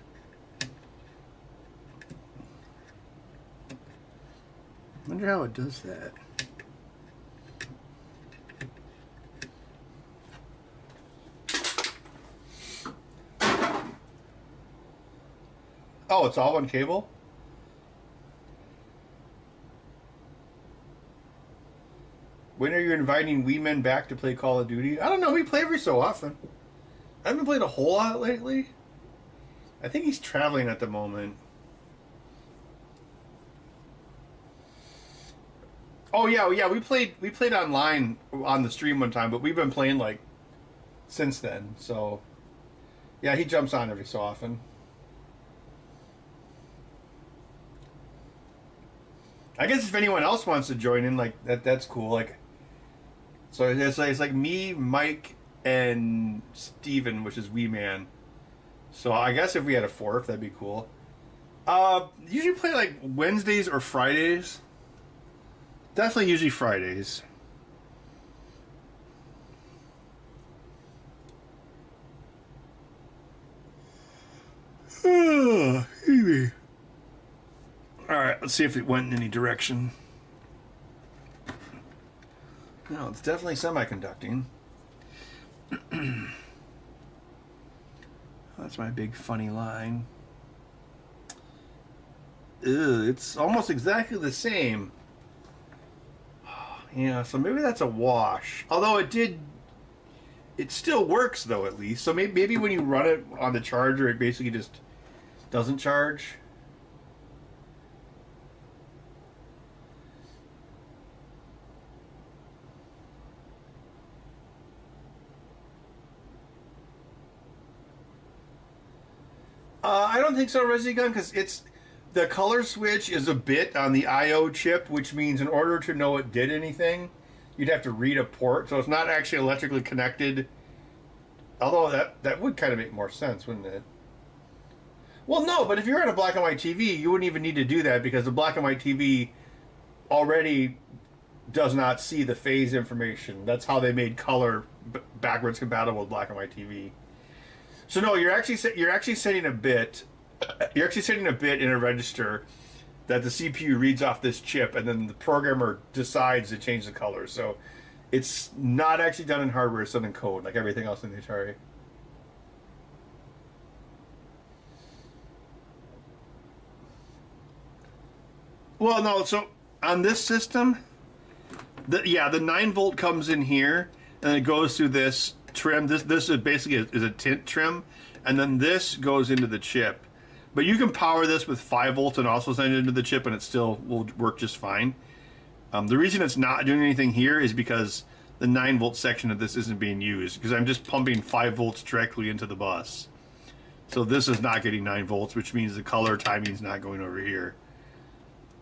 Speaker 1: Wonder how it does that.
Speaker 2: Oh, it's all one cable? When are you inviting wee men back to play Call of Duty? I don't know, we play every so often. I haven't played a whole lot lately. I think he's traveling at the moment. Oh yeah, we played online on the stream one time, but we've been playing like since then. So yeah, he jumps on every so often. I guess if anyone else wants to join in, like that's cool. Like, so it's like me, Mike, and Steven, which is Wee Man. So I guess if we had a fourth, that'd be cool. Usually play like Wednesdays or Fridays. Definitely usually Fridays.
Speaker 3: Alright, let's see if it went in any direction.
Speaker 2: No, it's definitely semiconducting.
Speaker 1: That's my big funny line.
Speaker 2: Ew, it's almost exactly the same. Yeah, so maybe that's a wash. Although it still works though, at least. So maybe when you run it on the charger, it basically just doesn't charge. I don't think so, Resident because the color switch is a bit on the I/O chip, which means in order to know it did anything, you'd have to read a port, so it's not actually electrically connected. Although that would kind of make more sense, wouldn't it? Well, no, but if you're on a black and white TV, you wouldn't even need to do that because the black and white TV already does not see the phase information. That's how they made color backwards compatible with black and white TV. So no, you're actually setting a bit. You're actually setting a bit in a register that the CPU reads off this chip, and then the programmer decides to change the color. So it's not actually done in hardware; it's done in code, like everything else in the Atari. Well, no. So on this system, the 9-volt comes in here, and it goes through this trim. This is basically is a tint trim, and then this goes into the chip. But you can power this with 5 volts and also send it into the chip, and it still will work just fine. The reason it's not doing anything here is because the 9-volt section of this isn't being used, because I'm just pumping 5 volts directly into the bus. So this is not getting 9 volts, which means the color timing is not going over here,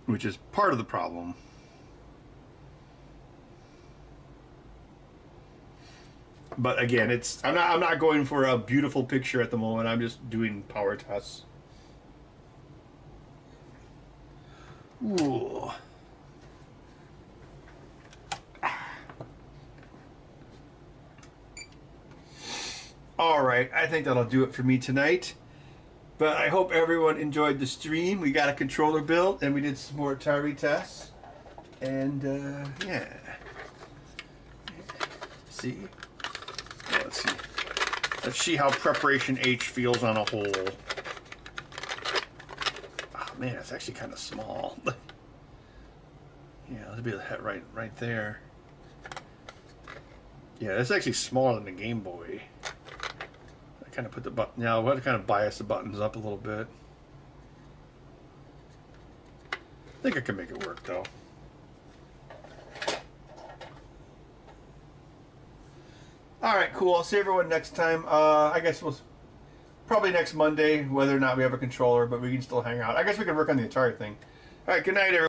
Speaker 2: which is part of the problem. But again, I'm not going for a beautiful picture at the moment. I'm just doing power tests.
Speaker 1: Ooh.
Speaker 2: All right, I think that'll do it for me tonight. But I hope everyone enjoyed the stream. We got a controller built, and we did some more Atari tests. And, yeah. See? Oh, let's see. Let's see how Preparation H feels on a whole. Oh, man, it's actually kind of small. Yeah, let's be right there. Yeah, it's actually smaller than the Game Boy. I kind of put the button. Now, I'll kind of bias the buttons up a little bit. I think I can make it work, though. All right, cool. I'll see everyone next time. I guess we'll probably next Monday, whether or not we have a controller, but we can still hang out. I guess we can work on the Atari thing. All right, good night, everyone.